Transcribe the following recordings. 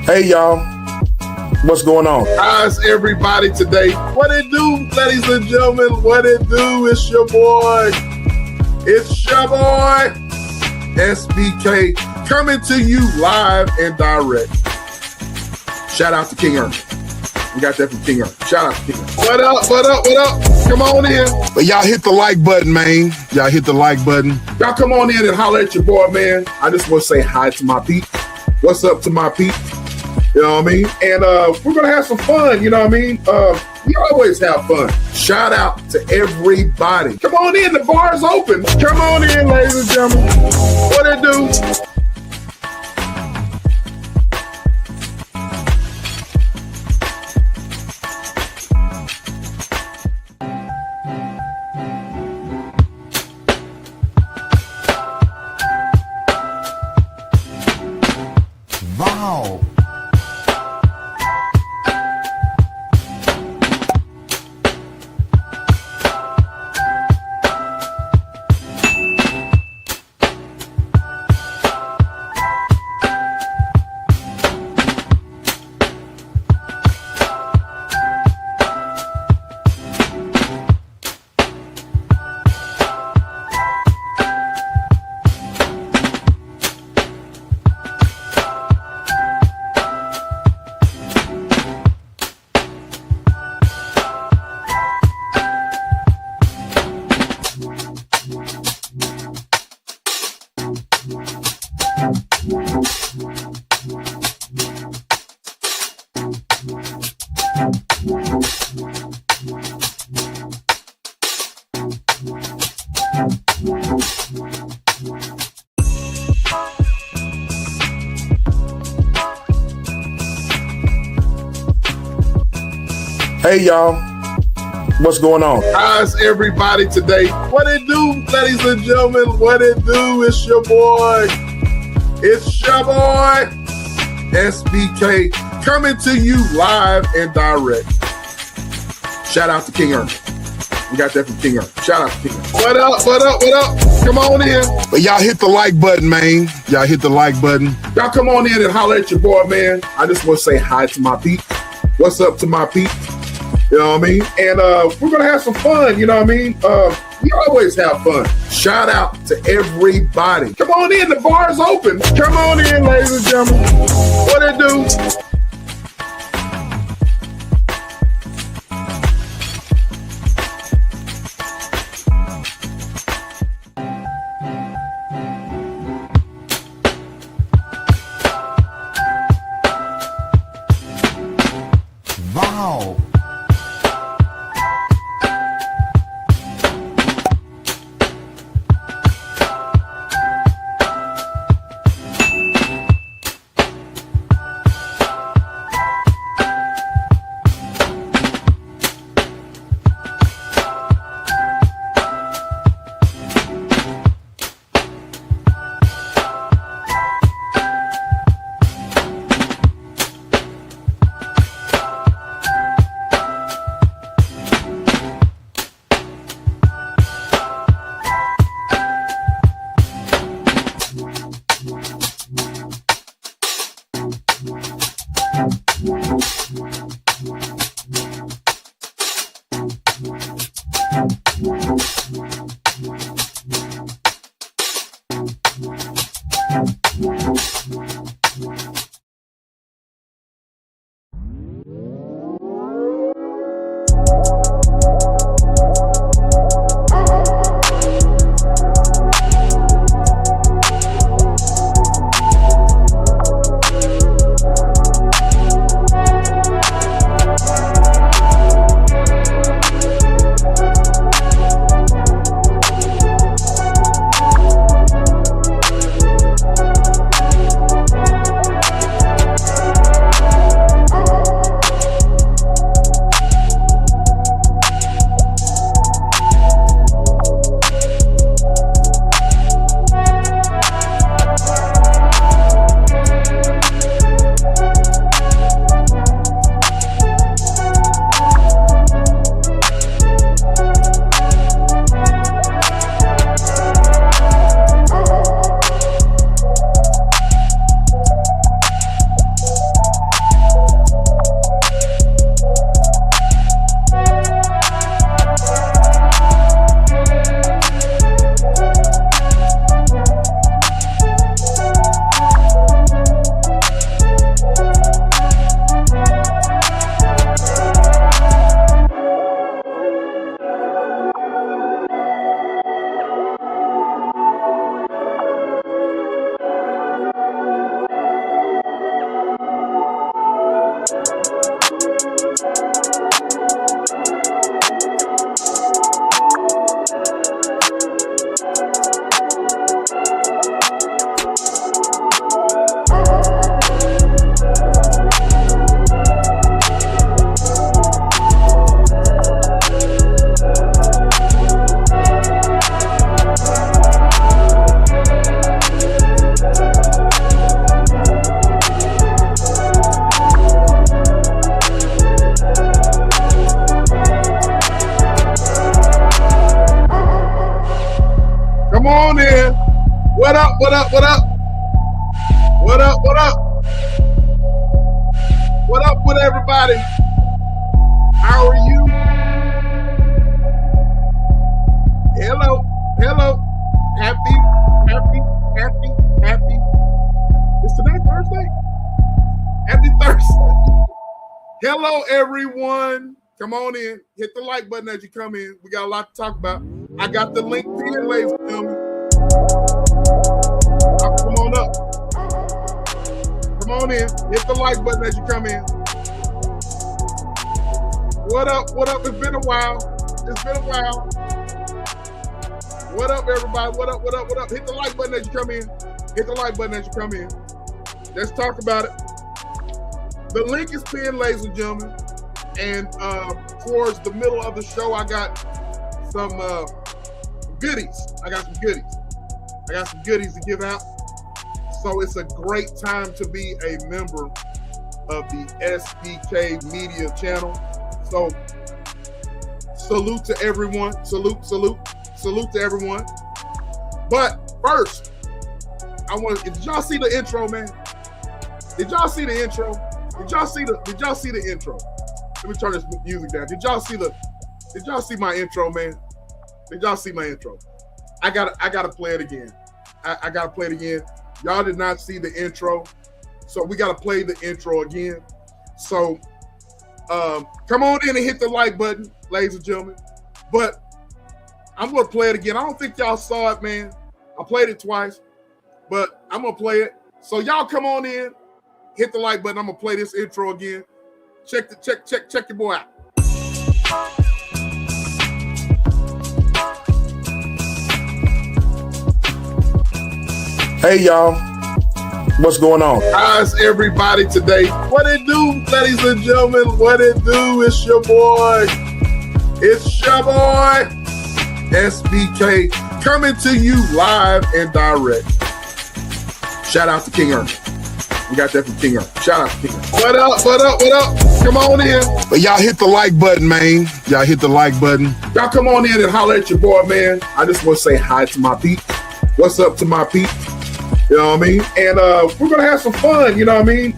Hey y'all, what's going on? How's everybody today? What it do, ladies and gentlemen? What it do? It's your boy. It's your boy, SBK, coming to you live and direct. Shout out to King Earn. We got that from King Earn. Shout out to King Earn. What up, what up, what up? Come on in. But y'all hit the like button, man. Y'all hit the like button. Y'all come on in and holler at your boy, man. I just want to say hi to my peep. What's up to my peep? You know what I mean? And we're going to have some fun, you know what I mean? We always have fun. Shout out to everybody. Come on in, the bar's open. Come on in, ladies and gentlemen. What it do? Wow. Hey y'all, what's going on? How's everybody today? What it do, ladies and gentlemen? What it do? It's your boy. It's your boy, SBK, coming to you live and direct. Shout out to King Earn. We got that from King Earn. Shout out to King Earn. What up, what up, what up? Come on in. But y'all hit the like button, man. Y'all hit the like button. Y'all come on in and holler at your boy, man. I just want to say hi to my peep. What's up to my peep? You know what I mean? And we're going to have some fun, you know what I mean? We always have fun. Shout out to everybody. Come on in, the bar's open. Come on in, ladies and gentlemen. What it do? Wow. What up? What up? What up? What up? What up? What up with everybody? How are you? Hello. Hello. Happy. Is today Thursday? Happy Thursday. Hello, everyone. Come on in. Hit the like button as you come in. We got a lot to talk about. I got the link pinned, ladies and gentlemen. Come on up. Come on in. Hit the like button as you come in. What up? What up? It's been a while. What up, everybody? What up? What up? What up? Hit the like button as you come in. Hit the like button as you come in. Let's talk about it. The link is pinned, ladies and gentlemen. And towards the middle of the show, I got some goodies. I got some goodies to give out. So it's a great time to be a member of the SBK Media channel. So salute to everyone. Salute to everyone. But first, did y'all see the intro, man? Did y'all see the intro? Let me turn this music down. Did y'all see my intro, man? Did y'all see my intro? I gotta play it again. I gotta play it again. Y'all did not see the intro, so we gotta play the intro again. So come on in and hit the like button, ladies and gentlemen. But I'm gonna play it again. I don't think y'all saw it, man. I played it twice, but I'm gonna play it. So y'all come on in, hit the like button. I'm gonna play this intro again. Check your boy out. Hey, y'all. What's going on? How's everybody today? What it do, ladies and gentlemen? What it do? It's your boy. SBK, coming to you live and direct. Shout out to King Ernest. We got that from King Ernest. Shout out to King Ernest. What up? Come on in. But y'all hit the like button, man. Y'all hit the like button. Y'all come on in and holler at your boy, man. I just want to say hi to my peeps. What's up to my peeps? You know what I mean? And we're going to have some fun, you know what I mean?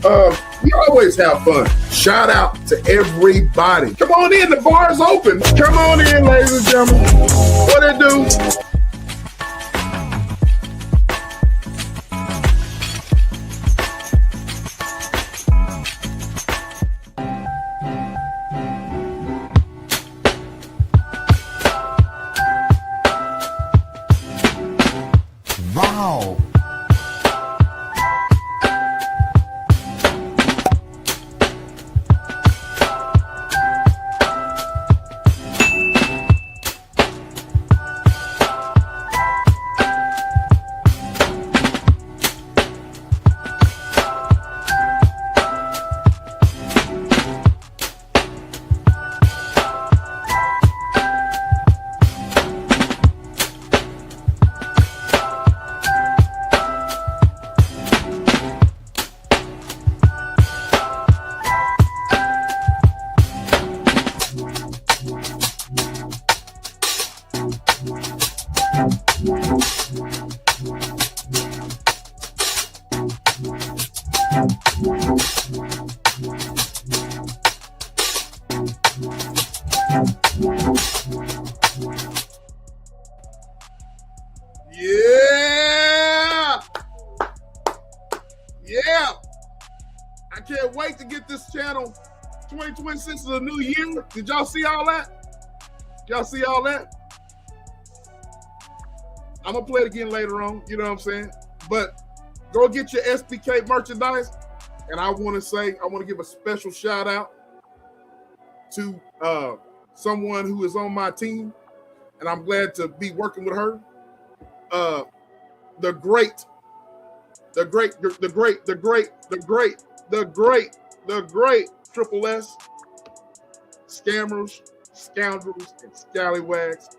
We always have fun. Shout out to everybody. Come on in, the bar is open. Come on in, ladies and gentlemen. What it do? Wow. Yeah. I can't wait to get this channel. 2026 is a new year. Did y'all see all that? I'm going to play it again later on. You know what I'm saying? But go get your SBK merchandise. And I want to give a special shout out to someone who is on my team. And I'm glad to be working with her. The great Triple S, scammers, scoundrels, and scallywags,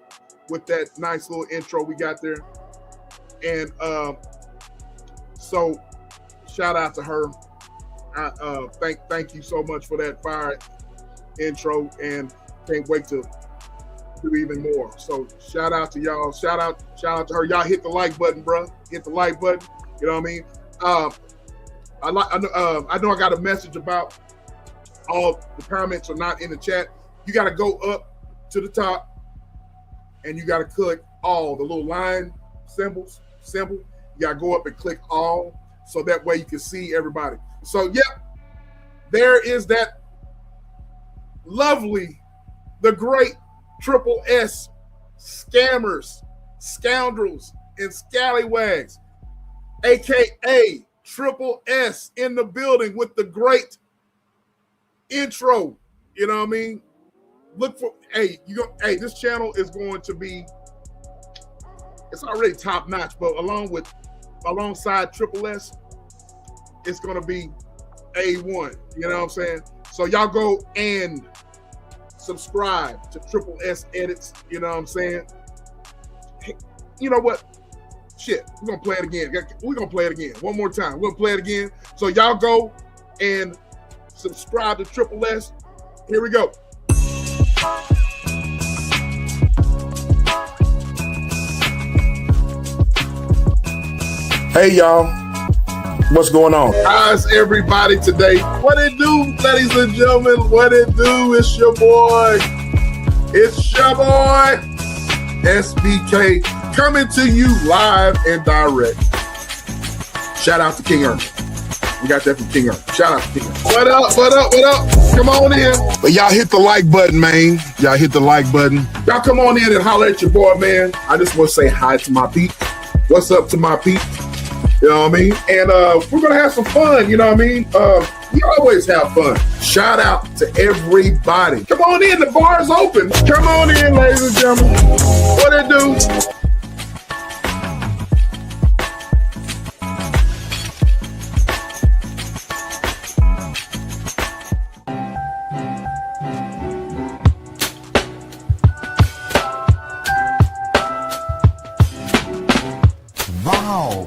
with that nice little intro we got there. And so shout out to her. I thank you so much for that fire intro, and can't wait to do even more. So shout out to y'all. Shout out to her. Y'all hit the like button, bro. Hit the like button. You know what I mean? I know I got a message about all the comments are not in the chat. You got to go up to the top and you got to click all the little line symbol. You got to go up and click all so that way you can see everybody. So, there is that lovely, the great Triple S scammers, scoundrels, and scallywags, aka Triple S in the building with the great intro. You know what I mean? Look for this channel is going to be, it's already top notch, but alongside Triple S, it's gonna be A1. You know what I'm saying? So y'all go and subscribe to Triple S Edits. You know what I'm saying? Hey, you know what? Shit, we're gonna play it again. We're gonna play it again one more time. We're gonna play it again. So y'all go and subscribe to Triple S. Here we go. Hey, y'all. What's going on? How's everybody today? What it do, ladies and gentlemen? What it do? It's your boy. It's your boy, SBK, coming to you live and direct. Shout out to King Earn. We got that from King Earn. Shout out to King Earn. What up? What up? What up? Come on in. But y'all hit the like button, man. Y'all hit the like button. Y'all come on in and holler at your boy, man. I just want to say hi to my peep. What's up to my peep? You know what I mean? And we're going to have some fun. You know what I mean? We always have fun. Shout out to everybody. Come on in. The bar is open. Come on in, ladies and gentlemen. What it do? Wow.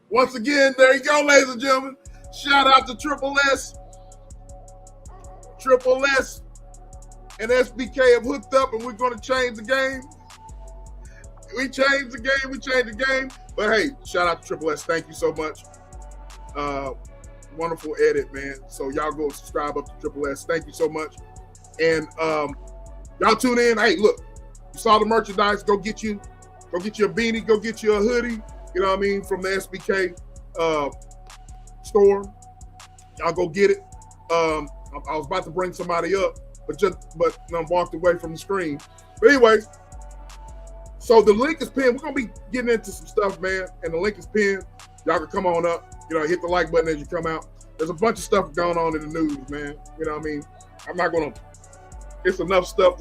Once again, there you go, ladies and gentlemen. Shout out to Triple S. Triple S and SBK have hooked up, and we're going to change the game. We changed the game. But hey, shout out to Triple S. Thank you so much. Wonderful edit, man. So y'all go subscribe up to Triple S. Thank you so much. And y'all tune in. Hey, look, you saw the merchandise. Go get you a beanie. Go get you a hoodie. You know what I mean? From the SBK store. Y'all go get it. I was about to bring somebody up, but I walked away from the screen. But anyways, so the link is pinned. We're gonna be getting into some stuff, man. And the link is pinned. Y'all can come on up. You know, hit the like button as you come out. There's a bunch of stuff going on in the news, man. You know what I mean? I'm not gonna. It's enough stuff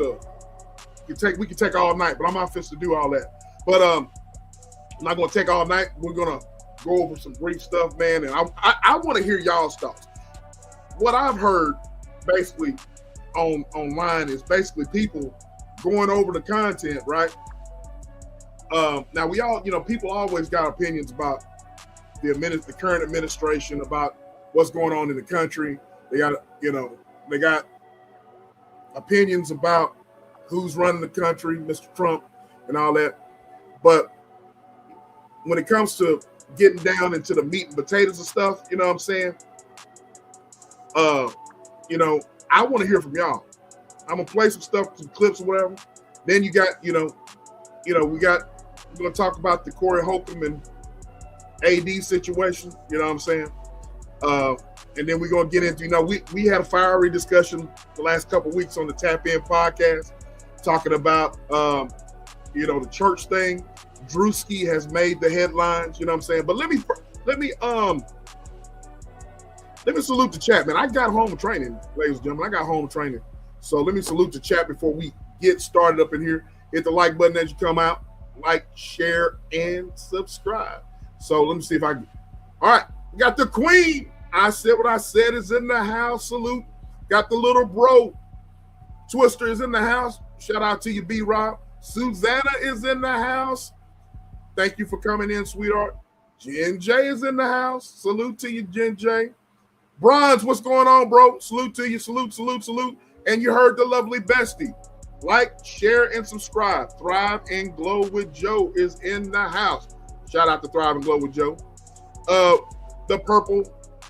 we can take all night, but I'm not fit to do all that. But I'm not gonna take all night. We're gonna go over some brief stuff, man. And I want to hear y'all's thoughts. What I've heard basically online is basically people going over the content, right? Now we all, people always got opinions about the current administration, about what's going on in the country. They got opinions about who's running the country, Mr. Trump and all that. But when it comes to getting down into the meat and potatoes of stuff, you know what I'm saying? I want to hear from y'all. I'm gonna play some stuff, some clips or whatever. Then you got, we got We're going to talk about the Corey Holcomb and AD situation. You know what I'm saying? And then we're going to get into, we had a fiery discussion the last couple of weeks on the Tap In podcast talking about, the church thing. Drewski has made the headlines, you know what I'm saying? But let me salute the chat, man. I got home training, ladies and gentlemen. I got home training. So let me salute the chat before we get started up in here. Hit the like button as you come out. Like, share, and subscribe. So let me see if I can. All right. We got the queen. I said what I said is in the house. Salute. Got the little bro. Twister is in the house. Shout out to you, B-Rob. Susanna is in the house. Thank you for coming in, sweetheart. Jen J is in the house. Salute to you, Jen J. Bronze, what's going on, bro? Salute to you. Salute, salute, salute. And you heard the lovely bestie. Like, share, and subscribe. Thrive and Glow with Joe is in the house. Shout out to Thrive and Glow with Joe. The Purple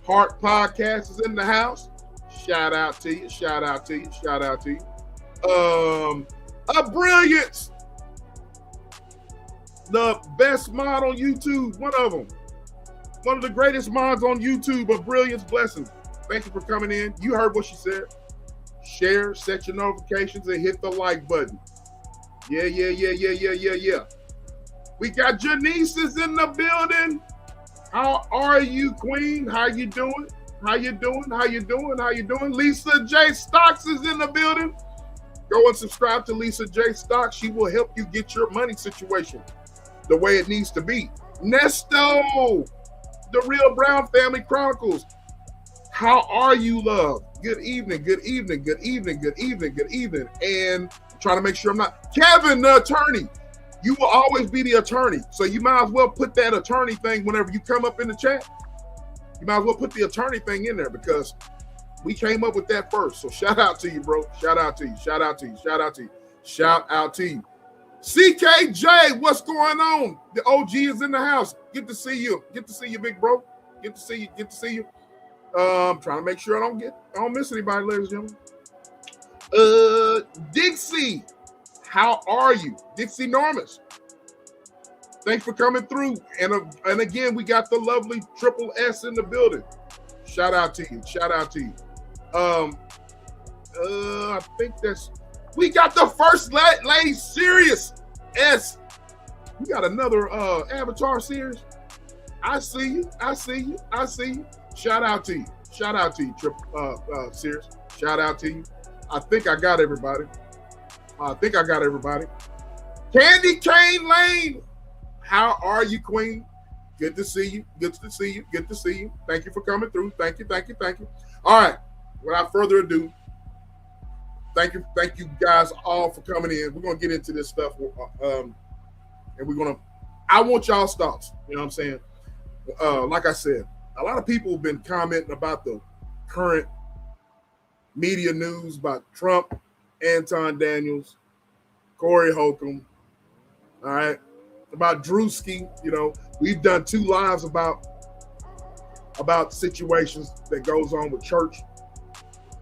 Heart Podcast is in the house. Shout out to you. Shout out to you. Shout out to you. A Brilliance. The best mod on YouTube. One of them. One of the greatest mods on YouTube. A Brilliance. Blessings. Thank you for coming in. You heard what she said. Share, set your notifications, and hit the like button. Yeah. We got Janice is in the building. How are you, Queen? How you doing? How you doing? How you doing? How you doing? Lisa J. Stocks is in the building. Go and subscribe to Lisa J. Stocks. She will help you get your money situation the way it needs to be. Nesto, the Real Brown Family Chronicles. How are you, love? Good evening, good evening, good evening, good evening, good evening. And I'm trying to make sure I'm not. Kevin, the attorney. You will always be the attorney. So you might as well put that attorney thing whenever you come up in the chat. You might as well put the attorney thing in there because we came up with that first. So shout out to you, bro. Shout out to you. Shout out to you. Shout out to you. Shout out to you. CKJ, what's going on? The OG is in the house. Good to see you. Good to see you, big bro. Good to see you. Good to see you. I'm trying to make sure I don't miss anybody, ladies and gentlemen. Dixie, how are you? Dixie Normus. Thanks for coming through. And again, we got the lovely Triple S in the building. Shout out to you. Shout out to you. I think we got the first lady Sirius S. We got another Avatar series. I see you. I see you. I see you. Shout out to you. Shout out to you, Sirius. Shout out to you. I think I got everybody. Candy Cane Lane. How are you, Queen? Good to see you. Good to see you. Good to see you. Thank you for coming through. Thank you. Thank you. Thank you. All right. Without further ado, thank you guys all for coming in. We're gonna get into this stuff, and I want y'all's thoughts. You know what I'm saying? Like I said, a lot of people have been commenting about the current media news about Trump, Anton Daniels, Corey Holcomb. All right, about Drewski. We've done 2 lives about situations that goes on with church.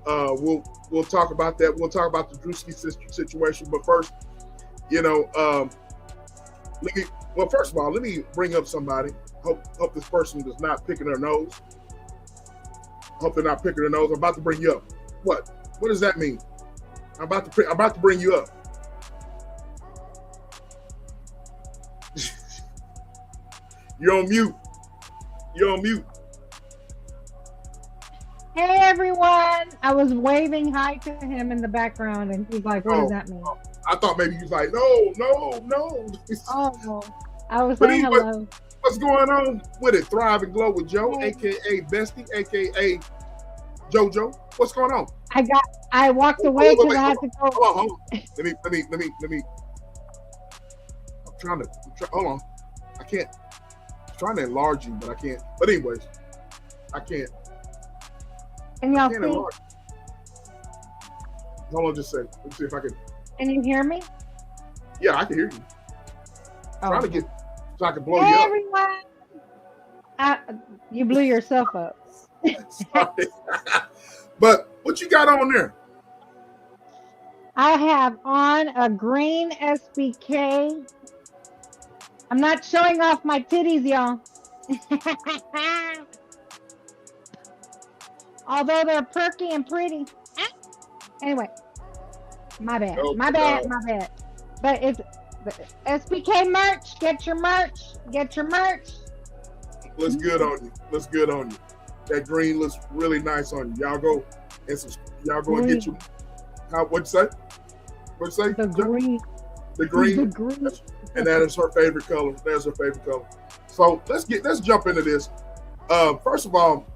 We'll talk about that. We'll talk about the Drewski situation. But first, first of all, let me bring up somebody. Hope this person is not picking their nose. Hope they're not picking their nose. I'm about to bring you up. What? What does that mean? I'm about to bring you up. You're on mute. You're on mute. Hey everyone! I was waving hi to him in the background, and he's like, "What does that mean?" I thought maybe he was like, "No." Oh, I was saying hello. What's going on with it? Thrive and Glow with Joe, aka Bestie, aka JoJo. What's going on? I walked away because I had to go. Hold on. Let me. I'm trying to. Hold on. I can't. I'm trying to enlarge you, but I can't. But anyways, I can't. Can y'all see? Enlarge. Hold on, just a second. Let's see if I can. Can you hear me? Yeah, I can hear you. Trying to get so I can blow you up. Everyone, you blew yourself up. Sorry. But what you got on there? I have on a green SBK I'm not showing off my titties, y'all. Although they're perky and pretty. Anyway, my bad. Oh, My bad. My bad. But it's the SBK merch. Get your merch. Get your merch. Looks good on you. Looks good on you. That green looks really nice on you. Y'all go and get you. What'd you say? What'd you say? The green. The green. The green. And that is her favorite color. That's her favorite color. So let's jump into this. First of all,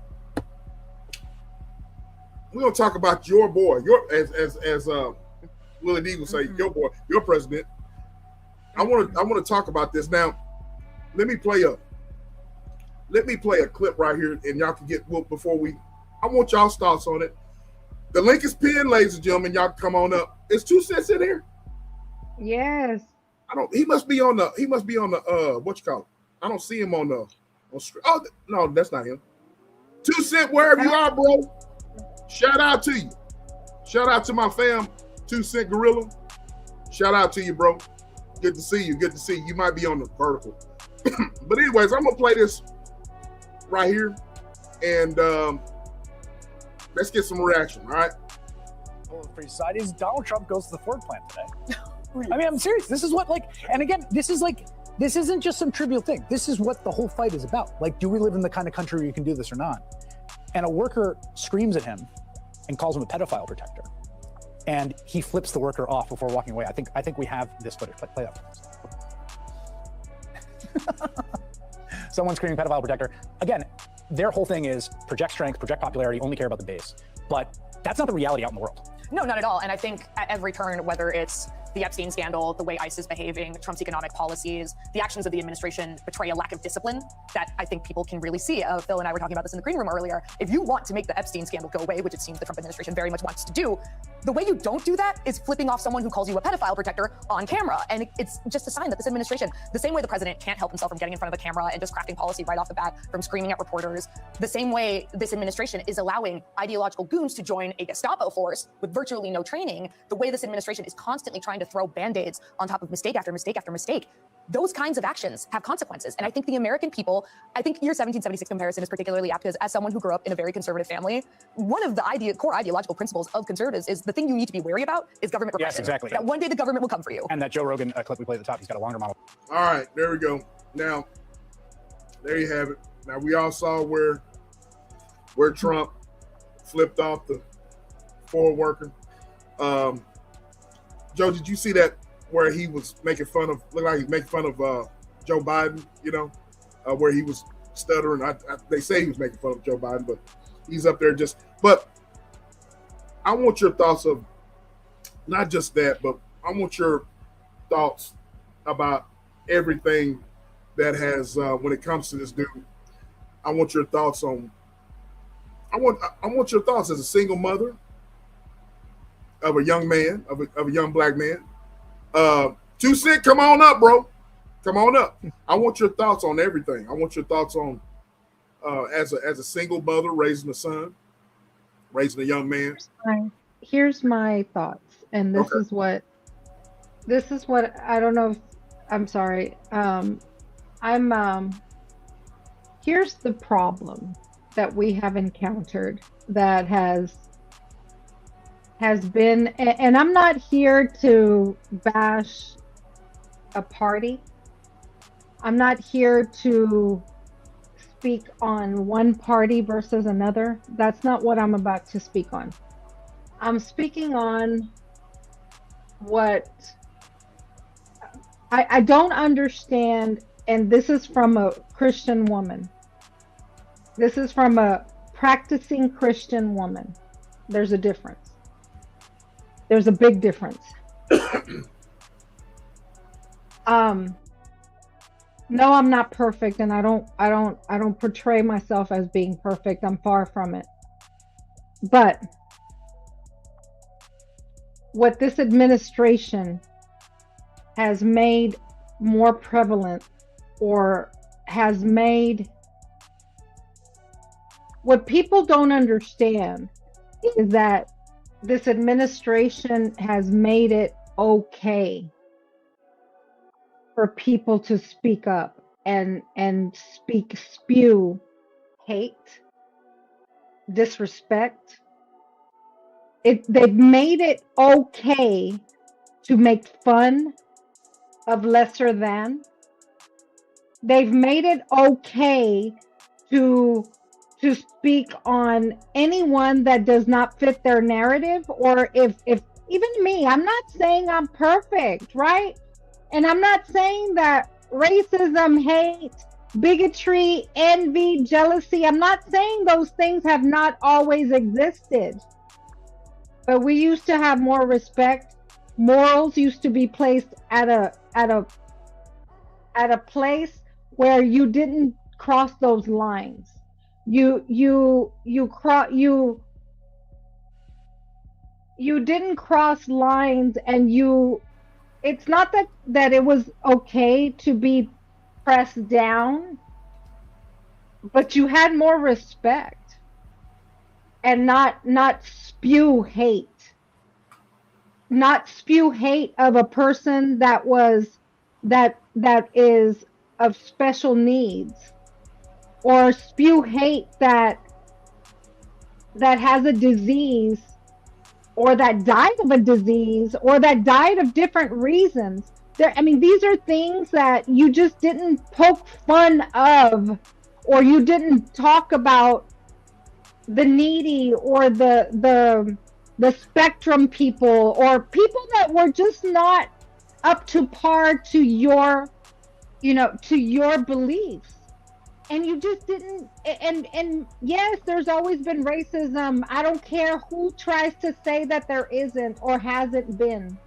we're gonna talk about your boy, as Willie D would say, your boy, your president. I want to talk about this now. Let me play a clip right here, and y'all can get before we. I want y'all's thoughts on it. The link is pinned, ladies and gentlemen. Y'all come on up. Is 2 Cents in here? Yes. He must be on the what you call it? I don't see him on the oh no, that's not him. 2 Cent, wherever you are, bro. Shout out to you. Shout out to my fam, 2 Cent Gorilla. Shout out to you, bro. Good to see you. Good to see you. You might be on the vertical. But anyways, I'm gonna play this right here, and let's get some reaction. All right. Well, the free side is Donald Trump goes to the Ford plant today. I mean, I'm serious. This is what, like, and again, this isn't just some trivial thing. This is what the whole fight is about. Like, do we live in the kind of country where you can do this or not? And a worker screams at him and calls him a pedophile protector. And he flips the worker off before walking away. I think we have this footage. Play that for us. Someone screaming pedophile protector. Again, their whole thing is project strength, project popularity, only care about the base. But that's not the reality out in the world. No, not at all. And I think at every turn, whether it's the Epstein scandal, the way ICE is behaving, Trump's economic policies, the actions of the administration betray a lack of discipline that I think people can really see. Phil and I were talking about this in the green room earlier. If you want to make the Epstein scandal go away, which it seems the Trump administration very much wants to do, the way you don't do that is flipping off someone who calls you a pedophile protector on camera. And it's just a sign that this administration, the same way the president can't help himself from getting in front of a camera and just crafting policy right off the bat, from screaming at reporters, the same way this administration is allowing ideological goons to join a Gestapo force with virtually no training, the way this administration is constantly trying to throw band-aids on top of mistake after mistake after mistake. Those kinds of actions have consequences. And I think the American people, I think your 1776 comparison is particularly apt because as someone who grew up in a very conservative family, one of the core ideological principles of conservatives is the thing you need to be wary about is government repression. Yes, exactly. That one day the government will come for you. And that Joe Rogan clip we played at the top, he's got a longer model. All right, there we go. Now, there you have it. Now we all saw where Trump flipped off the Ford worker. Joe, did you see that where he was making fun of, looked like he's making fun of Joe Biden, you know, where he was stuttering. They say he was making fun of Joe Biden, but he's up there but I want your thoughts of not just that, but I want your thoughts about everything that has, when it comes to this dude. I want your thoughts on, I want your thoughts as a single mother of a young man, of a young black man. 2 Cent, come on up, bro. Come on up. I want your thoughts on everything. I want your thoughts on as a single mother raising a son, raising a young man. Here's my thoughts, and this is what I don't know if I'm sorry. Here's the problem that we have encountered that has been, and I'm not here to bash a party. I'm not here to speak on one party versus another. That's not what I'm about to speak on. I'm speaking on what I don't understand, and this is from a Christian woman. This is from a practicing Christian woman. There's a difference. There's a big difference. No, I'm not perfect, and I don't portray myself as being perfect. I'm far from it. But what this administration has made more prevalent, or has made, what people don't understand is that this administration has made it okay for people to speak up and spew hate, disrespect. They've made it okay to make fun of lesser than. They've made it okay to speak on anyone that does not fit their narrative, or if even me, I'm not saying I'm perfect, right? And I'm not saying that racism, hate, bigotry, envy, jealousy, I'm not saying those things have not always existed. But we used to have more respect. Morals used to be placed at a place where you didn't cross those lines. You didn't cross lines, and it's not that it was okay to be pressed down, but you had more respect and not spew hate. Not spew hate of a person that is of special needs, or spew hate that has a disease, or that died of a disease, or that died of different reasons. These are things that you just didn't poke fun of, or you didn't talk about the needy, or the spectrum people, or people that were just not up to par to your beliefs. And you just didn't, and yes, there's always been racism. I don't care who tries to say that there isn't or hasn't been,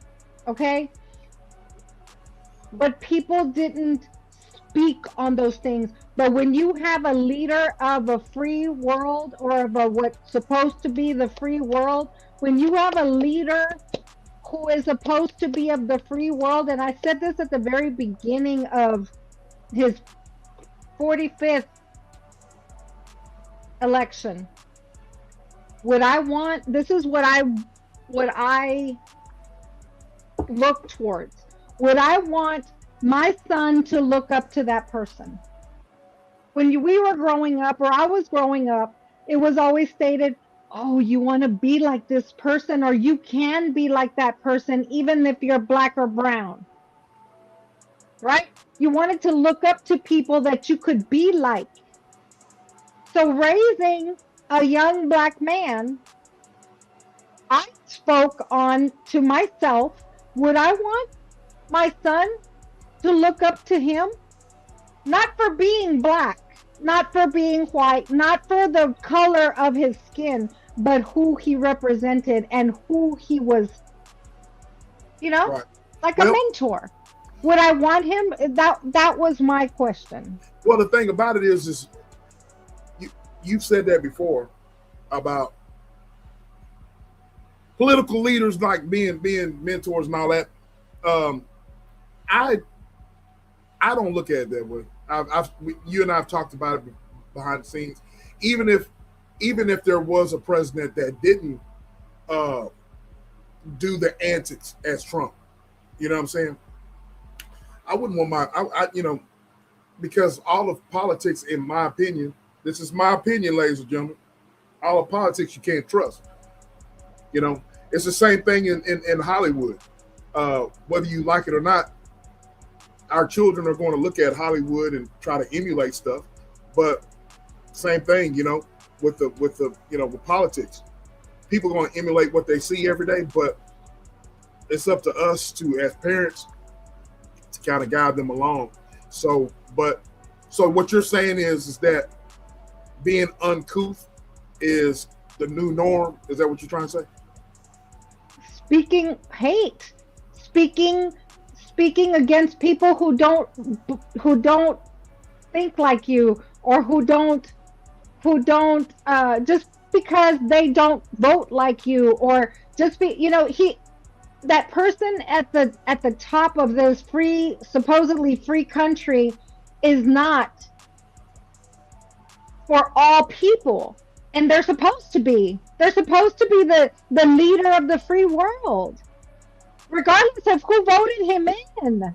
okay? But people didn't speak on those things. But when you have a leader of a free world, or of what's supposed to be the free world, when you have a leader who is supposed to be of the free world, and I said this at the very beginning of his 45th election. This is what I look towards. Would I want my son to look up to that person? When we were growing up, or I was growing up, it was always stated, oh, you want to be like this person, or you can be like that person, even if you're black or brown. Right? You wanted to look up to people that you could be like. So raising a young black man, I spoke on to myself, would I want my son to look up to him? Not for being black, not for being white, not for the color of his skin, but who he represented and who he was, right. Like a mentor. Would I want him? That was my question. Well, the thing about it is you've said that before about political leaders like being mentors and all that. I don't look at it that way. You and I have talked about it behind the scenes. Even if there was a president that didn't do the antics as Trump, you know what I'm saying? I wouldn't want because all of politics, in my opinion, this is my opinion, ladies and gentlemen, all of politics you can't trust. It's the same thing in Hollywood. Whether you like it or not, our children are going to look at Hollywood and try to emulate stuff. But same thing, with politics. People are going to emulate what they see every day, but it's up to us to, as parents, to kind of guide them along. So what you're saying is that being uncouth is the new norm? Is that what you're trying to say? Speaking hate, speaking against people who don't think like you, or who don't just because they don't vote like you, or just that person at the top of this supposedly free country is not for all people. And they're supposed to be the leader of the free world, regardless of who voted him in.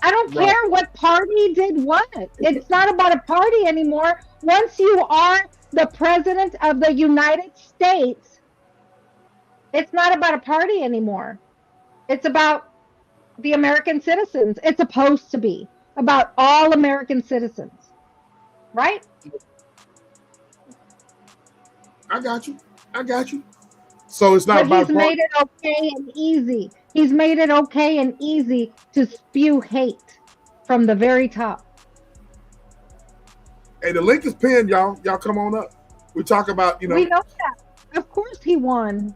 I don't Right. care what party did what. It's not about a party anymore. Once you are the president of the United States, it's not about a party anymore. It's about the American citizens. It's supposed to be about all American citizens, right? I got you. I got you. So it's not But about he's a party. made it okay and easy. He's made it okay and easy to spew hate from the very top. Hey, the link is pinned, y'all. Y'all come on up. We talk about, We know that. Of course he won.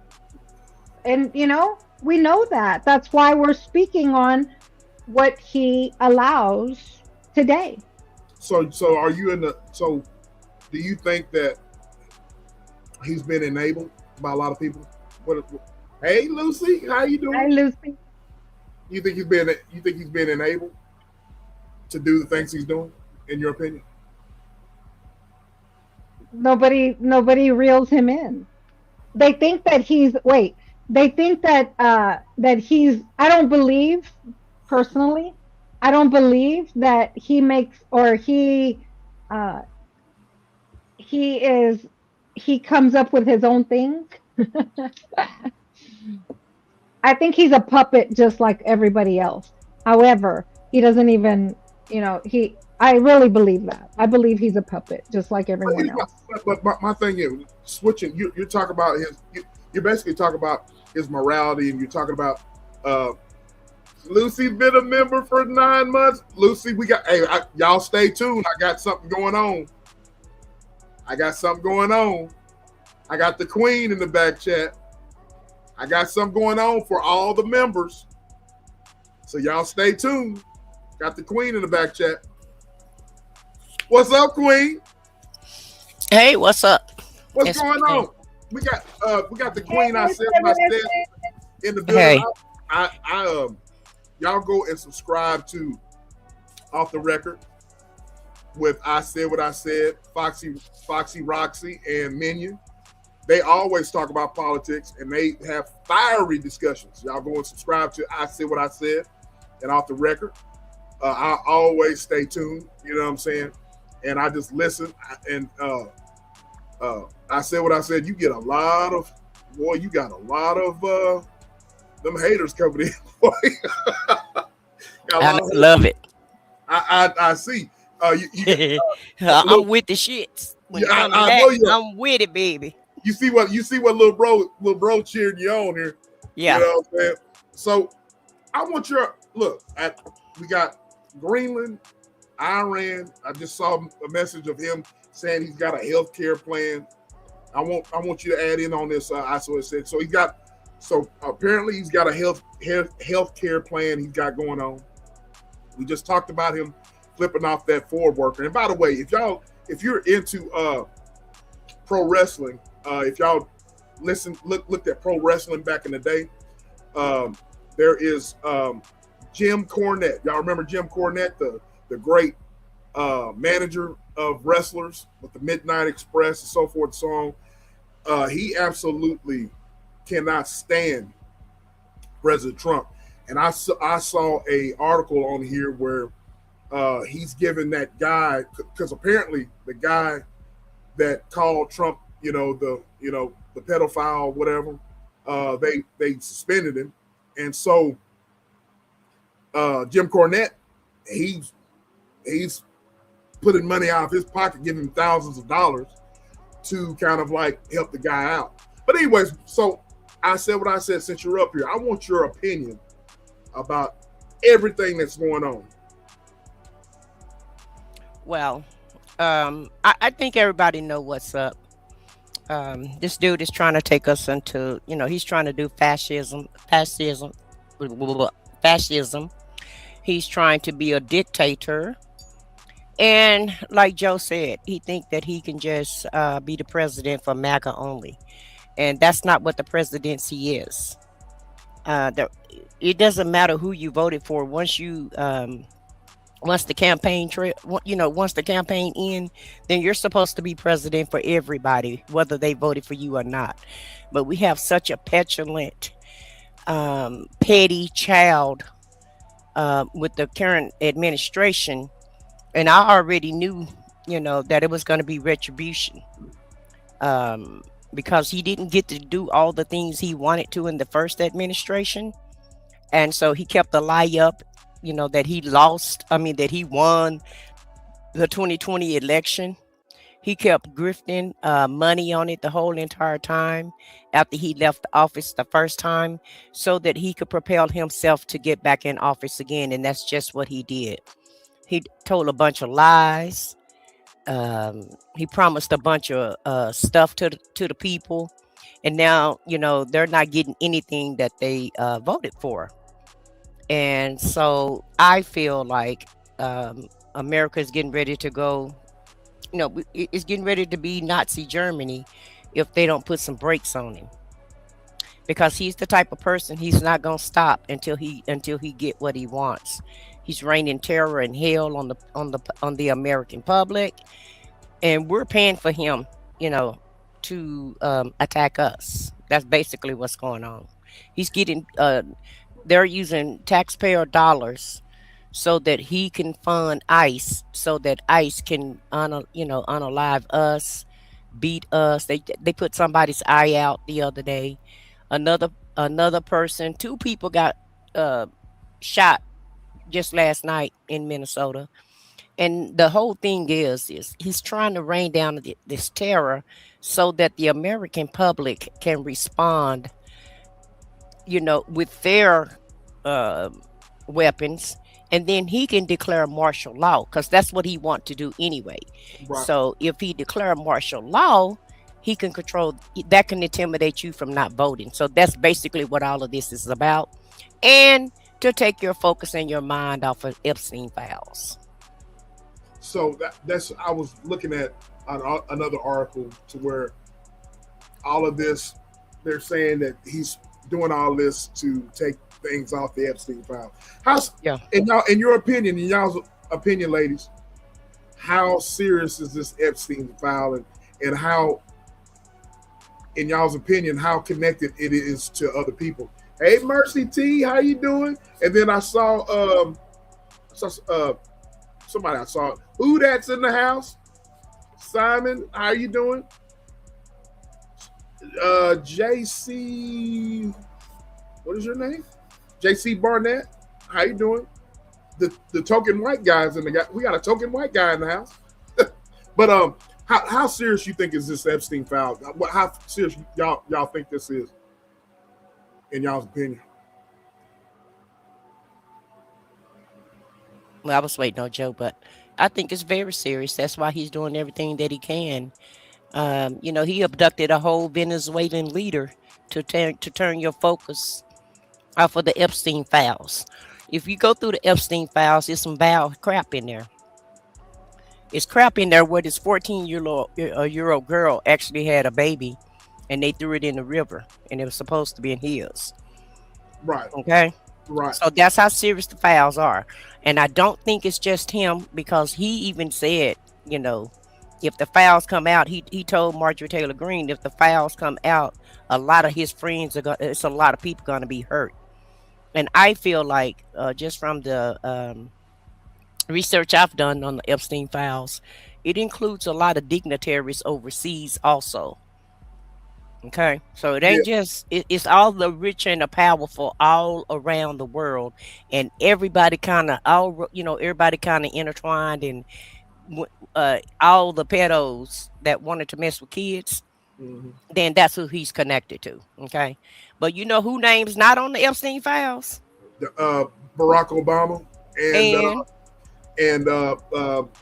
And, we know that. That's why we're speaking on what he allows today. so are you so do you think that he's been enabled by a lot of people? Hey Lucy, how you doing? Hi, Lucy. You think he's been enabled to do the things he's doing, in your opinion? Nobody reels him in. They think that they think that he's, I don't believe, personally, I don't believe that he makes, or uh he comes up with his own things. I think he's a puppet just like everybody else. However, he doesn't even, I really believe that. I believe he's a puppet just like everyone else. But my thing is switching. You're talking about you basically talk about his morality, and you're talking about Lucy's been a member for 9 months. Lucy, y'all stay tuned. I got something going on. I got the queen in the back chat. I got something going on for all the members. So y'all stay tuned. Got the queen in the back chat. What's up, queen? Hey, what's up? What's going on? We got the queen. I said what I said in the building. Hey. I y'all go and subscribe to Off the Record with I Said What I Said, Foxy Roxy, and Minion. They always talk about politics, and they have fiery discussions. Y'all go and subscribe to I Said What I Said and Off the Record. I always stay tuned. You know what I'm saying? And I just listen. And I Said What I Said. You got a lot of them haters coming in. I love it. I see. I'm with the shits. When Yeah, it comes to I know that, you are. I'm with it, baby. You see what little bro cheering you on here. Yeah. You know what I'm saying? So I want your look at, we got Greenland, Iran. I just saw a message of him saying he's got a healthcare plan. I want you to add in on this. I saw it said so apparently he's got a healthcare plan he's got going on. We just talked about him flipping off that Ford worker. And by the way, if you're into pro wrestling, if y'all looked at pro wrestling back in the day, there is Jim Cornette. Y'all remember Jim Cornette, the great manager of wrestlers with the Midnight Express and so forth and so on. He absolutely cannot stand President Trump. And I saw a article on here where he's giving that guy, because apparently the guy that called Trump, the pedophile, whatever, they suspended him. And so Jim Cornette, he's putting money out of his pocket, giving him thousands of dollars to kind of like help the guy out. But anyways, so I said what I said. Since you're up here, I want your opinion about everything that's going on. Well, I think everybody know what's up. This dude is trying to take us into, he's trying to do fascism. He's trying to be a dictator. And like Joe said, he think that he can just be the president for MAGA only. And that's not what the presidency is. It doesn't matter who you voted for. Once the campaign once the campaign ends, then you're supposed to be president for everybody, whether they voted for you or not. But we have such a petulant, petty child with the current administration, and I already knew, that it was going to be retribution, um, because he didn't get to do all the things he wanted to in the first administration, and so he kept the lie up, that he lost. I mean, that he won the 2020 election. He kept grifting money on it the whole entire time after he left the office the first time, so that he could propel himself to get back in office again. And that's just what he did. He told a bunch of lies. He promised a bunch of stuff to the people. And now, they're not getting anything that they voted for. And so I feel like America is getting ready to go, it's getting ready to be Nazi Germany if they don't put some brakes on him, because he's the type of person, he's not going to stop until he get what he wants. He's raining terror and hell on the American public, and we're paying for him, to attack us. That's basically what's going on. He's getting they're using taxpayer dollars so that he can fund ICE, so that ICE can unalive us, beat us. They put somebody's eye out the other day. Another person, two people got shot just last night in Minnesota. And the whole thing is he's trying to rain down this terror so that the American public can respond, with their uh, weapons, and then he can declare martial law, because that's what he wants to do anyway. Right. So if he declare martial law, he can control that, can intimidate you from not voting. So that's basically what all of this is about, and to take your focus and your mind off of Epstein files. So that's I was looking at another article to where all of this, they're saying that he's doing all this to take things off the Epstein file. Yeah. In your opinion, in y'all's opinion, ladies, how serious is this Epstein file, and how, in y'all's opinion, how connected it is to other people? Hey, Mercy T, how you doing? And then I saw somebody I saw. Who that's in the house? Simon, how you doing? JC, what is your name? JC Barnett, how you doing? The token white guys in the guy. We got a token white guy in the house. But how serious you think is this Epstein file? How serious y'all think this is, in y'all's opinion? Well, I was waiting on Joe, but I think it's very serious. That's why he's doing everything that he can. He abducted a whole Venezuelan leader to turn your focus off of the Epstein files. If you go through the Epstein files, there's some vile crap in there. It's crap in there where this 14-year-old girl actually had a baby, and they threw it in the river, and it was supposed to be in his. Right. Okay. Right. So that's how serious the files are. And I don't think it's just him, because he even said, if the files come out, he told Marjorie Taylor Greene, if the files come out, a lot of his friends it's a lot of people going to be hurt. And I feel like just from the research I've done on the Epstein files, it includes a lot of dignitaries overseas also. Okay, so it ain't just it's all the rich and the powerful all around the world, and everybody kind of intertwined, and all the pedos that wanted to mess with kids, then that's who he's connected to. Okay, but you know who name's not on the Epstein files? Barack Obama and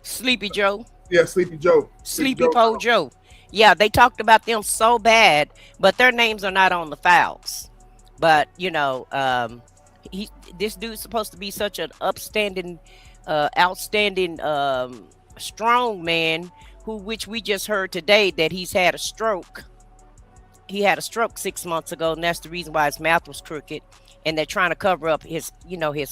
Sleepy Joe. Yeah, Sleepy Joe. Sleepy Poe Joe. Yeah, they talked about them so bad, but their names are not on the files. But this dude's supposed to be such an outstanding strong man, which we just heard today that he's had a stroke. He had a stroke 6 months ago, and that's the reason why his mouth was crooked. And they're trying to cover up his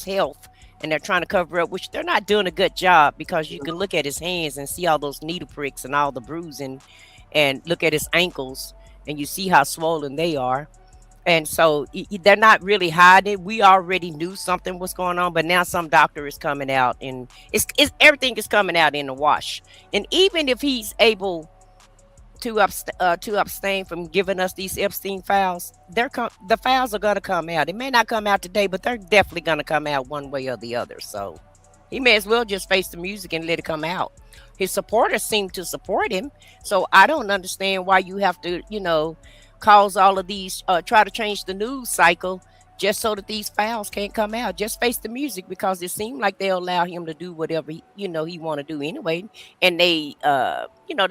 health, and they're trying to cover up, which they're not doing a good job, because you can look at his hands and see all those needle pricks and all the bruising. And look at his ankles, and you see how swollen they are. And so they're not really hiding it. We already knew something was going on, but now some doctor is coming out, and it's everything is coming out in the wash. And even if he's able to abstain from giving us these Epstein files, the files are gonna come out. It may not come out today, but they're definitely gonna come out one way or the other. So he may as well just face the music and let it come out. His supporters seem to support him, so I don't understand why you have to, cause all of these, try to change the news cycle just so that these files can't come out. Just face the music, because it seemed like they allow him to do whatever he want to do anyway, and they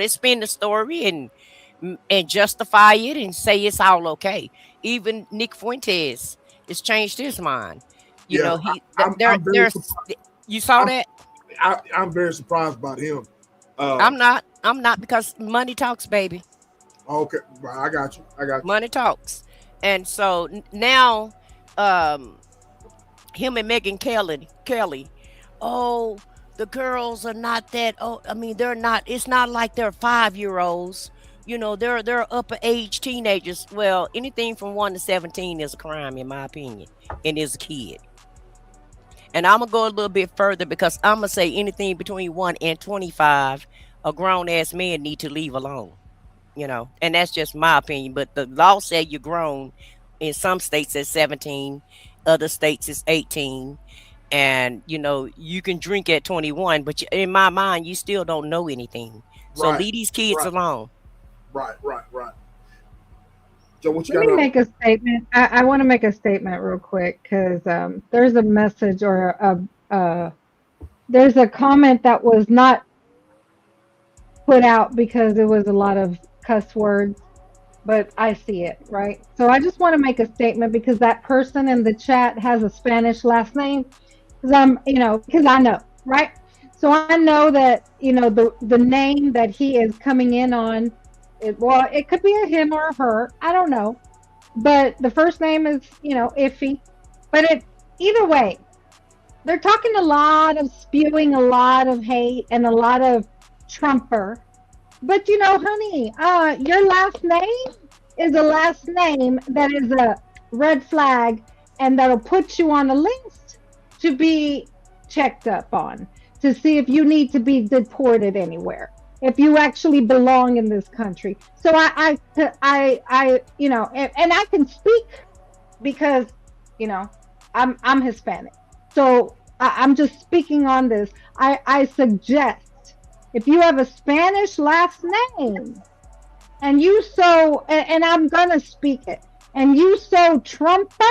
spin the story and justify it and say it's all okay. Even Nick Fuentes has changed his mind. Yeah, I'm very There's surprised. you saw that. I'm very surprised about him. I'm not, because money talks, baby. Okay, I got you. Money talks. And so now, him and Megan Kelly, oh, the girls are not that. Oh, I mean, they're not. It's not like they're 5-year-olds. They're upper age teenagers. Well, anything from 1 to 17 is a crime, in my opinion, and is a kid. And I'm gonna go a little bit further, because I'm gonna say anything between 1 and 25, a grown ass man need to leave alone. And that's just my opinion. But the law said you're grown. In some states it's 17, other states it's 18, and you can drink at 21. But in my mind, you still don't know anything. So Right, leave these kids right, alone. right. So what you Let got me up? make a statement. I want to make a statement real quick, because there's a message, or there's a comment that was not put out because it was a lot of cuss words, but I see it, right? So I just want to make a statement, because that person in the chat has a Spanish last name. Because I know, right? So I know that, the name that he is coming in on, it could be a him or a her. I don't know. But the first name is, iffy. But either way, they're talking a lot of spewing a lot of hate and a lot of Trumper. But honey, your last name is a last name that is a red flag, and that'll put you on a list to be checked up on, to see if you need to be deported anywhere, if you actually belong in this country. So and I can speak because I'm Hispanic. So I'm just speaking on this. I suggest, if you have a Spanish last name, and and I'm gonna speak it, and you so Trumper,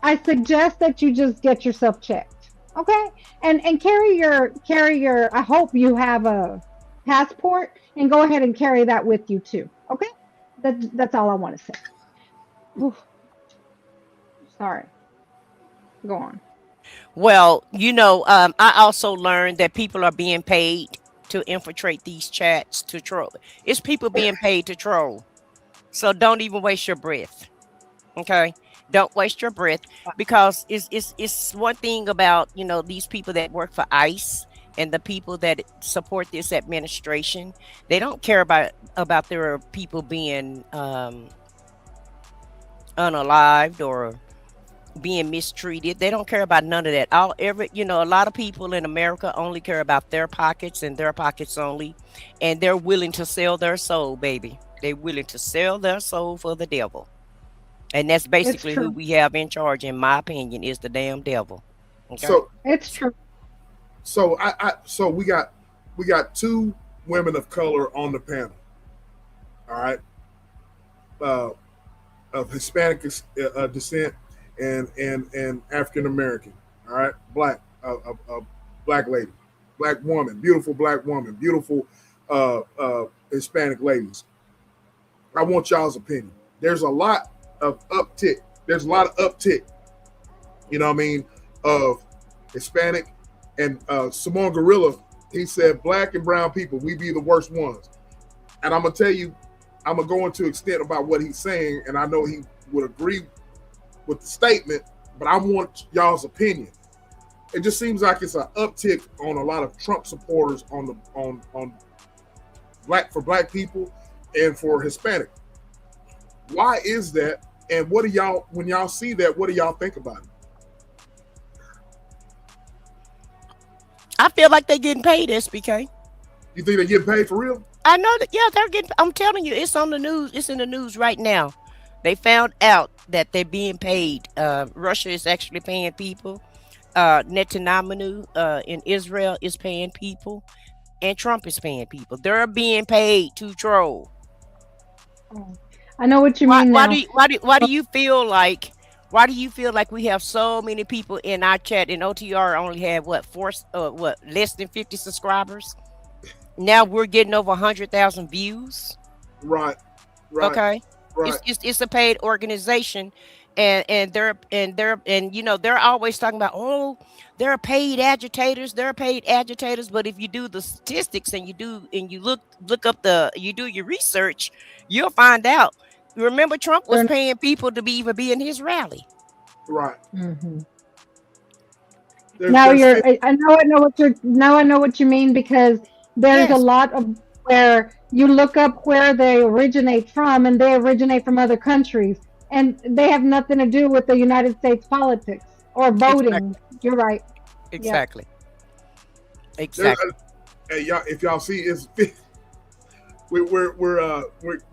I suggest that you just get yourself checked, okay? And carry your. I hope you have a passport, and go ahead and carry that with you too, okay? That's all I want to say. Oof. Sorry. Go on. Well, I also learned that people are being paid to infiltrate these chats to troll. It's people being paid to troll. So don't even waste your breath. Okay? Don't waste your breath, because it's one thing about, these people that work for ICE and the people that support this administration. They don't care about their people being unalived or being mistreated. They don't care about none of that. A lot of people in America only care about their pockets and their pockets only, and they're willing to sell their soul, baby. They're willing to sell their soul for the devil, and that's It's basically who true. we have in charge, in my opinion, is the damn devil. Okay. So It's true. so we got two women of color on the panel. All right, uh, of Hispanic descent and African American. All right, black lady, black woman, beautiful black woman, beautiful Hispanic ladies. I want y'all's opinion. There's a lot of uptick. There's a lot of uptick. You know what I mean? Of Hispanic and Simone Gorilla. He said, "Black and brown people, we be the worst ones." And I'm gonna tell you, I'm gonna go into extent about what he's saying, and I know he would agree with the statement, but I want y'all's opinion. It just seems like it's an uptick on a lot of Trump supporters on black people and for Hispanic. Why is that? And what do y'all, when y'all see that, what do y'all think about it? I feel like they're getting paid, SBK. You think they get paid for real? I know that, yeah, they're getting, I'm telling you, it's on the news. It's in the news right now. They found out that they're being paid. Russia is actually paying people. Netanyahu in Israel is paying people. And Trump is paying people. They're being paid to troll. I know what you Why, mean why now. do you, why do why do you feel like why do you feel like we have so many people in our chat, and OTR only had what less than 50 subscribers? Now we're getting over 100,000 views. Right, right, Okay, right, it's a paid organization, and you know they're always talking about, oh, they're paid agitators, but if you do the statistics and you look up you do your research, you'll find out. Remember, Trump was They're paying people to be in his rally. right. hmm Now There's you're. 50, I know what you're. Now I know what you mean, because there's a Yes, lot of where you look up where they originate from, and they originate from other countries, and they have nothing to do with the United States politics or voting. exactly, You're right. Yep. exactly, there's exactly. hey, y'all, if y'all see, it's we're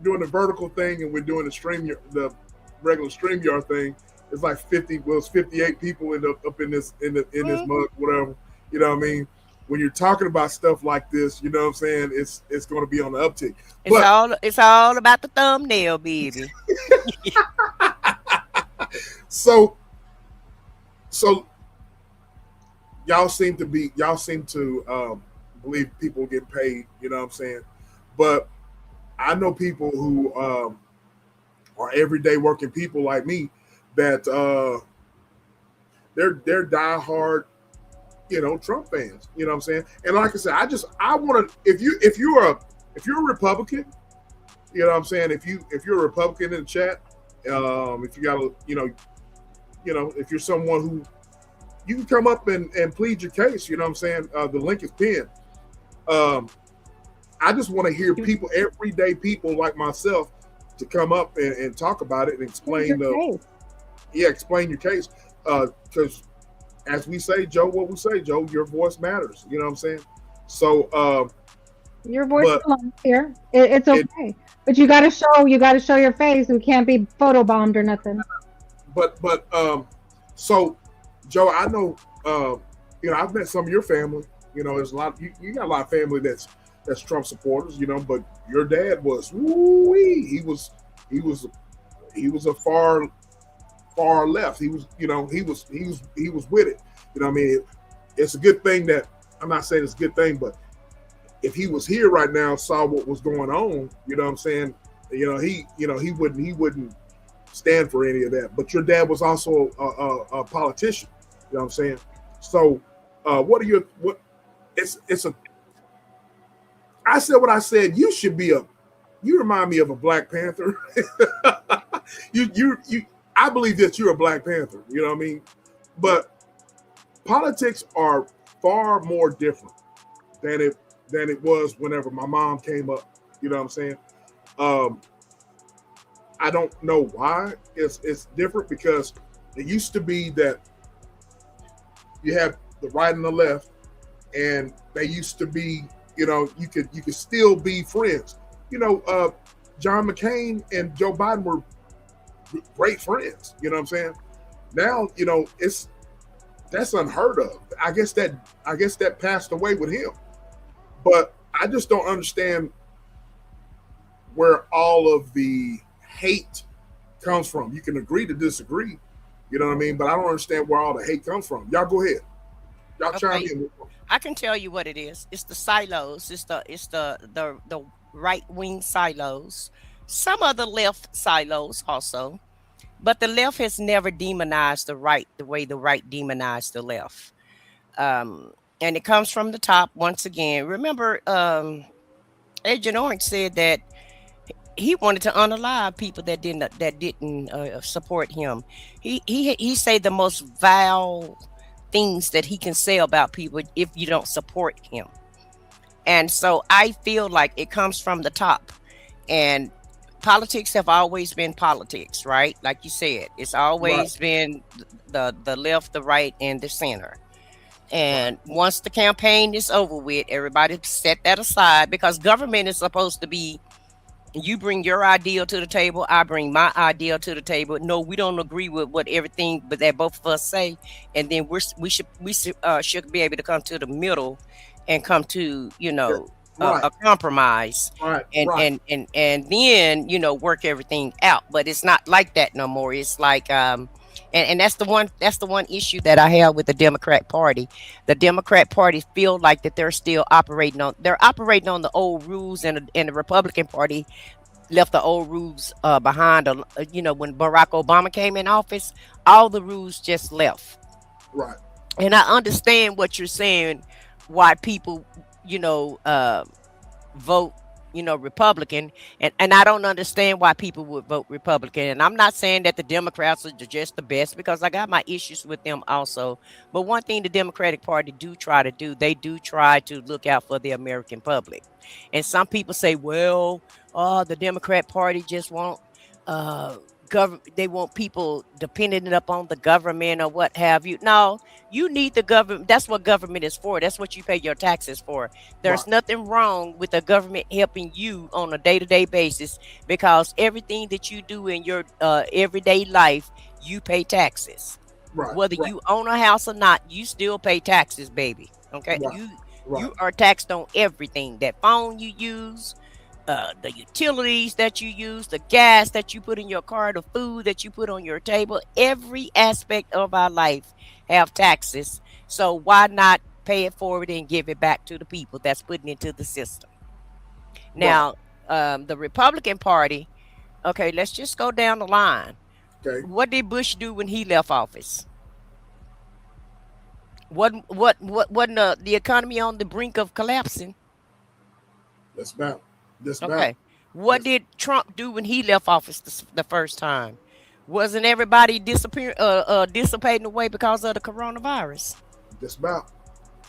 doing the vertical thing, and we're doing the regular StreamYard thing. It's like 50. Well, it's 58 people up in this Mm, mug, whatever. You know what I mean? When you're talking about stuff like this, you know what I'm saying? It's going to be on the uptick. But it's all about the thumbnail, baby. so so y'all seem to believe people get paid. You know what I'm saying? But I know people who are everyday working people like me that they're diehard, Trump fans. You know what I'm saying? And like I said, I want to, if you're a Republican, you know what I'm saying? If you're a Republican in the chat, if you got a if you're someone who, you can come up and plead your case. You know what I'm saying? The link is pinned. Um, I just want to hear people, everyday people like myself, to come up and talk about it and Here's your case. explain your case. Because as we say, Joe, what we say, Joe, your voice matters. You know what I'm saying? So, Your voice but belongs here. It's it, okay, but you got to show your face. We can't be photobombed or nothing. so, Joe, I know, I've met some of your family. There's a lot. You got a lot of family that's Trump supporters. But your dad was, woo-wee, he was a far left. He was with it. You know what I mean? It's a good thing that, I'm not saying it's a good thing, but if he was here right now, saw what was going on, you know what I'm saying? He wouldn't stand for any of that. But your dad was also a politician. You know what I'm saying? So, what? It's a. I said what I said. You remind me of a Black Panther. you. I believe that you're a Black Panther. You know what I mean? But politics are far more different than it was whenever my mom came up. You know what I'm saying? Um, I don't know why it's different, because it used to be that you have the right and the left, and they used to be, you could still be friends. John McCain and Joe Biden were great friends. You know what I'm saying? Now, that's unheard of. I guess that passed away with him. But I just don't understand where all of the hate comes from. You can agree to disagree, you know what I mean? But I don't understand where all the hate comes from. Y'all go ahead. Y'all chime Okay, in. I can tell you what it is. It's the silos. It's the right wing silos. Some of the left silos also, but the left has never demonized the right the way the right demonized the left. Um, and it comes from the top once again. Remember, Agent Orange said that he wanted to unalive people that didn't support him. He said the most vile things that he can say about people if you don't support him. And so I feel like it comes from the top. And politics have always been politics, right? Like you said, it's always been the left, the right, and the center. And once the campaign is over with, everybody set that aside, because government is supposed to be, you bring your idea to the table, I bring my idea to the table. No, we don't agree with what everything but that both of us say, and then we should be able to come to the middle and come to, a compromise, and then, work everything out. But it's not like that no more. It's like, and that's the one issue that I have with the Democrat Party. The Democrat Party feel like that they're operating on the old rules, and the Republican Party left the old rules behind. When Barack Obama came in office, all the rules just left. Right. And I understand what you're saying, why people, vote, Republican, and I don't understand why people would vote Republican. And I'm not saying that the Democrats are just the best, because I got my issues with them also. But one thing the Democratic Party do try to do, they do try to look out for the American public. And some people say, well, the Democrat Party just want they want people dependent upon the government or what have you. No, you need the government. That's what government is for. That's what you pay your taxes for. There's nothing wrong with the government helping you on a day-to-day basis, because everything that you do in your everyday life, you pay taxes. Whether you own a house or not, you still pay taxes, baby. Okay, you are taxed on everything. That phone you use, the utilities that you use, the gas that you put in your car, the food that you put on your table. Every aspect of our life have taxes. So why not pay it forward and give it back to the people that's putting into the system? Now, the Republican Party, okay, let's just go down the line. Okay. What did Bush do when he left office? Wasn't the economy on the brink of collapsing? That's about. Okay. What did Trump do when he left office the first time? Wasn't everybody dissipating away because of the coronavirus? Just about.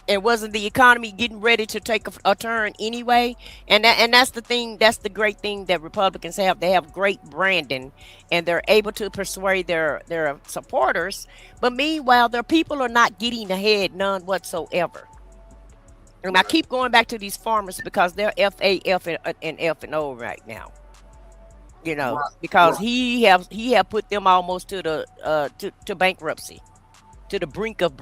And wasn't the economy getting ready to take a turn anyway? And that's the thing. That's the great thing that Republicans have. They have great branding, and they're able to persuade their supporters. But meanwhile, their people are not getting ahead, none whatsoever. And I keep going back to these farmers, because they're FAF and F and O right now. Because he have put them almost to the to bankruptcy, to the brink of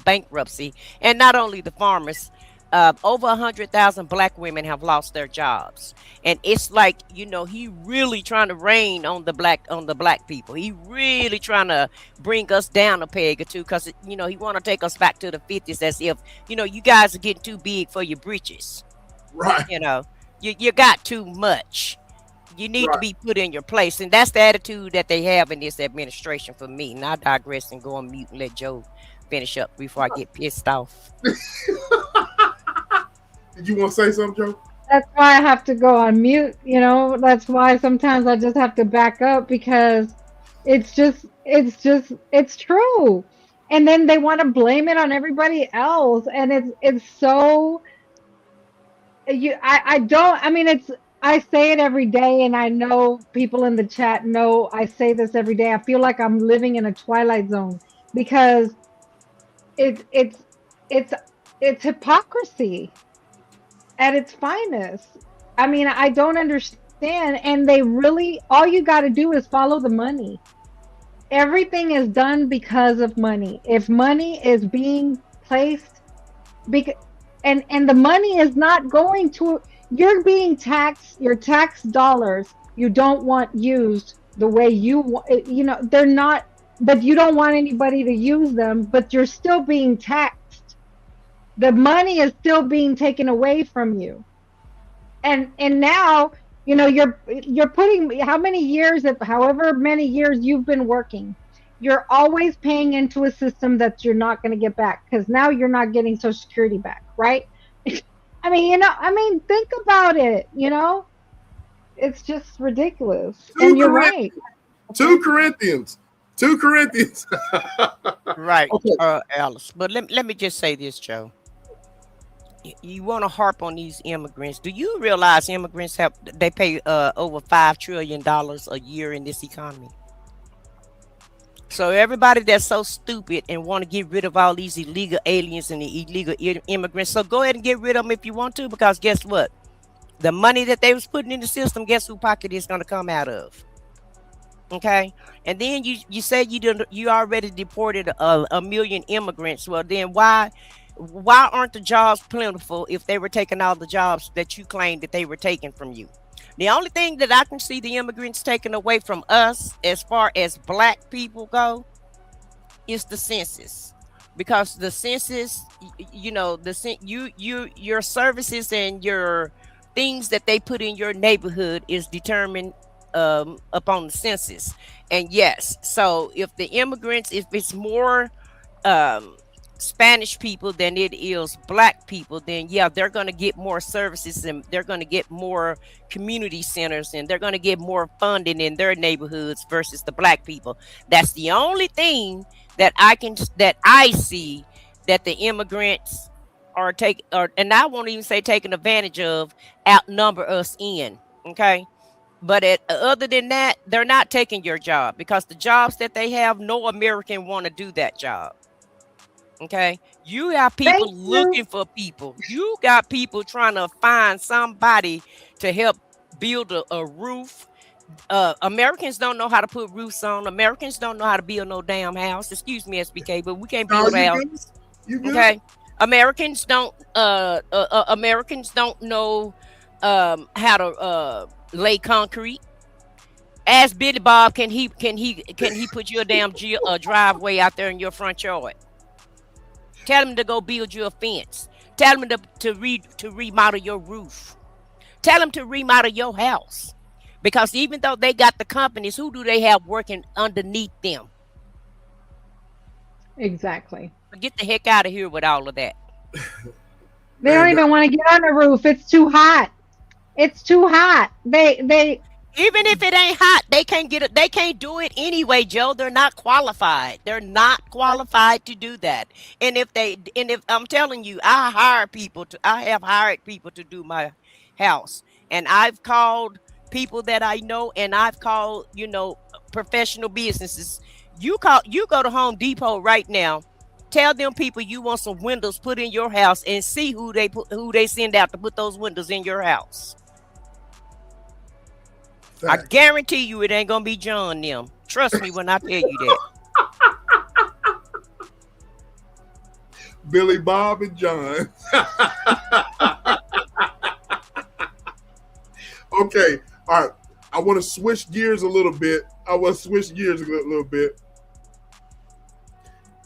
bankruptcy. And not only the farmers, over 100,000 black women have lost their jobs. And it's like, he really trying to rain on the black people. He really trying to bring us down a peg or two, because he want to take us back to the 50s, as if, you guys are getting too big for your britches. Right. You got too much. You need to be put in your place. And that's the attitude that they have in this administration for me. And I digress and go on mute and let Joe finish up before I get pissed off. Did you want to say something, Joe? That's why I have to go on mute. That's why sometimes I just have to back up, because it's true. And then they want to blame it on everybody else. And it's so, I say it every day, and I know people in the chat know I say this every day. I feel like I'm living in a twilight zone, because it's hypocrisy at its finest. I don't understand. And they really, all you got to do is follow the money. Everything is done because of money. If money is being placed, and the money is not going to, you're being taxed, your tax dollars, you don't want used the way you want, they're not, but you don't want anybody to use them, but you're still being taxed. The money is still being taken away from you. And now, you're putting how many years, however many years you've been working, you're always paying into a system that you're not going to get back, because now you're not getting Social Security back, right? Think about it, it's just ridiculous. And you're right. 2 Corinthians. Right, Okay. Alice. But let me just say this, Joe. you want to harp on these immigrants. Do you realize immigrants they pay over $5 trillion a year in this economy? So everybody that's so stupid and want to get rid of all these illegal aliens and the illegal immigrants, so go ahead and get rid of them if you want to, because guess what? The money that they was putting in the system, guess who pocket is going to come out of? Okay, and then you say you already deported a million immigrants. Well, then why aren't the jobs plentiful if they were taking all the jobs that you claimed that they were taking from you? The only thing that I can see the immigrants taking away from us as far as black people go is the census, because the census, you know, your services and your things that they put in your neighborhood is determined upon the census. And yes, so if the immigrants, if it's more um Spanish people than it is black people, then yeah, they're going to get more services and they're going to get more community centers and they're going to get more funding in their neighborhoods versus the black people. That's the only thing that I see that the immigrants are taking, or and I won't even say taking advantage of, outnumber us in. Okay. But other than that, they're not taking your job, because the jobs that they have, no American want to do that job. Okay, you have people Thank you. looking for people. You got people trying to find somebody to help build a roof. Americans don't know how to put roofs on. Americans don't know how to build no damn house. Excuse me, SBK, but we can't No, build you good? houses. You good? Okay, Americans don't know how to lay concrete. Ask Billy Bob, can he put you a damn driveway out there in your front yard? Tell him to go build you a fence. Tell him to remodel your roof. Tell him to remodel your house. Because even though they got the companies, who do they have working underneath them? Exactly. Get the heck out of here with all of that. They don't even want to get on the roof. It's too hot. It's too hot. They Even if it ain't hot, they can't get it. They can't do it anyway, Joe. They're not qualified. They're not qualified to do that. And if I'm telling you, I have hired people to do my house, and I've called people that I know, and I've called, professional businesses. You go to Home Depot right now. Tell them people you want some windows put in your house, and see who they send out to put those windows in your house. I guarantee you it ain't gonna be John them. Trust me when I tell you that. Billy Bob and John. Okay, all right. I want to switch gears a little bit.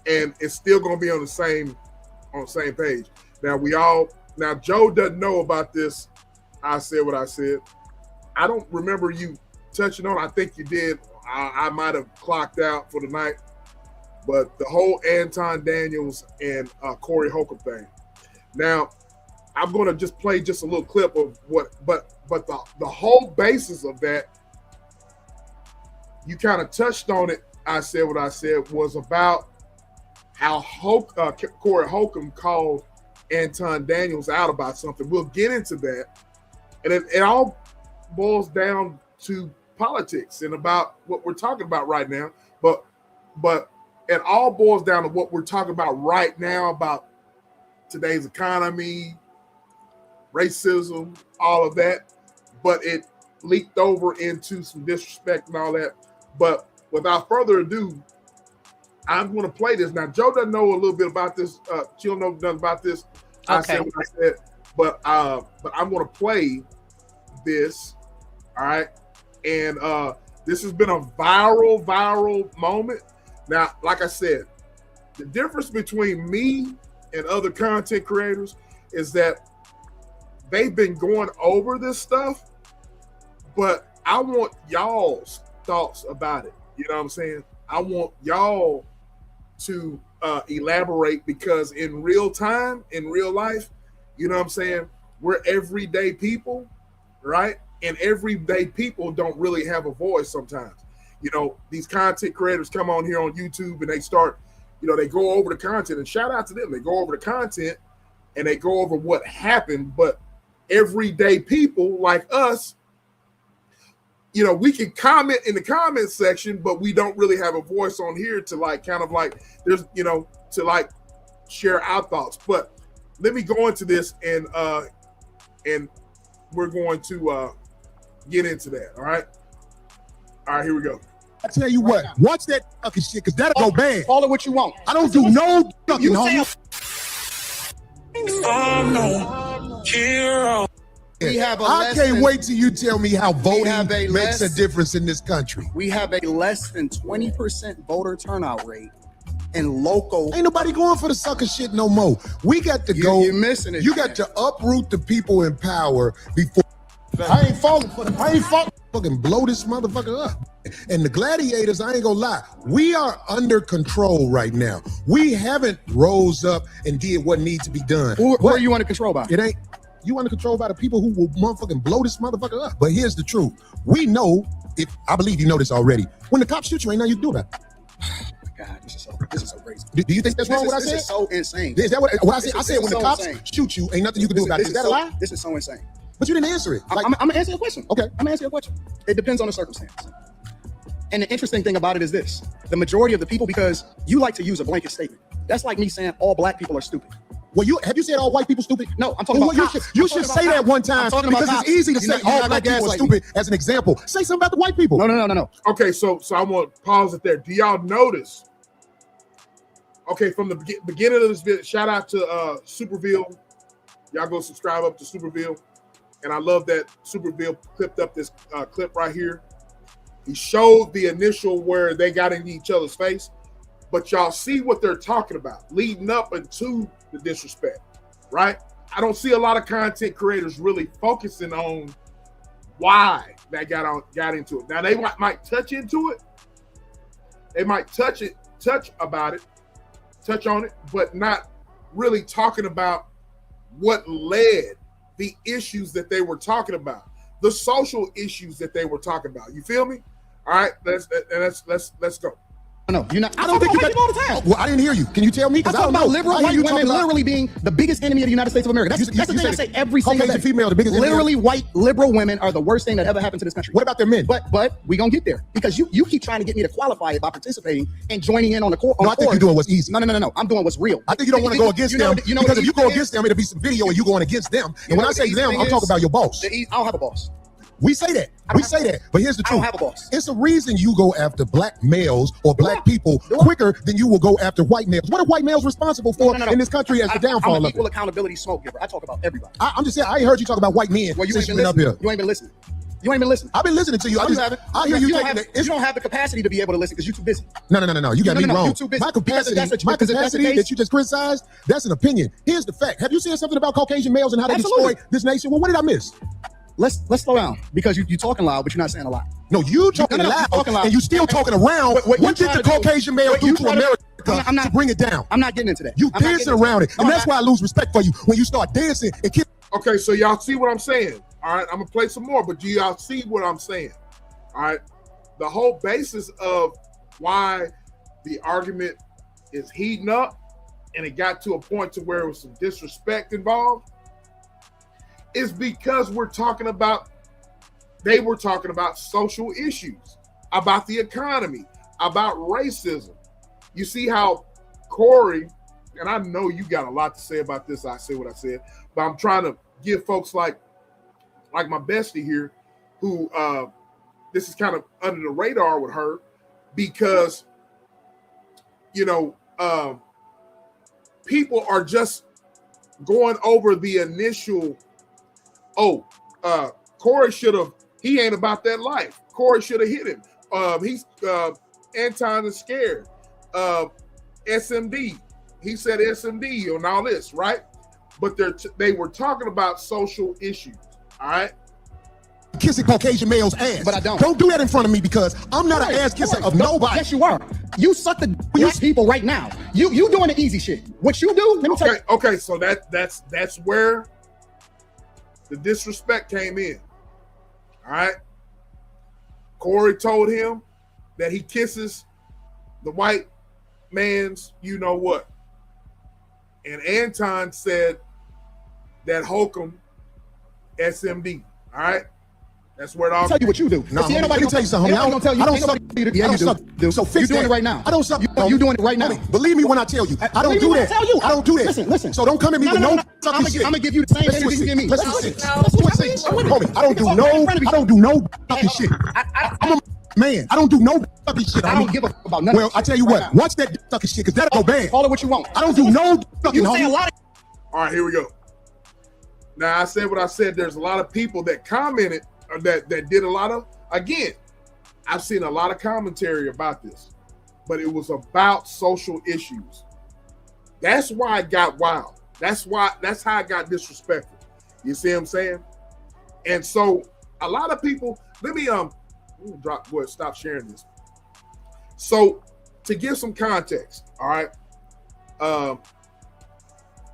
And it's still gonna be on the same page. Now Joe doesn't know about this. I said what I said. I don't remember you touching on. I think you did. I might have clocked out for the night, but the whole Anton Daniels and Corey Holcomb thing. Now, I'm going to just play just a little clip of but the whole basis of that, you kind of touched on it. I said what I said was about how Corey Holcomb called Anton Daniels out about something. We'll get into that, and it all boils down to politics and about what we're talking about right now. But it all boils down to what we're talking about right now, about today's economy, racism, all of that. But it leaked over into some disrespect and all that. But without further ado, I'm going to play this. Now, Joe doesn't know a little bit about this. She don't know nothing about this. Okay. I said what I said. But I'm going to play this. All right. And this has been a viral moment. Now, like I said, the difference between me and other content creators is that they've been going over this stuff, but I want y'all's thoughts about it. You know what I'm saying? I want y'all to elaborate, because in real time, in real life, you know what I'm saying, we're everyday people, right? And everyday people don't really have a voice sometimes. These content creators come on here on YouTube and they start, they go over the content, and shout out to them. They go over the content, and they go over what happened, but everyday people like us, you know, we can comment in the comment section, but we don't really have a voice on here to like kind of like there's, you know, to like share our thoughts. But let me go into this and we're going to get into that. All right, here we go. I tell you what, watch that fucking shit, because that'll go bad. Call it what you want. I don't do no fucking homie. We have a I less can't than- wait till you tell me how voting have a makes a less- difference in this country. We have a less than 20% voter turnout rate in local. Ain't nobody going for the sucker shit no more. We got to go. You're missing it. You got to uproot the people in power before. I ain't falling for them. I ain't falling. Fucking blow this motherfucker up. And the gladiators, I ain't gonna lie, we are under control right now. We haven't rose up and did what needs to be done. Who are you under control by? It ain't. You under control by the people who will motherfucking blow this motherfucker up. But here's the truth. We know, if I believe you know this already, when the cops shoot you, ain't nothing you can do about it. God, this is so crazy. Do you think that's wrong what I said? This is so insane. Is that what I said? I said when the so cops insane. shoot you, ain't nothing you can do about it. Is that a lie? This is so insane. But you didn't answer it. Like, I'm gonna answer your question. Okay. I'm gonna answer your question. It depends on the circumstance. And the interesting thing about it is this: the majority of the people, because you like to use a blanket statement. That's like me saying all black people are stupid. well, have you said all white people stupid? No, I'm talking Well, about you cops. should I'm talking say about that cops. one time I'm talking about because cops. it's easy to You're say not all gonna black people are gaslight me. stupid as an example. Say something about the white people. No. Okay, so I want to pause it there. Do y'all notice? Okay, from the beginning of this video, shout out to Superville. Y'all go subscribe up to Superville. And I love that Superville clipped up this clip right here. He showed the initial where they got in each other's face. But y'all see what they're talking about leading up into the disrespect, right? I don't see a lot of content creators really focusing on why that got into it. Now, they might touch into it. They might touch on it, but not really talking about what led the issues that they were talking about, the social issues that they were talking about. You feel me? All right, let's go. No, you're not. I don't think you got all the time. Well, I didn't hear you. Can you tell me? I'm Because I talking don't about know. liberal I hear white you women talking about- literally being the biggest enemy of the United States of America. That's the thing I say every single Caucasian day. female, the biggest enemy. Literally, white liberal women are the worst thing that ever happened to this country. What about their men? But we gonna get there because you keep trying to get me to qualify it by participating and joining in on the court. No, I think you're doing what's easy. No. I'm doing what's real. I think you don't want to go against them because if you go against them, it'll be some video of you going against them. And when I say them, I'm talking about your boss. I don't have a boss. We say that. We say that. But here's the I don't truth. have a boss. It's a reason you go after black males or black people quicker than you will go after white males. What are white males responsible for in this country as the downfall I'm an of equal it? accountability smoke giver. I talk about everybody. I'm just saying, I ain't heard you talk about white men Well, you ain't since been you've been up here. listening. You ain't been listening. You ain't been listening. I've been listening to you. No, you haven't. I hear you don't taking have, it. you don't have the capacity to be able to listen because you're too busy. No. You got me No, wrong. you're too busy. My capacity, Because if that's the that case- you just criticized, that's an opinion. Here's the fact. Have you seen something about Caucasian males and how they Absolutely. destroy this nation? Well, what did I miss? Let's slow down because you're talking loud, but you're not saying a lot. No, you talking you're loud, talking loud. and you still talking around. What you What did trying the to do- Caucasian male what do you to trying to- America I'm not- to bring it down? I'm not getting into that. You I'm not dancing getting into around that. it, and No, that's I'm why I lose respect for you when you start dancing and kissing. Okay, so y'all see what I'm saying? All right, I'm gonna play some more, but do y'all see what I'm saying? All right, the whole basis of why the argument is heating up and it got to a point to where it was some disrespect involved is because they were talking about social issues, about the economy, about racism. You see how Corey, and I know you got a lot to say about this, I say what I said, but I'm trying to give folks like my bestie here, who this is kind of under the radar with her because, people are just going over the initial, Corey he ain't about that life. Corey should have hit him. Anton is scared. SMD. He said SMD and all this, right? But they were talking about social issues, all right? Kissing Caucasian male's ass. But I don't. Don't do that in front of me because I'm not an ass kisser of nobody. Yes, you are. You suck the black people right now. You doing the easy shit. What you do? Let me tell you. Okay, so that's where the disrespect came in. All right. Corey told him that he kisses the white man's you know what. And Anton said that Holcomb SMD. All right, that's where it all. I'll tell you what you do. No, See, ain't let nobody me tell you something. Ain't nobody gonna tell you. I don't Ain't suck. nobody do I you don't do. suck. So fix You're doing that. it right now. I don't suck. You doing it right now. Believe me when I tell you. I don't Believe me do when I that. tell you. I don't do that. Listen. So don't come at me with no I'm sucky shit. gonna give you the same Let's energy you switch give me. it. Let's Let's switch it. switch it. Let's switch it. Homie, I don't do no. I don't do no sucky shit. I'm a man. I don't do no sucky shit. I don't give a fuck about nothing. Well, I tell you what. Watch that sucky shit, cause that'll go bad. Call it what you want. I don't do no fucking You say a homie. lot of All right, here we go. Now I said what I said. There's a lot of people that commented that did a lot of. Again, I've seen a lot of commentary about this, but it was about social issues. That's why it got wild. That's how it got disrespectful. You see what I'm saying? And so a lot of people. Let me stop sharing this. So to give some context, all right.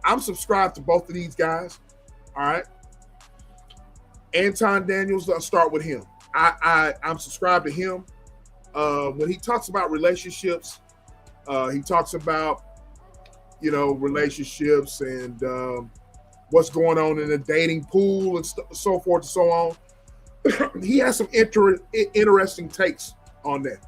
I'm subscribed to both of these guys. All right. Anton Daniels, I'll start with him. I'm subscribed to him. When he talks about relationships, he talks about, relationships and what's going on in the dating pool and so forth and so on. He has some interesting takes on that.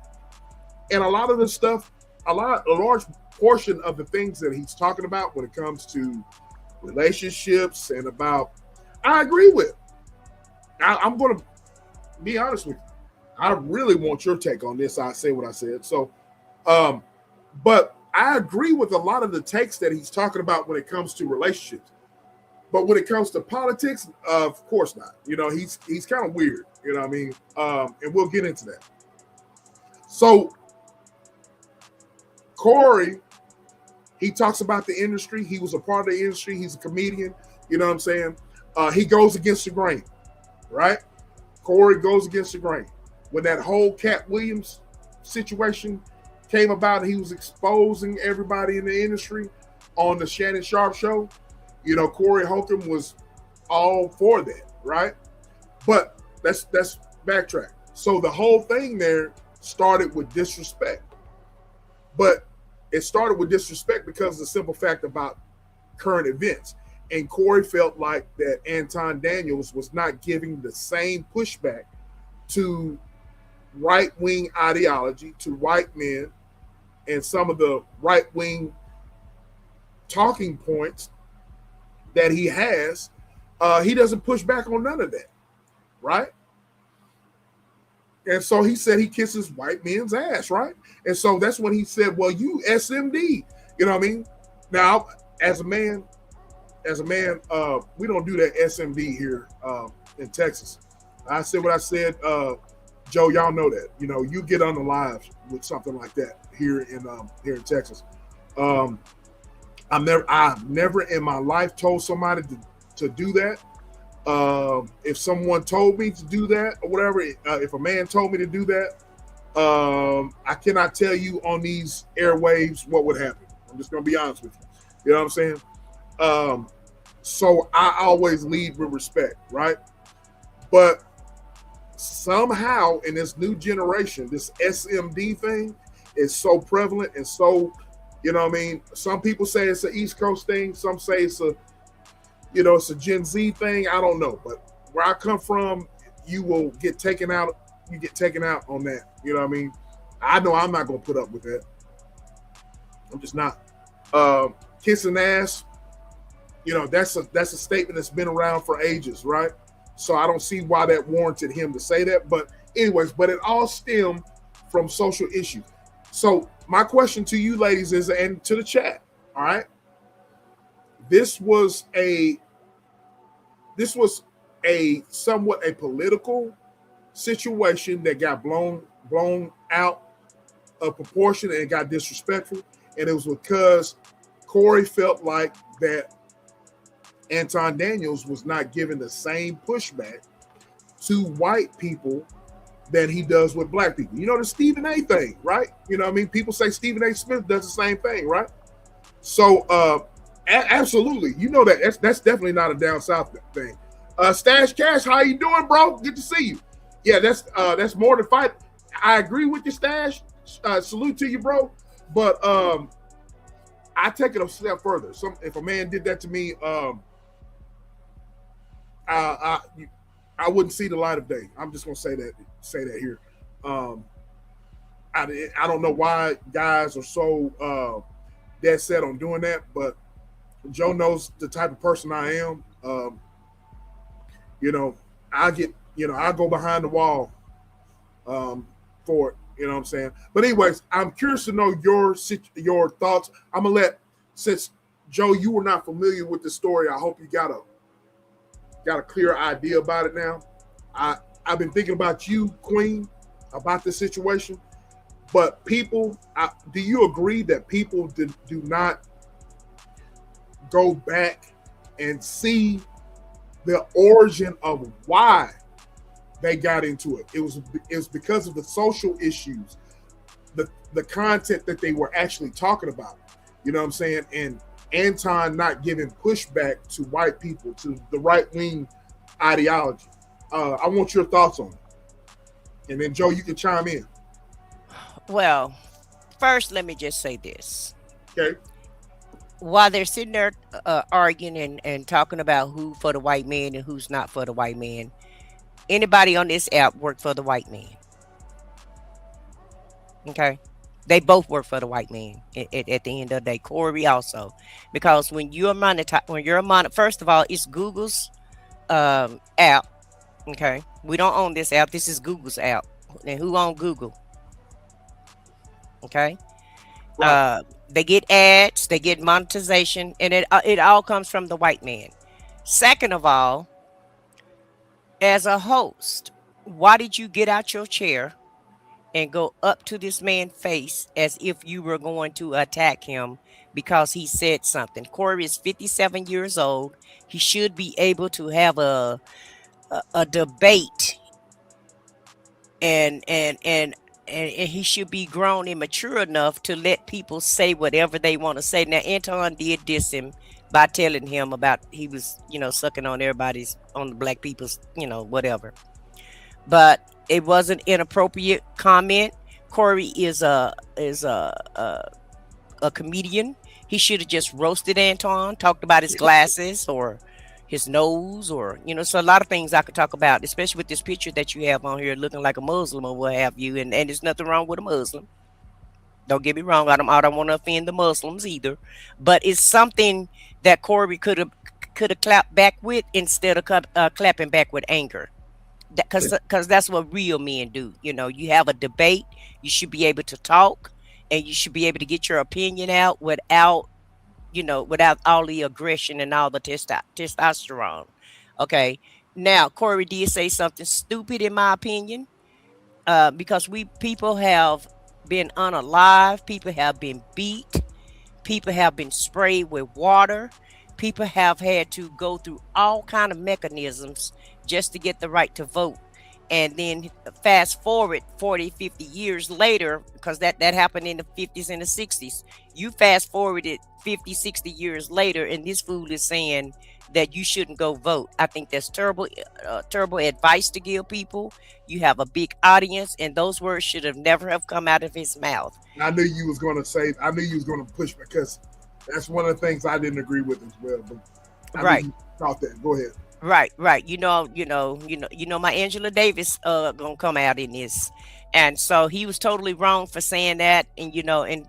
And a lot of the stuff, a large portion of the things that he's talking about when it comes to relationships and about, I agree with. I'm going to be honest with you. I really want your take on this. I say what I said. So, but I agree with a lot of the takes that he's talking about when it comes to relationships. But when it comes to politics, of course not. He's kind of weird. You know what I mean? And we'll get into that. So, Corey, he talks about the industry. He was a part of the industry. He's a comedian. You know what I'm saying? He goes against the grain, right? Corey goes against the grain. When that whole Cat Williams situation came about, he was exposing everybody in the industry on the Shannon Sharp show. Corey Holcomb was all for that, right? But that's backtrack. So the whole thing there started with disrespect. But it started with disrespect because of the simple fact about current events. And Corey felt like that Anton Daniels was not giving the same pushback to right-wing ideology, to white men, and some of the right-wing talking points that he has. He doesn't push back on none of that, right? And so he said he kisses white men's ass, right? And so that's when he said, well, you SMD, you know what I mean? Now, as a man, we don't do that SMD here in Texas. I said what I said, Joe, y'all know that. You get on the live with something like that here in Texas. I've never in my life told somebody to do that. If someone told me to do that or whatever, if a man told me to do that, I cannot tell you on these airwaves what would happen. I'm just going to be honest with you. You know what I'm saying? So I always lead with respect, right? But somehow in this new generation, this SMD thing is so prevalent and so, you know what I mean? Some people say it's an East Coast thing. Some say it's a Gen Z thing. I don't know. But where I come from, you will get taken out. You get taken out on that. You know what I mean? I know I'm not going to put up with that. I'm just not. Kissing ass, that's a statement that's been around for ages, right? So I don't see why that warranted him to say that. But anyways, it all stemmed from social issues. So my question to you ladies is, and to the chat, all right? This was a somewhat a political situation that got blown out of proportion and got disrespectful. And it was because Corey felt like that Anton Daniels was not giving the same pushback to white people that he does with black people. The Stephen A thing, right? You know what I mean? People say Stephen A. Smith does the same thing, right? So absolutely. That's definitely not a down south thing. Stash Cash, how you doing, bro? Good to see you. Yeah, that's more than fight. I agree with you, Stash. Salute to you, bro. But I take it a step further. If a man did that to me, I wouldn't see the light of day. I'm just gonna say that here. Um, I don't know why guys are so dead set on doing that, but Joe knows the type of person I am. You know, I go behind the wall for it. You know what I'm saying? But anyways, I'm curious to know your thoughts. I'm gonna since Joe, you were not familiar with the story. I hope you got a clear idea about it now. I've been thinking about you, Queen, about this situation. But people, do you agree that people do not go back and see the origin of why they got into it? It was because of the social issues, the content that they were actually talking about. You know what I'm saying? And Anton not giving pushback to white people, to the right wing ideology. I want your thoughts on it, and then Joe, you can chime in. Well, first, let me just say this. Okay. While they're sitting there arguing and talking about who for the white man and who's not for the white man, anybody on this app work for the white man. Okay. They both work for the white man at the end of the day. Corey also. Because when you're first of all, it's Google's app. Okay. We don't own this app. This is Google's app. And who owns Google? Okay. Right. They get ads, they get monetization, and it all comes from the white man. Second of all, as a host, why did you get out your chair and go up to this man's face as if you were going to attack him because he said something? Corey is 57 years old. He should be able to have a debate and he should be grown and mature enough to let people say whatever they want to say. Now, Anton did diss him by telling him about he was, sucking on on the black people's, whatever. But it was an inappropriate comment. Corey is a comedian. He should have just roasted Anton, talked about his glasses or his nose, or so a lot of things I could talk about, especially with this picture that you have on here looking like a Muslim or what have you, and there's nothing wrong with a Muslim. Don't get me wrong, I don't want to offend the Muslims either, but it's something that Corey could have clapped back with instead of clapping back with anger. Because that's what real men do. You have a debate, you should be able to talk, and you should be able to get your opinion out without all the aggression and all the testosterone. Okay. Now, Corey did say something stupid, in my opinion, because people have been unalive, people have been beat, people have been sprayed with water, people have had to go through all kind of mechanisms just to get the right to vote. And then fast forward 40, 50 years later, because that happened in the 50s and the 60s. You fast forwarded 50, 60 years later, and this fool is saying that you shouldn't go vote. I think that's terrible advice to give people. You have a big audience, and those words should have never have come out of his mouth. I knew you was going to push, because that's one of the things I didn't agree with as well. But I knew you thought that. Go ahead. Right. My Angela Davis gonna come out in this, and so he was totally wrong for saying that, and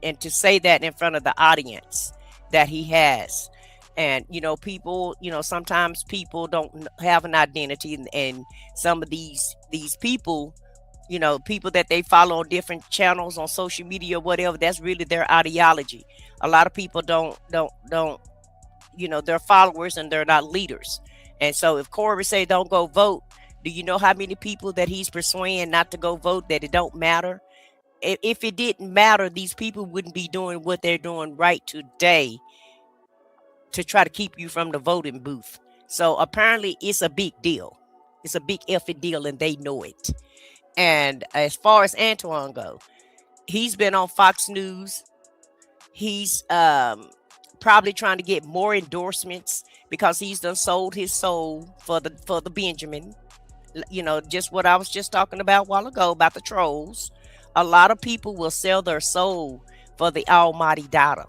and to say that in front of the audience that he has, and people, sometimes people don't have an identity, and some of these people, people that they follow on different channels on social media or whatever, that's really their ideology. A lot of people don't they're followers and they're not leaders. And so if Corey say don't go vote, do you know how many people that he's persuading not to go vote, that it don't matter? If it didn't matter, these people wouldn't be doing what they're doing right today to try to keep you from the voting booth. So apparently it's a big deal. It's a big effing deal, and they know it. And as far as Antoine go, he's been on Fox News. He's probably trying to get more endorsements because he's done sold his soul for the Benjamin. Just what I was just talking about a while ago about the trolls. A lot of people will sell their soul for the almighty dollar.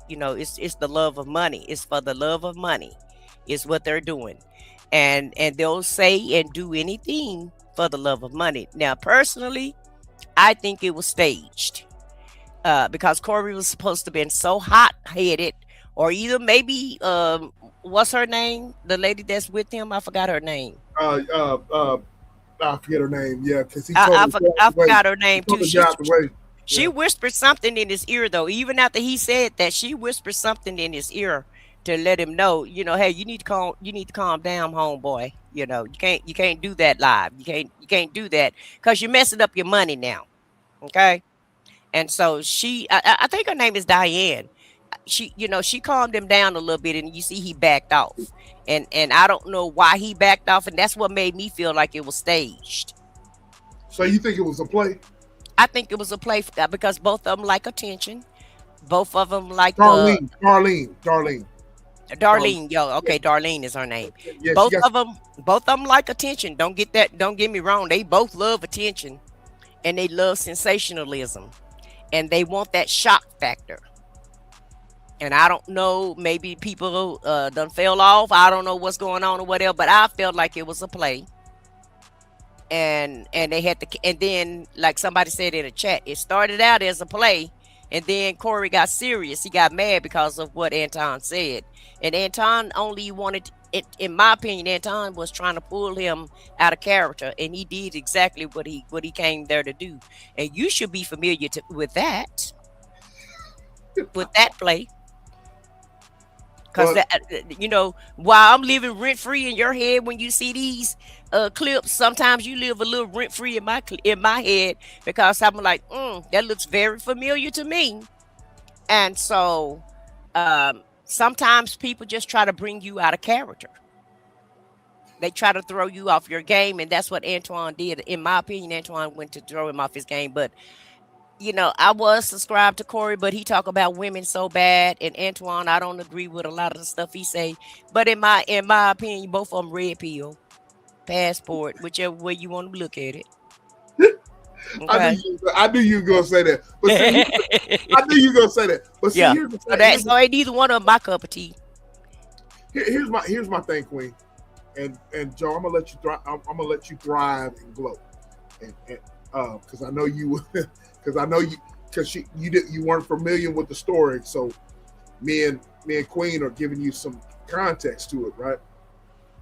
It's the love of money. It's for the love of money is what they're doing. and they'll say and do anything for the love of money. Now, personally, I think it was staged because Corey was supposed to have been so hot-headed, or either maybe what's her name? The lady that's with him, I forgot her name. I forget her name. Yeah, because he told her I forgot her name too. She Yeah. whispered something in his ear though. Even after he said that, she whispered something in his ear to let him know, hey, you need to calm down, homeboy. You can't do that live. You can't do that because you're messing up your money now. Okay. And so I think her name is Diane. She calmed him down a little bit, and you see he backed off. And I don't know why he backed off, and that's what made me feel like it was staged. So you think it was a play? I think it was a play because both of them like attention. Both of them like Darlene. Yo, okay, Darlene is her name. Yeah, both of them like attention. Don't get me wrong. They both love attention, and they love sensationalism, and they want that shock factor. And I don't know, maybe people done fell off. I don't know what's going on or whatever, but I felt like it was a play. And they had to, and then like somebody said in the chat, it started out as a play, and then Corey got serious. He got mad because of what Anton said, and Anton only wanted it. In my opinion, Anton was trying to pull him out of character, and he did exactly what he came there to do. And you should be familiar with that play. Because while I'm living rent free in your head, when you see these clips, sometimes you live a little rent free in my head, because I'm like, that looks very familiar to me. And so sometimes people just try to bring you out of character. They try to throw you off your game, and that's what Antoine did. In my opinion, Antoine went to throw him off his game, but I was subscribed to Corey, but he talk about women so bad. And Antoine, I don't agree with a lot of the stuff he say. But in my opinion, both of them red pill, passport, whichever way you want to look at it. Okay. I knew you were gonna say that. But see, I knew you were gonna say that. But see, yeah. So ain't neither one of them my cup of tea. Here's my thing, Queen, and Joe. I'm gonna let you thrive. I'm gonna let you thrive and glow, and because I know you. Because you weren't familiar with the story, so me and Queen are giving you some context to it, right?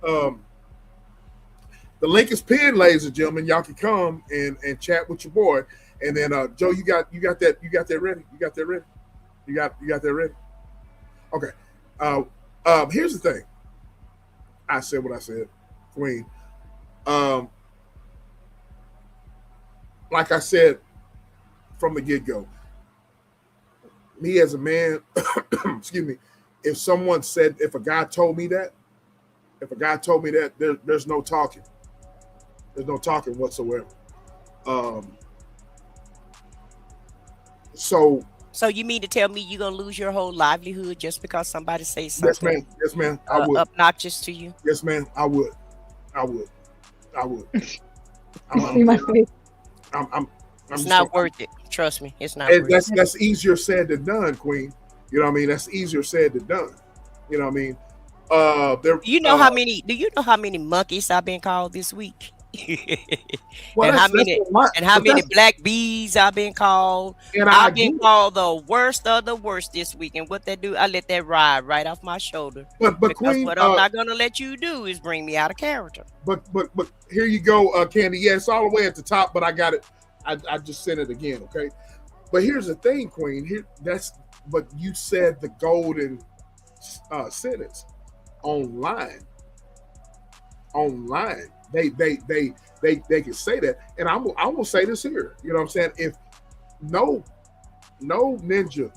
The link is pinned, ladies and gentlemen. Y'all can come and chat with your boy, and then Joe, you got that ready? You got that ready? Okay. Here's the thing. I said what I said, Queen. Like I said from the get-go, me as a man, excuse me, if a guy told me that, there's no talking. There's no talking whatsoever. So you mean to tell me you're gonna lose your whole livelihood just because somebody says something? Yes, ma'am. I would. Obnoxious to you? Yes, ma'am. I would. It's not worth it. Trust me, it's not worth it. That's easier said than done, Queen. You know what I mean? That's easier said than done. You know what I mean? Do you know how many monkeys I've been called this week? Well, and how many black bees I've been called? And I've been called the worst of the worst this week. And what they do, I let that ride right off my shoulder. But Queen, what I'm not gonna let you do is bring me out of character. But here you go, Candy. Yeah, it's all the way at the top, but I got it. I just sent it again, okay? But here's the thing, Queen. But you said the golden sentence online. They can say that, and I will say this here. You know what I'm saying? If no ninja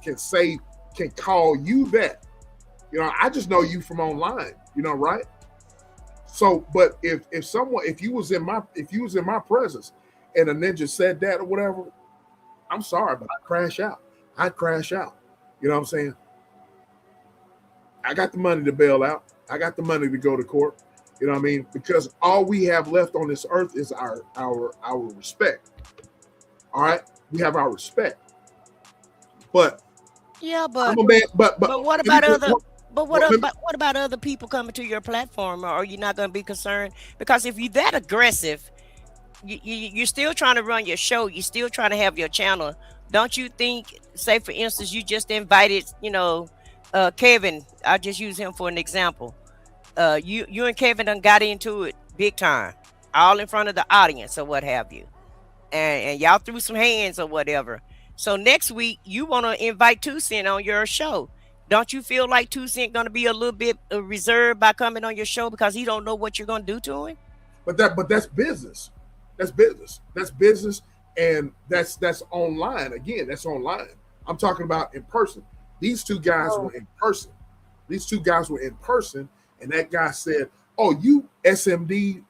can call you that, I just know you from online. Right? So, but if you was in my presence and a ninja said that or whatever, I'm sorry, but I'd crash out. You know what I'm saying? I got the money to bail out. I got the money to go to court. You know what I mean? Because all we have left on this earth is our respect. All right, we have our respect. But yeah, but I'm a man, but what about But what about other people coming to your platform? Or are you not going to be concerned? Because if you're that aggressive, you're still trying to run your show. You're still trying to have your channel. Don't you think, say, for instance, you just invited, Kevin. I'll just use him for an example. You and Kevin done got into it big time, all in front of the audience or what have you. And y'all threw some hands or whatever. So next week, you want to invite 2 Cent on your show. Don't you feel like 2 Cent going to be a little bit reserved by coming on your show because he don't know what you're going to do to him? But that's business. That's business. That's business, and that's online. Again, that's online. I'm talking about in person. These two guys were in person. And that guy said, "Oh, you SMD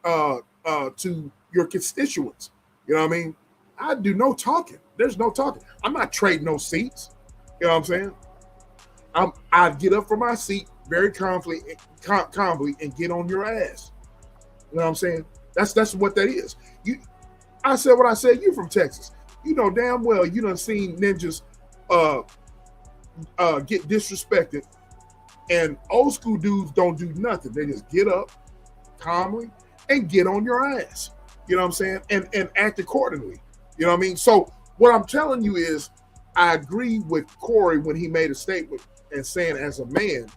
to your constituents." You know what I mean? I do no talking. There's no talking. I'm not trading no seats. You know what I'm saying? I get up from my seat very calmly and get on your ass. You know what I'm saying? That's what that is. I said what I said. You from Texas. You know damn well you done seen ninjas get disrespected, and old school dudes don't do nothing. They just get up calmly and get on your ass. You know what I'm saying? And act accordingly. You know what I mean? So what I'm telling you is I agree with Corey when he made a statement and saying, as a man,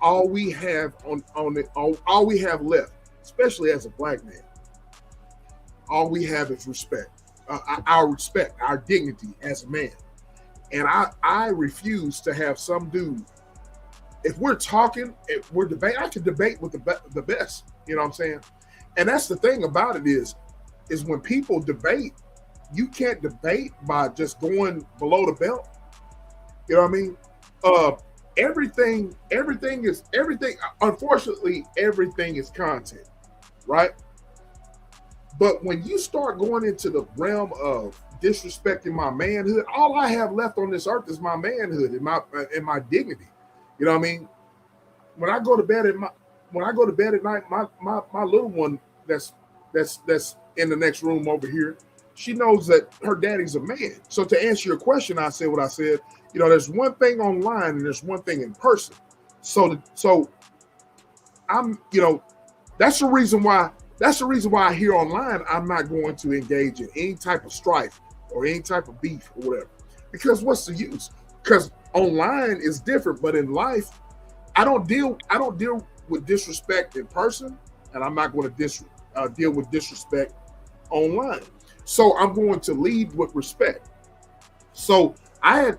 all we have all we have left, especially as a black man, all we have is respect. Our respect, our dignity as a man. And I refuse to have some dude. If we're talking, if we're debating, I can debate with the best. You know what I'm saying? And that's the thing about it is when people debate, you can't debate by just going below the belt. You know what I mean? Everything. Unfortunately, everything is content, right? But when you start going into the realm of disrespecting my manhood, all I have left on this earth is my manhood and my dignity. You know what I mean? When I go to bed at night, my little one that's in the next room over here, she knows that her daddy's a man. So to answer your question, I said what I said. You know, there's one thing online and there's one thing in person. So I'm, that's the reason why here online I'm not going to engage in any type of strife or any type of beef or whatever. Because what's the use? Because online is different, but in life, I don't deal with disrespect in person, and I'm not going to deal with disrespect online. So I'm going to lead with respect. So I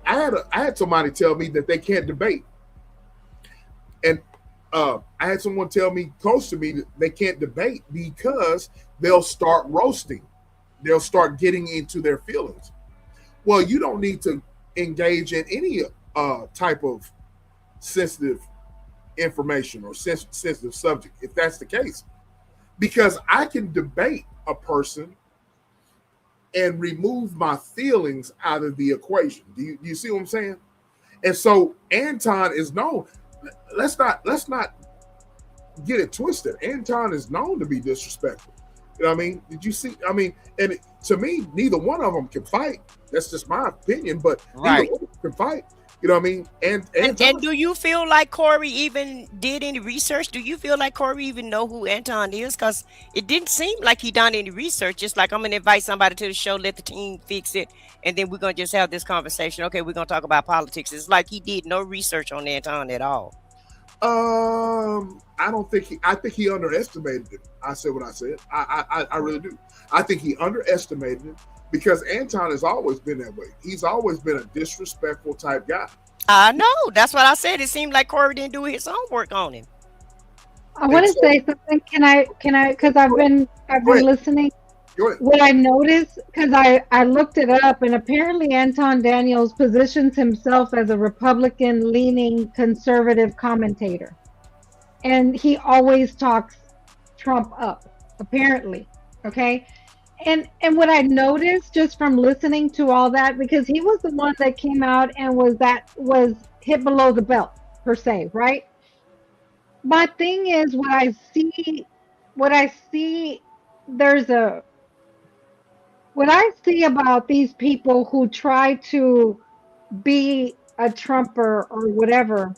had somebody tell me that they can't debate, and I had someone tell me close to me that they can't debate because they'll start roasting, they'll start getting into their feelings. Well, you don't need to engage in any type of sensitive information or sensitive subject if that's the case, because I can debate a person and remove my feelings out of the equation. Do you see what I'm saying? And so Anton is known. Let's not get it twisted. Anton is known to be disrespectful. You know what I mean? Did you see? I mean, and to me, neither one of them can fight. That's just my opinion, but neither one of them can fight. You know what I mean? And do you feel like Corey even did any research? Do you feel like Corey even know who Anton is? Because it didn't seem like he done any research. Just like, I'm going to invite somebody to the show, let the team fix it, and then we're going to just have this conversation. Okay, we're going to talk about politics. It's like he did no research on Anton at all. I think he underestimated it. I said what I said. I really do. I think he underestimated it because Anton has always been that way. He's always been a disrespectful type guy. I know. That's what I said. It seemed like Corey didn't do his homework on him. I want to say something. Can I? Because I've been listening. What I noticed, because I looked it up, and apparently Anton Daniels positions himself as a Republican-leaning conservative commentator, and he always talks Trump up. Apparently, okay. And what I noticed just from listening to all that, because he was the one that came out and was hit below the belt per se, right? My thing is what I see, what I see about these people who try to be a Trumper or whatever,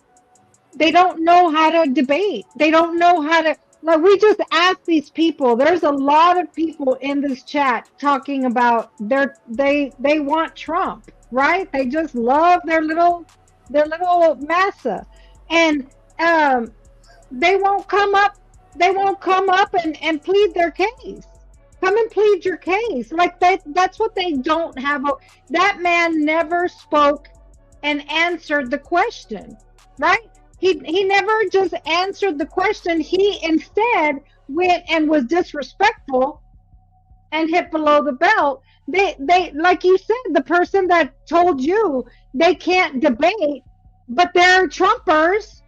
They don't know how to debate. They don't know how to, like, we just asked these people. There's a lot of people in this chat talking about they want Trump, right? They just love their little massa. And they won't come up, and plead their case. Come and plead your case. Like that's what they don't have. That man never spoke and answered the question, right? He never just answered the question. He instead went and was disrespectful and hit below the belt. They like you said, the person that told you they can't debate, but they're Trumpers,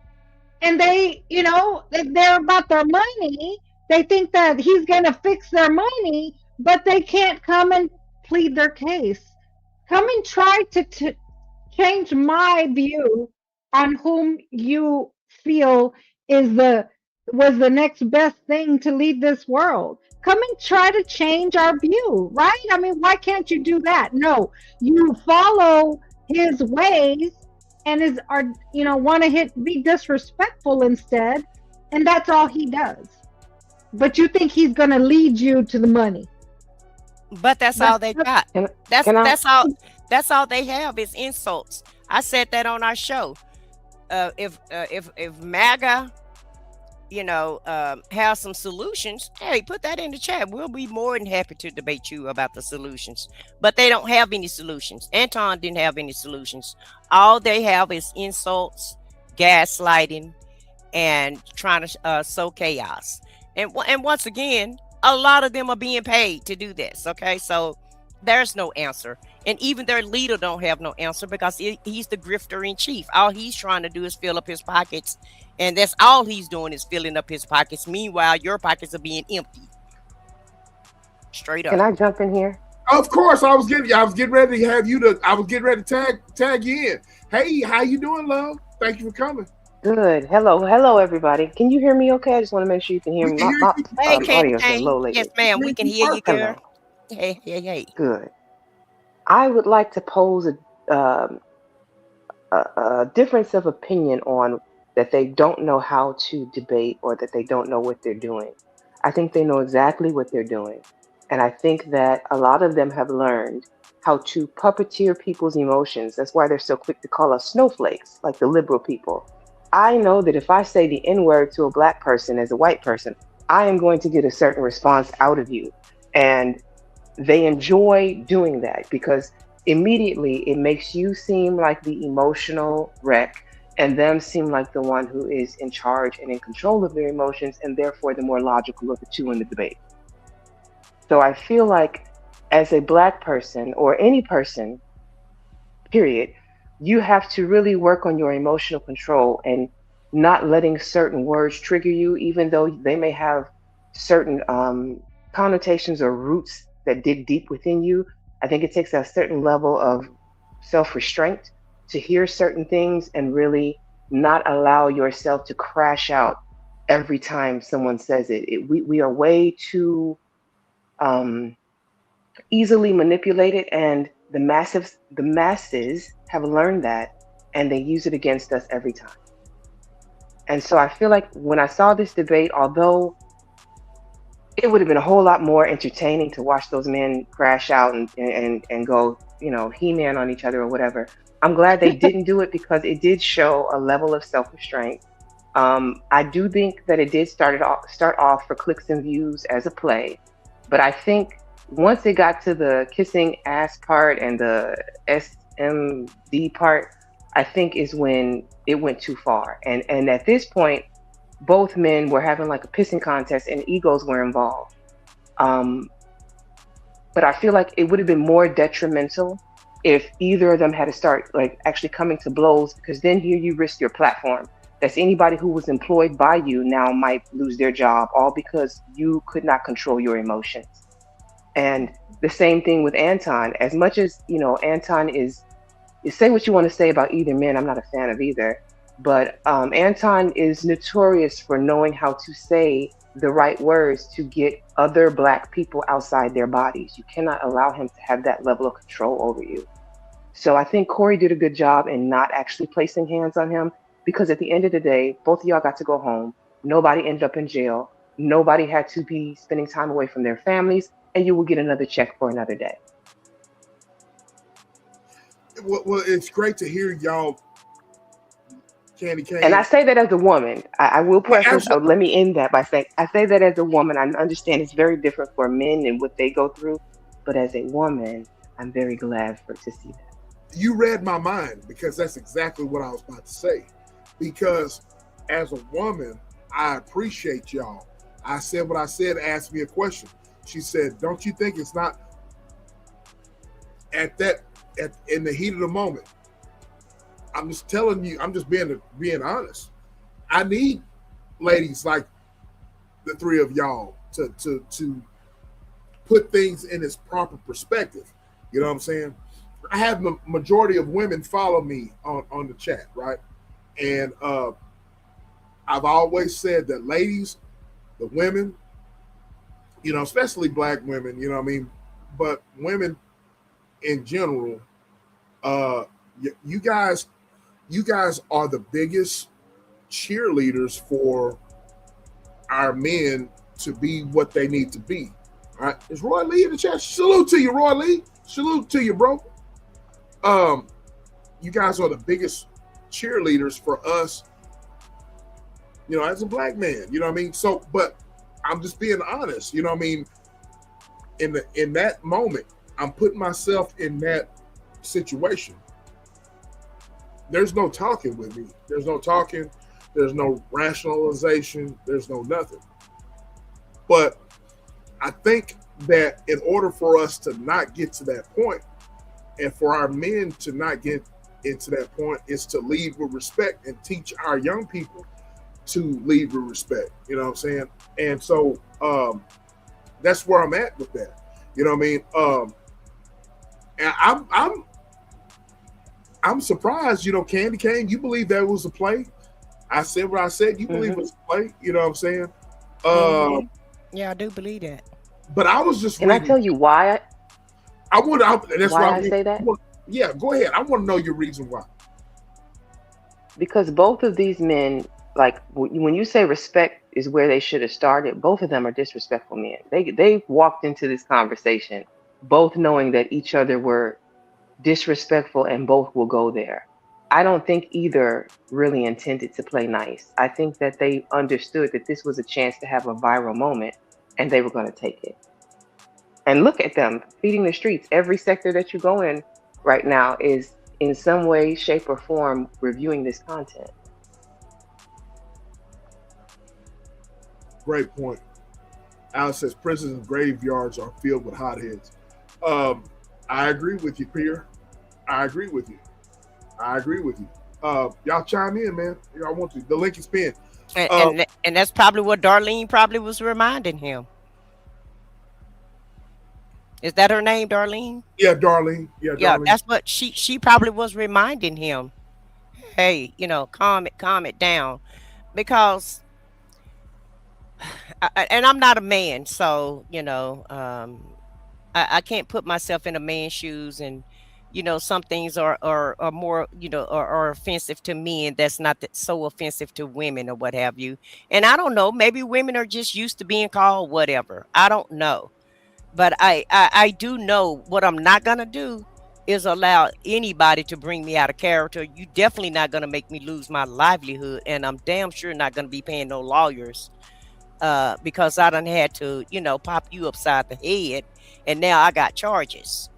and they're about their money. They think that he's going to fix their money, but they can't come and plead their case. Come and try to change my view on whom you feel was the next best thing to lead this world. Come and try to change our view, right? I mean, why can't you do that? No, you follow his ways and want to be disrespectful instead, and that's all he does. But you think he's going to lead you to the money. But that's all they got. That's all they have is insults. I said that on our show. If MAGA, have some solutions, hey, put that in the chat. We'll be more than happy to debate you about the solutions. But they don't have any solutions. Anton didn't have any solutions. All they have is insults, gaslighting, and trying to sow chaos. And once again, a lot of them are being paid to do this. Okay, so there's no answer. And even their leader don't have no answer because he's the grifter in chief. All he's trying to do is fill up his pockets. And that's all he's doing is filling up his pockets. Meanwhile, your pockets are being emptied. Straight up. Can I jump in here? Of course, I was getting ready to have you to. I was getting ready to tag you in. Hey, how you doing, love? Thank you for coming. Good. Hello, everybody. Can you hear me? Okay, I just want to make sure you can hear me. My audio's a low lately. Yes, ma'am. We can hear you, girl. Hey. Good. I would like to pose a difference of opinion on that they don't know how to debate or that they don't know what they're doing. I think they know exactly what they're doing. And I think that a lot of them have learned how to puppeteer people's emotions. That's why they're so quick to call us snowflakes, like the liberal people. I know that if I say the N-word to a black person as a white person, I am going to get a certain response out of you. And they enjoy doing that because immediately it makes you seem like the emotional wreck and them seem like the one who is in charge and in control of their emotions and therefore the more logical of the two in the debate. So I feel like as a black person or any person, period, you have to really work on your emotional control and not letting certain words trigger you, even though they may have certain connotations or roots that dig deep within you. I think it takes a certain level of self-restraint to hear certain things and really not allow yourself to crash out every time someone says it. We are way too easily manipulated, and the masses have learned that, and they use it against us every time. And so I feel like when I saw this debate, although it would have been a whole lot more entertaining to watch those men crash out and go, He-Man on each other or whatever, I'm glad they didn't do it because it did show a level of self-restraint. I do think that it did start off for clicks and views as a play, but I think once it got to the kissing ass part and the SMD part, I think is when it went too far. And at this point, both men were having like a pissing contest and egos were involved. But I feel like it would have been more detrimental if either of them had to start like actually coming to blows, because then here you risk your platform. That's anybody who was employed by you now might lose their job, all because you could not control your emotions. And the same thing with Anton. As much as, Anton is say what you want to say about either man, I'm not a fan of either. But Anton is notorious for knowing how to say the right words to get other Black people outside their bodies. You cannot allow him to have that level of control over you. So I think Corey did a good job in not actually placing hands on him. because at the end of the day, both of y'all got to go home. Nobody ended up in jail. Nobody had to be spending time away from their families, and you will get another check for another day. Well, it's great to hear y'all, Candy Cane. And I say that as a woman. I will preface. Absolutely. Let me end that by saying I say that as a woman. I understand it's very different for men and what they go through, but as a woman, I'm very glad to see that. You read my mind, because that's exactly what I was about to say. Because as a woman, I appreciate y'all. I said what I said. Asked me a question. She said, "Don't you think it's not in the heat of the moment?" I'm just telling you. I'm just being honest. I need ladies like the three of y'all to put things in its proper perspective. You know what I'm saying? I have the majority of women follow me on the chat, right? And I've always said that ladies, the women, especially black women, you know what I mean, but women in general, you guys are the biggest cheerleaders for our men to be what they need to be. All right, is Roy Lee in the chat? Salute to you, Roy Lee. Salute to you, bro. You guys are the biggest cheerleaders for us, as a black man. You know what I mean? So, but I'm just being honest. You know what I mean? In that moment, I'm putting myself in that situation. There's no talking with me. There's no talking. There's no rationalization. There's no nothing. But I think that in order for us to not get to that point, and for our men to not get into that point, is to lead with respect and teach our young people to lead with respect. You know what I'm saying? And so that's where I'm at with that. You know what I mean? And I'm surprised, Candy Cane, you believe that was a play? I said what I said. You believe it was a play? You know what I'm saying? Yeah, I do believe that. But I was just Can I tell you why? That's why I say that? Yeah, go ahead. I want to know your reason why. Because both of these men, like when you say respect is where they should have started, both of them are disrespectful men. They walked into this conversation both knowing that each other were disrespectful and both will go there. I don't think either really intended to play nice. I think that they understood that this was a chance to have a viral moment and they were going to take it. And look at them feeding the streets. Every sector that you go in right now is in some way, shape, or form reviewing this content. Great point. Alice says prisons and graveyards are filled with hotheads. I agree with you, Pierre. I agree with you. Y'all chime in, man. Y'all want to. The link is pinned. And that's probably what Darlene probably was reminding him. Is that her name, Darlene? Yeah, Darlene. Yeah, Darlene. That's what she probably was reminding him. Hey, calm it down, because and I'm not a man, so I can't put myself in a man's shoes, and some things are more are offensive to men that's not so offensive to women or what have you. And I don't know, maybe women are just used to being called whatever. I don't know. But I do know what I'm not going to do is allow anybody to bring me out of character. You definitely not going to make me lose my livelihood. And I'm damn sure not going to be paying no lawyers because I done had to, pop you upside the head. And now I got charges.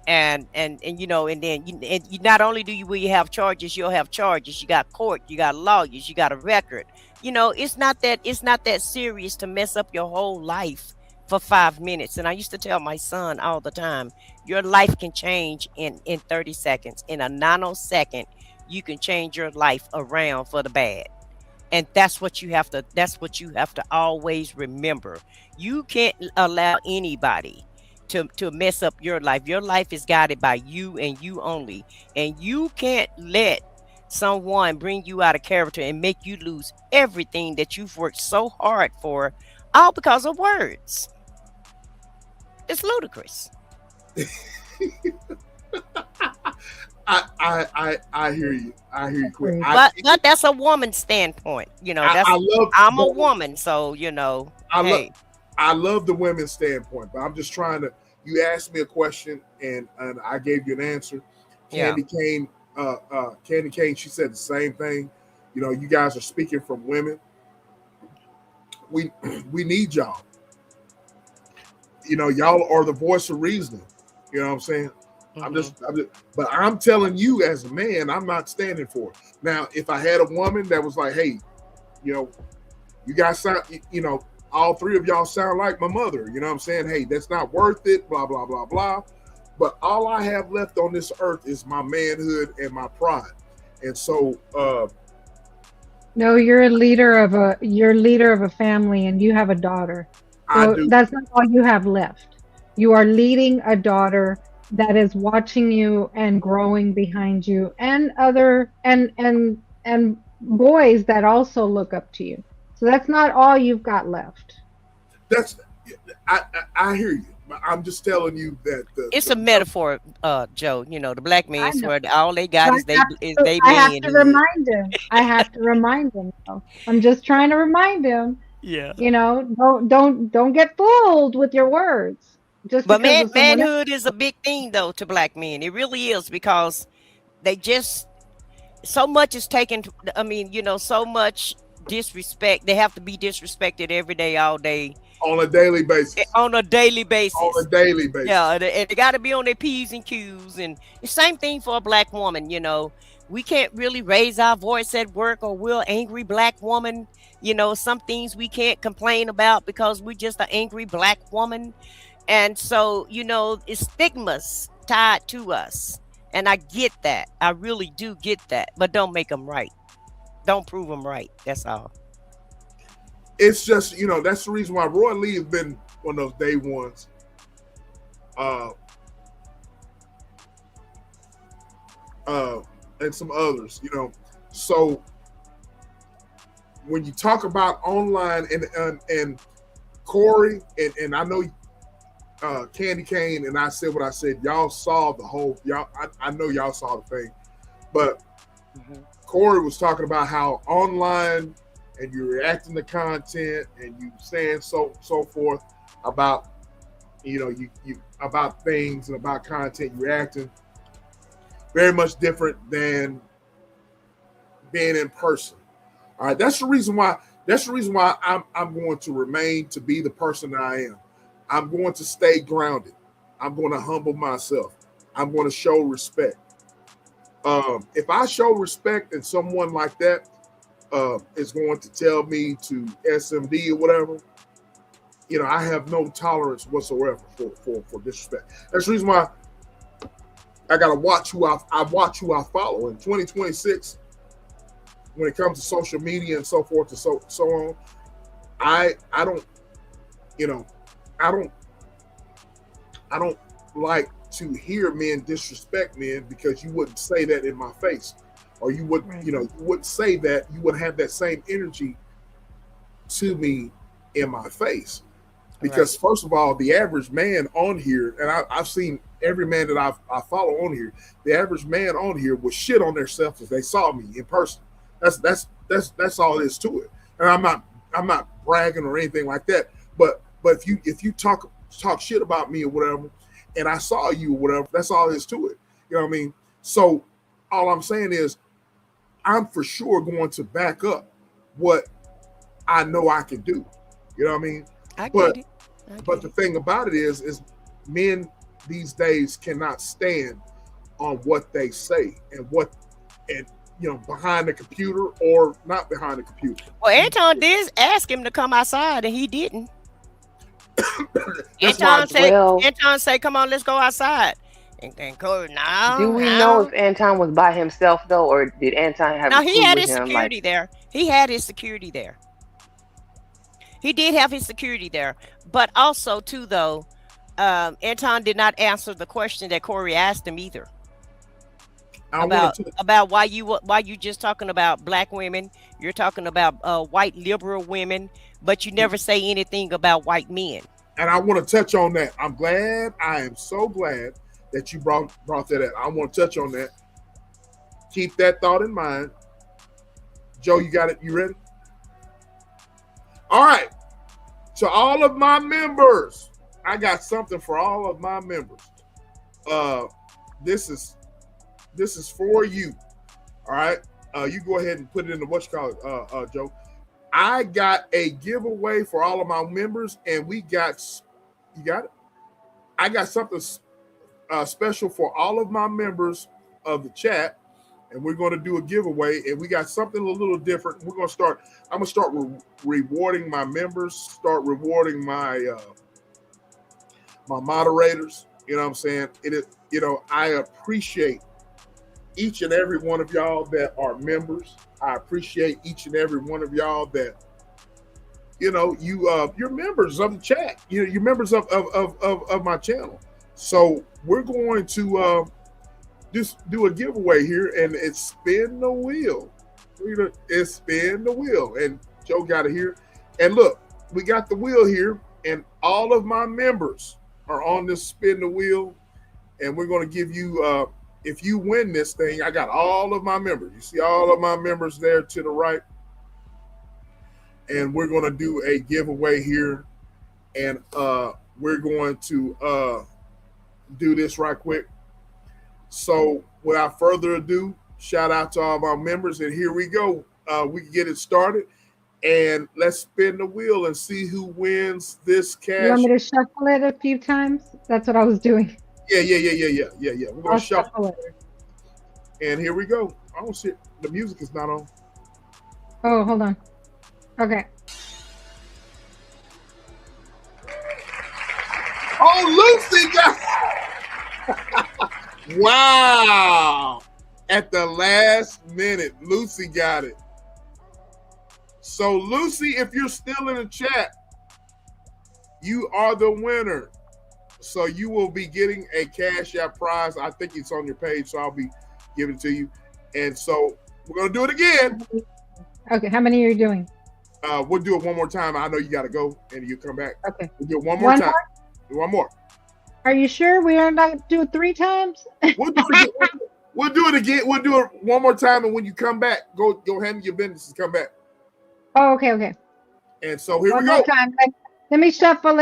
And then you not only will you have charges, you'll have charges. You got court, you got lawyers, you got a record. It's not that serious to mess up your whole life for 5 minutes. And I used to tell my son all the time, your life can change in 30 seconds. In a nanosecond, you can change your life around for the bad. And that's what you have to always remember. You can't allow anybody to mess up your life. Your life is guided by you and you only. And you can't let someone bring you out of character and make you lose everything that you've worked so hard for, all because of words. It's ludicrous. I hear you. I hear you, quick. Agreed. But that's a woman's standpoint. I love. I'm a woman, so I love. hey, I love the women's standpoint, but I'm just trying to. You asked me a question, and I gave you an answer. yeah. Candy Cane, she said the same thing. You guys are speaking from women. We need y'all. Y'all are the voice of reasoning. You know what I'm saying? Mhm. But I'm telling you as a man, I'm not standing for it. Now, if I had a woman that was like, hey, you guys sound, all three of y'all sound like my mother. You know what I'm saying? Hey, that's not worth it, blah, blah, blah, blah. But all I have left on this earth is my manhood and my pride. And so No, you're a leader of a family, and you have a daughter. I So do. that's not all you have left. You are leading a daughter that is watching you and growing behind you, and other and boys that also look up to you. So that's not all you've got left. That's I hear you. But I'm just telling you that It's a metaphor, Joe. The black men I know. swear that all they got is they I have to manhood. remind him. I have to remind him. Though. I'm just trying to remind him. Yeah. Don't get fooled with your words just But because of someone else. manhood is a big thing though to black men. It really is, because they just so much is taken. I mean, so much disrespect. They have to be disrespected every day, all day, on a daily basis. on a daily basis. On a daily basis. Yeah, and they got to be on their P's and Q's. And the same thing for a black woman. We can't really raise our voice at work, or we're an angry black woman. Some things we can't complain about because we're just an angry black woman. And so, it's stigmas tied to us. And I get that. I really do get that. But don't make them right. Don't prove them right. That's all. It's just, that's the reason why Roy Lee has been one of those day ones. And some others, So when you talk about online and Corey, and I know Candy Cane, and I said what I said, y'all saw the whole, I know y'all saw the thing, but Corey was talking about how online and you're reacting to content and you saying so forth about, you about things and about content, you reacting very much different than being in person. All right, that's the reason why I'm going to remain to be the person that I am. I'm going to stay grounded. I'm going to humble myself. I'm going to show respect. If I show respect and someone like that is going to tell me to SMD or whatever, I have no tolerance whatsoever for disrespect. That's the reason why I gotta watch who I follow. In 2026, when it comes to social media and so forth and so on, I don't like to hear men disrespect men, because you wouldn't say that in my face, or you would, Right. you wouldn't say that. You wouldn't have that same energy to me in my face, because first of all, the average man on here, and I've seen every man that I follow on here, the average man on here would shit on themselves if they saw me in person. That's all there is to it. And I'm not bragging or anything like that. But if you talk shit about me or whatever, and I saw you or whatever, that's all there is to it. You know what I mean? So all I'm saying is, I'm for sure going to back up what I know I can do. You know what I mean? But the thing about it is men these days cannot stand on what they say and behind the computer or not behind the computer. Well, Anton did ask him to come outside, and he didn't. That's why Anton say, "Come on, let's go outside." And Corey, no. Do we know if Anton was by himself though, or did Anton have? No, a he crew had with his him, security there. He had his security there. He did have his security there, but also too though, Anton did not answer the question that Corey asked him either. About why you just talking about black women, you're talking about white liberal women, but you never say anything about white men. And I want to touch on that. I am so glad that you brought that up. I want to touch on that. Keep that thought in mind. Joe, you got it? You ready? All right. To all of my members, I got something for all of my members. This is for you. All right. You go ahead and put it in the Joe. I got a giveaway for all of my members, and you got it? I got something special for all of my members of the chat, and we're going to do a giveaway, and we got something a little different. I'm going to start rewarding my members, start rewarding my my moderators. You know what I'm saying? I appreciate each and every one of y'all that are members. I appreciate each and every one of y'all that, you're members of the chat. You're members of my channel. So we're going to just do a giveaway here, and it's spin the wheel. It's spin the wheel, and Joe got it here. And look, we got the wheel here, and all of my members are on this spin the wheel, and we're going to give you. If you win this thing, I got all of my members. You see all of my members there to the right. And we're going to do a giveaway here. And we're going to do this right quick. So without further ado, shout out to all my members. And here we go. We can get it started. And let's spin the wheel and see who wins this cash. You want me to shuffle it a few times? That's what I was doing. Yeah. We're going to shuffle it. And here we go. Oh, shit. The music is not on. Oh, hold on. Okay. Oh, Lucy got Wow. At the last minute, Lucy got it. So, Lucy, if you're still in the chat, you are the winner. So you will be getting a Cash App prize. I think it's on your page, so I'll be giving it to you. And so we're going to do it again. Okay, how many are you doing? We'll do it one more time. I know you got to go, and you come back. Okay. We'll do it one more time. One more. Are you sure we are not doing 3 times? We'll do it again. We'll do it again. We'll do it one more time, and when you come back, go handle your business and come back. Oh, okay. And so here one we go. More time. Let me shuffle.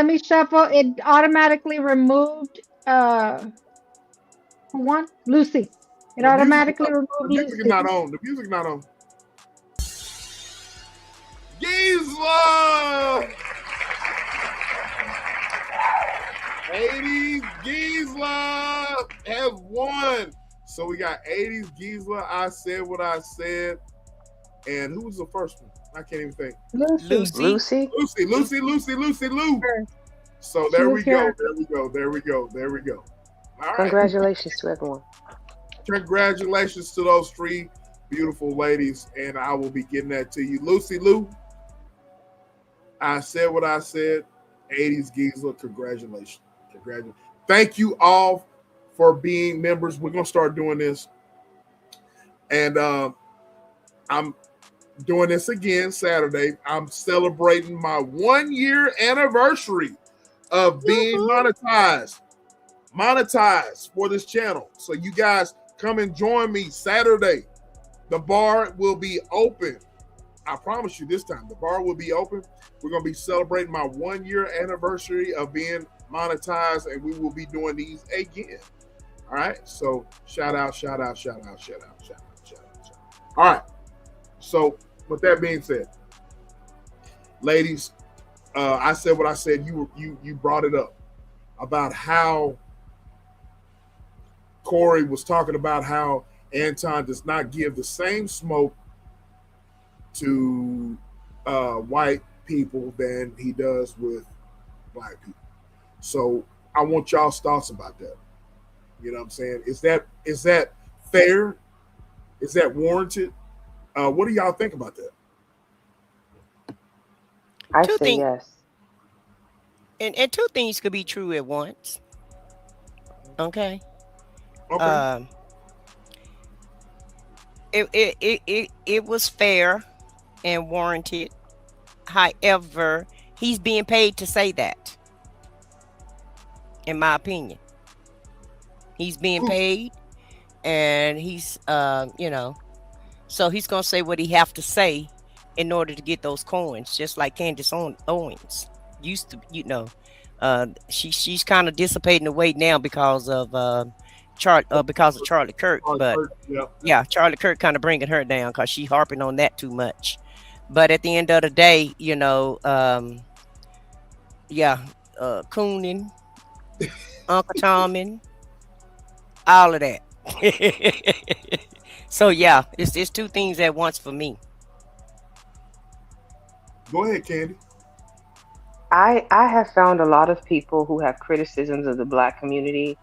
It automatically removed who won? Lucy. It automatically removed Lucy. The music is not on. The music not on. Gisela! 80s Gisela has won. So we got 80s Gisela. I said what I said. And who was the first one? I can't even think. Lucy. So there we go. All right. Congratulations to everyone. Congratulations to those 3 beautiful ladies. And I will be getting that to you. Lucy Lou, I said what I said. 80s Gisela, congratulations. Thank you all for being members. We're going to start doing this. And I'm doing this again Saturday. I'm celebrating my 1-year anniversary of being monetized for this channel. So you guys come and join me Saturday. The bar will be open. I promise you this time, the bar will be open. We're going to be celebrating my 1-year anniversary of being monetized, and we will be doing these again. All right. So shout out. All right. So with that being said, ladies, I said what I said. You brought it up about how Corey was talking about how Anton does not give the same smoke to white people than he does with black people. So I want y'all's thoughts about that. You know what I'm saying? Is that fair? Is that warranted? What do y'all think about that? I say yes. And 2 things could be true at once. Okay. It was fair and warranted. However, he's being paid to say that. In my opinion, he's being paid, and he's so he's gonna say what he have to say in order to get those coins, just like Candace Owens used to. She's kind of dissipating the weight now because of Charlie Kirk. But Yeah. yeah, Charlie Kirk kind of bringing her down because she harping on that too much. But at the end of the day, yeah, Coonan, Uncle Tommen, all of that. So yeah, it's two things at once for me. Go ahead, Candy. I have found a lot of people who have criticisms of the black community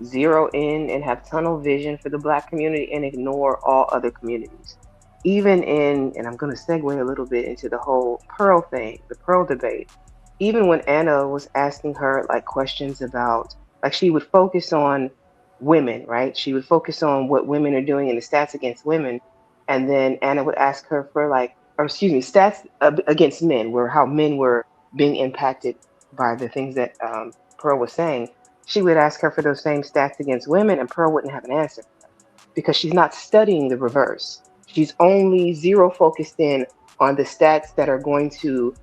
zero in and have tunnel vision for the black community and ignore all other communities. Even in, and I'm going to segue a little bit into the whole Pearl thing, the Pearl debate. Even when Anna was asking her like questions about, like she would focus on women, right? She would focus on what women are doing and the stats against women. And then Anna would ask her for like, or excuse me, stats against men, where how men were being impacted by the things that Pearl was saying. She would ask her for those same stats against women, and Pearl wouldn't have an answer because she's not studying the reverse. She's only zero focused in on the stats that are going to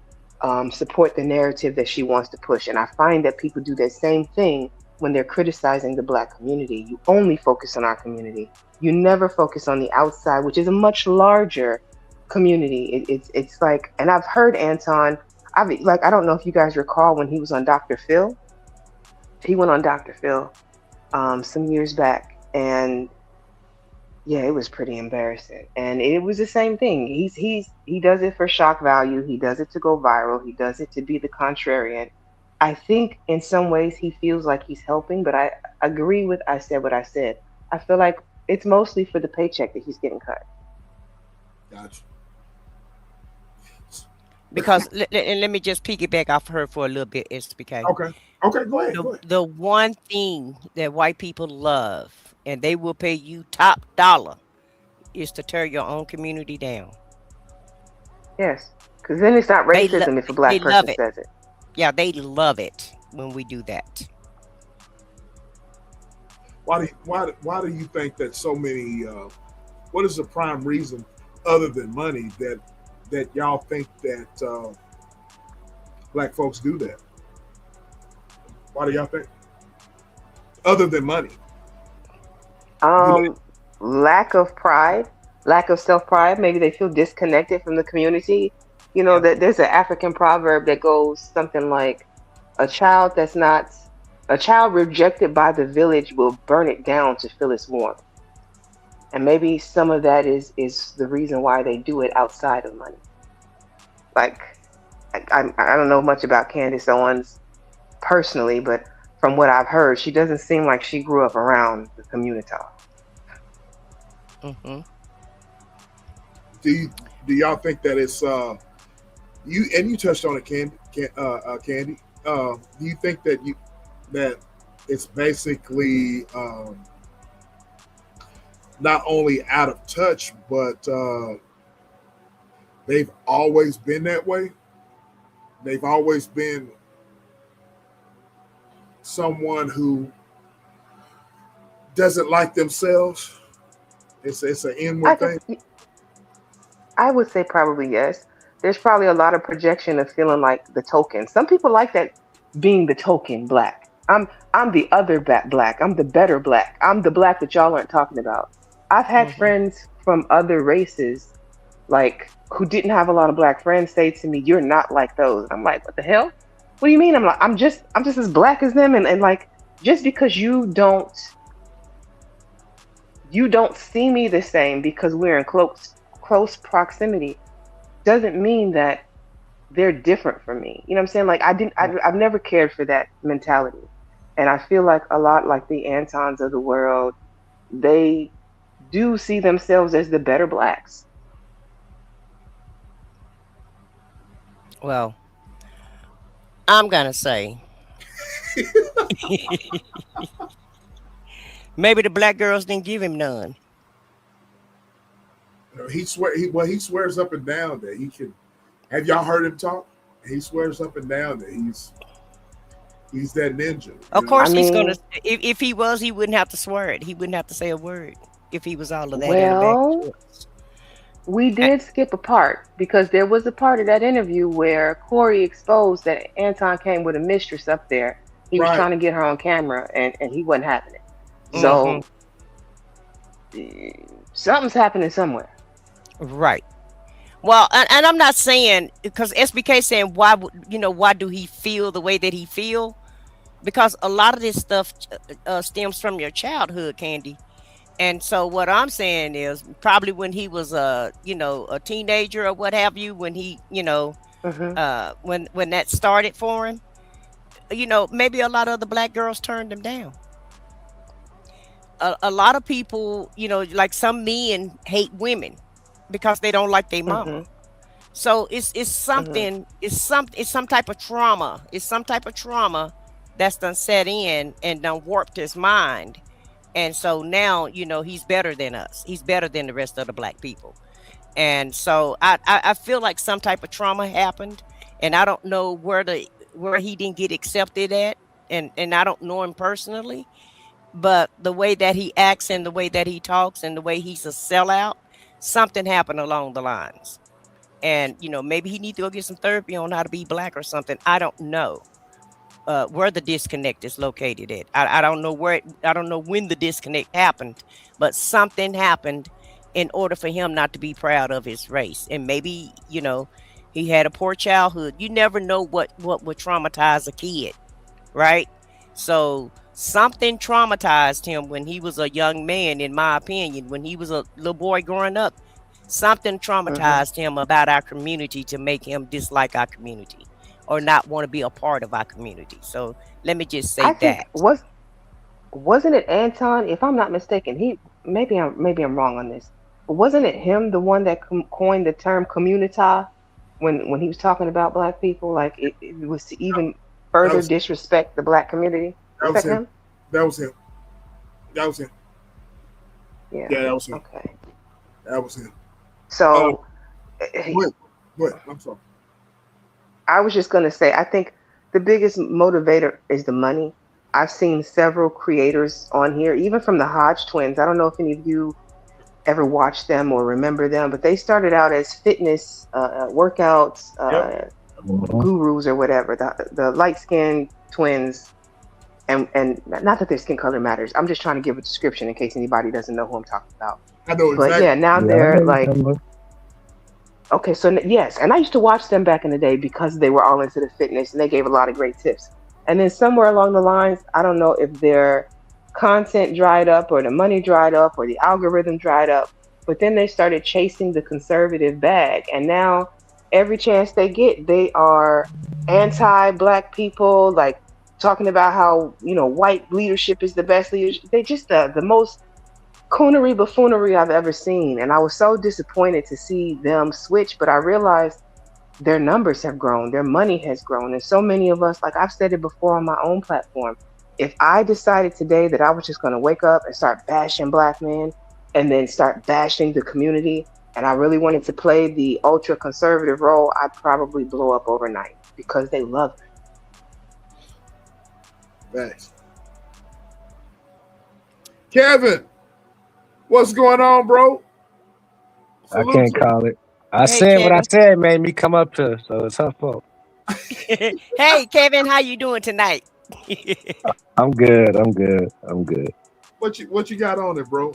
support the narrative that she wants to push. And I find that people do that same thing when they're criticizing the black community. You only focus on our community. You never focus on the outside, which is a much larger community. It's like, and I've heard Anton. I don't know if you guys recall when he was on Dr. Phil. He went on Dr. Phil some years back, and yeah, it was pretty embarrassing. And it was the same thing. He does it for shock value. He does it to go viral. He does it to be the contrarian. I think in some ways he feels like he's helping, but I agree with I said what I said. I feel like it's mostly for the paycheck that he's getting cut. Gotcha. Because and let me just piggyback off her for a little bit, SBK. Okay. Okay, go ahead. The one thing that white people love, and they will pay you top dollar, is to tear your own community down. Yes, because then it's not racism if a black person says it. Yeah, they love it when we do that. Why do you think that so many? What is the prime reason, other than money, that y'all think that black folks do that? Why do y'all think? Other than money? Lack of pride, lack of self-pride. Maybe they feel disconnected from the community. You know, that there's an African proverb that goes something like, a child rejected by the village will burn it down to feel its warmth. And maybe some of that is the reason why they do it outside of money. Like, I don't know much about Candace Owens personally, but from what I've heard, she doesn't seem like she grew up around the community. Mm-hmm. Do y'all think that it's you touched on it, Candy? Do you think that it's basically not only out of touch, but they've always been that way? They've always been someone who doesn't like themselves. It's an inward thing. I would say probably yes. There's probably a lot of projection of feeling like the token. Some people like that, being the token black. I'm the other black. I'm the better black. I'm the black that y'all aren't talking about. I've had friends from other races, like, who didn't have a lot of black friends, say to me, "You're not like those." I'm like, "What the hell? What do you mean?" I'm like, I'm just as black as them, and like, just because you don't see me the same because we're in close proximity doesn't mean that they're different from me. You know what I'm saying? Like, I've never cared for that mentality. And I feel like a lot like the Antons of the world, they do see themselves as the better blacks. Well, I'm gonna say maybe the black girls didn't give him none. He swears up and down that he can. Have y'all heard him talk? He swears up and down that He's that ninja. Of You know? course, I he's gonna. mean, If he was, he wouldn't have to swear it. He wouldn't have to say a word if he was all of that in a bag of well, chips. we Uh, did skip a part because there was a part of that interview where Corey exposed that Anton came with a mistress up there. He was Right. trying to get her on camera, and he wasn't having it. Mm-hmm. So something's happening somewhere. Right. Well, and I'm not saying because SBK saying why would why do he feel the way that he feel? Because a lot of this stuff stems from your childhood, Candy. And so what I'm saying is probably when he was a teenager or what have you, when he Hmm. when that started for him, maybe a lot of the black girls turned him down. A lot of people, like some men hate women because they don't like their mama. Hmm. So it's Hmm. something, it's some type of trauma. It's some type of trauma that's done set in and done warped his mind. And so now, he's better than us. He's better than the rest of the black people. And so I feel like some type of trauma happened, and I don't know where he didn't get accepted at, and I don't know him personally, but the way that he acts and the way that he talks and the way he's a sellout, something happened along the lines. And maybe he needs to go get some therapy on how to be black or something. I don't know where the disconnect is located at. I don't know I don't know when the disconnect happened, but something happened in order for him not to be proud of his race. And maybe, he had a poor childhood. You never know what would traumatize a kid, right? So something traumatized him when he was a young man, in my opinion, when he was a little boy growing up. Something Hmm. traumatized him about our community to make him dislike our community or not want to be a part of our community. So let me just say I think that. wasn't it Anton? If I'm not mistaken, he maybe I'm wrong on this. But wasn't it him the one that coined the term communita when he was talking about black people? Like it was to even That further was disrespect the black community. that Was was that him. him? That was him. That was him. Yeah. Yeah, that was him. Okay. That was him. Uh, So what? What? I'm sorry. I was just going to say, I think the biggest motivator is the money. I've seen several creators on here, even from the Hodge twins. I don't know if any of you ever watched them or remember them, but they started out as fitness workouts Yep. Mhm. gurus or whatever. The light skinned twins, and not that their skin color matters. I'm just trying to give a description in case anybody doesn't know who I'm talking about. I know But yeah, exactly. now Yeah, I they're know you like, talking about. okay, so yes, and I used to watch them back in the day because they were all into the fitness and they gave a lot of great tips. And then somewhere along the lines, I don't know if their content dried up or the money dried up or the algorithm dried up, but then they started chasing the conservative bag. And now every chance they get, they are anti-black people, like talking about how, white leadership is the best leadership. They just the most coonery buffoonery I've ever seen. And I was so disappointed to see them switch, but I realized their numbers have grown, their money has grown. And so many of us, like I've said it before on my own platform, if I decided today that I was just going to wake up and start bashing black men and then start bashing the community, and I really wanted to play the ultra conservative role, I'd probably blow up overnight because they love it. Thanks. Kevin, what's going on, bro? I Salute can't to call it. I Hey, said what I Kevin. said made me come up here, so it's her fault. Hey, Kevin, how you doing tonight? I'm good. I'm good. I'm good. what you got on it, bro.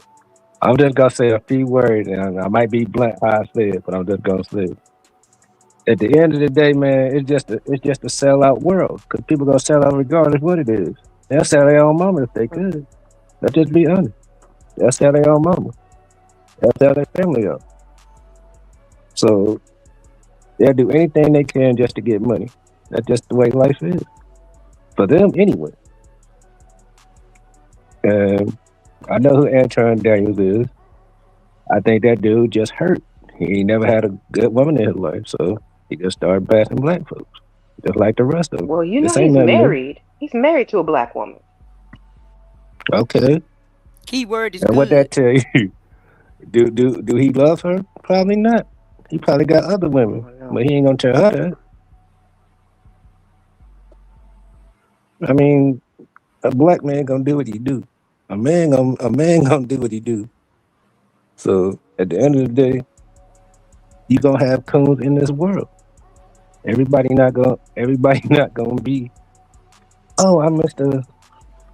I'm just gonna say a few words, and I might be blunt how I say it, but I'm just gonna say it. At the end of the day, man, it's just a sellout world because people gonna sell out regardless what it is. They'll sell their own mama if they could. Let's just be honest. They'll sell their own mama. They'll sell their family up. So they'll do anything they can just to get money. That's just the way life is for them anyway. And I know who Anton Daniels is. I think that dude just hurt. He ain't never had a good woman in his life, so he just started bashing black folks, just like the rest of them. Well, This ain't he's nothing new. married. He's married to a black woman. Okay, Keyword is and what good. that tell you? Do he love her? Probably not. He probably got other women, Oh, no. but he ain't gonna tell her that. I mean, a black man gonna do what he do. A man gonna do what he do. So at the end of the day, you gonna have coons in this world. Everybody not gonna be, oh, I'm Mr.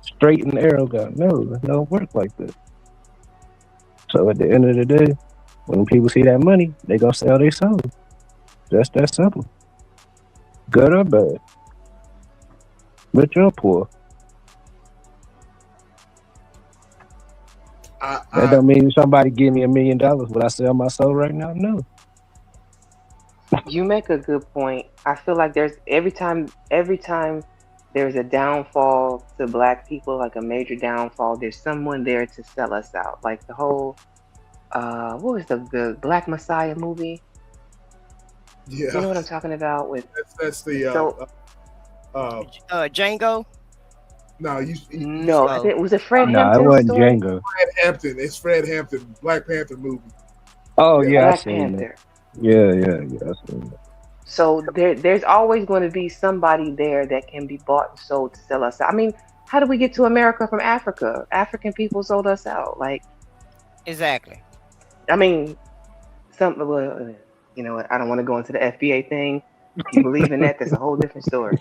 Straight and Arrow guy. No, it don't work like that. So at the end of the day, when people see that money, they gonna sell their soul. Just that simple. Good or bad. Rich or poor. That don't mean somebody give me $1 million. Would I sell my soul right now? No. You make a good point. I feel like there's every time there's a downfall to black people, like a major downfall, there's someone there to sell us out. Like the whole what was the Black Messiah movie? Yeah, You know what I'm talking about with that's the so Django. no, no, I think was it Fred Nah, it Hampton's wasn't story? Django. Fred Hampton. It's Fred Hampton, Black Panther movie. Oh yeah, I Black seen that. Panther. Yeah, I seen that. So there's always going to be somebody there that can be bought and sold to sell us out. I mean, how did we get to America from Africa? African people sold us out. Like, Exactly. I mean, well, you know what? I don't want to go into the FBA thing. If you believe in that, that's a whole different story.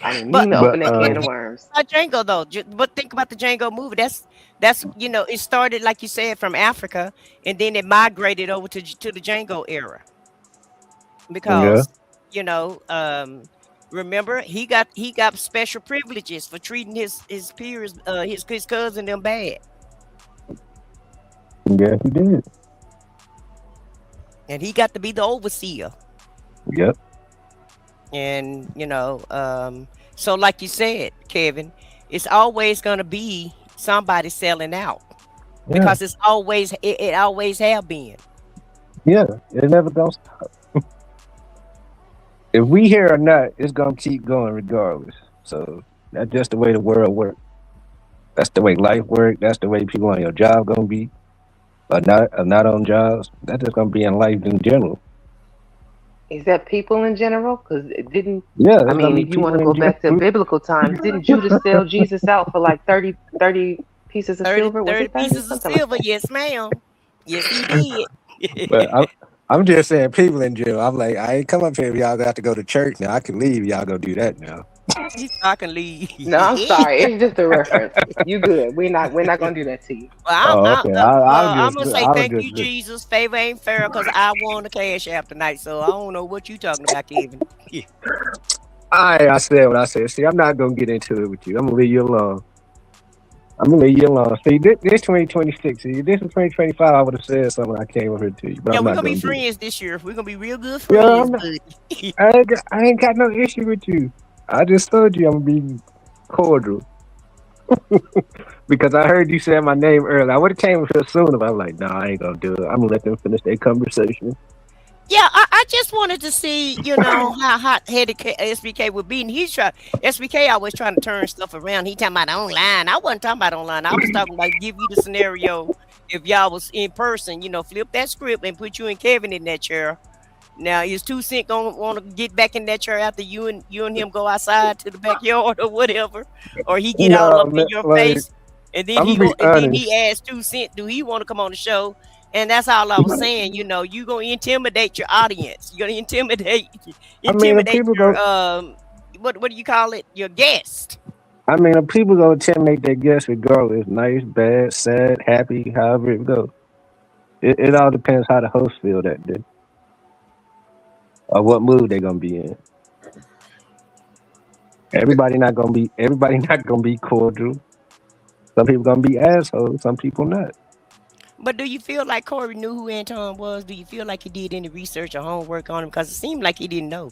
I didn't mean to But open that can of worms. About Django though, but think about the Django movie. That's it started like you said from Africa, and then it migrated over to the Django era yeah, because remember he got special privileges for treating his peers, his cousin them bad, yeah, he did. and he got to be the overseer. Yep. And so like you said, Kevin, it's always gonna be somebody selling out Yeah. because it always have been. Yeah. It never gonna stop. If we here or not, it's gonna keep going regardless. So that's just the way the world works. That's the way life works. That's the way people on your job gonna be, or not on jobs. That's just gonna be in life in general. Is that people in general? Because it didn't. Yeah, I it's gonna mean, be if you want to people go in back to general. biblical times, didn't Judas sell Jesus out for like 30 pieces of 30, silver? Was 30 it 30? pieces of Something like silver, that. yes, ma'am. Yes, he did. But I'm just saying people in general. I'm like, I ain't come up here if y'all got to go to church now. I can leave. Y'all go do that now. I can leave. No, I'm sorry. It's just a reference. You good. We're not gonna do that to you. Well, Oh, okay. I I'm gonna say was thank just, you, Jesus. Favor ain't fair because I won the cash app tonight, so I don't know what you talking about, Kevin. I said what I said. See, I'm not gonna get into it with you. I'm gonna leave you alone. See, this 2026. See, this is 2025. I would have said something. I came over here to you, but Yeah, I'm we're not gonna be gonna do it. friends this year. We're gonna be real good Yeah, friends, I'm not, buddy. I ain't got no issue with you. I just told you I'm gonna be cordial because I heard you say my name earlier. I would have came over here sooner, but I'm like, nah, I ain't gonna do it. I'm gonna let them finish their conversation. Yeah, I just wanted to see, how hot-headed SBK would be. And SBK always trying to turn stuff around. He talking about online. I wasn't talking about online. I was talking about give you the scenario if y'all was in person, flip that script and put you and Kevin in that chair. Now, is 2 Cent gonna want to get back in that chair after you and him go outside to the backyard or whatever, or he get all No, up in your like, face, and then I'm gonna be honest. he asks 2 Cent, do he want to come on the show? And that's all I was saying. You gonna intimidate your audience. You're gonna intimidate if people your go, what do you call it? Your guest. if people go intimidate their guests regardless, nice, bad, sad, happy, however it goes. It all depends how the host feel that day or what mood they're gonna be in. Everybody not gonna be cordial. Some people gonna be assholes. Some people not. But do you feel like Corey knew who Anton was? Do you feel like he did any research or homework on him? Because it seemed like he didn't know.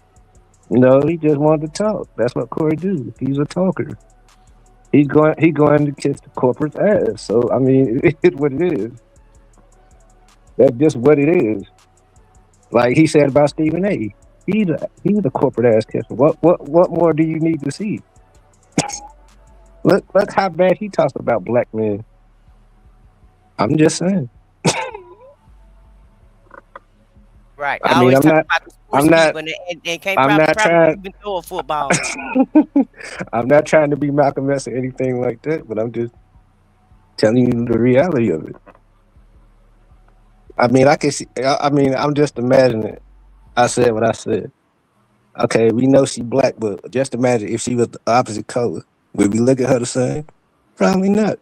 No, he just wanted to talk. That's what Corey do. He's a talker. He going to kiss the corporate ass. So I mean, it's what it is. That's just what it is. Like he said about Stephen A. He's a corporate ass kisser. What more do you need to see? Look how bad he talks about black men. I'm just saying. Right. I I mean, always I'm talk not, about the I'm sports not, people and they can't I'm not probably trying, even throw a football. I'm not trying to be Malcolm X or anything like that, but I'm just telling you the reality of it. I mean, I can see, I mean, I'm just imagining. I said what I said. Okay, we know she black, but just imagine if she was the opposite color. Would we look at her the same? Probably not.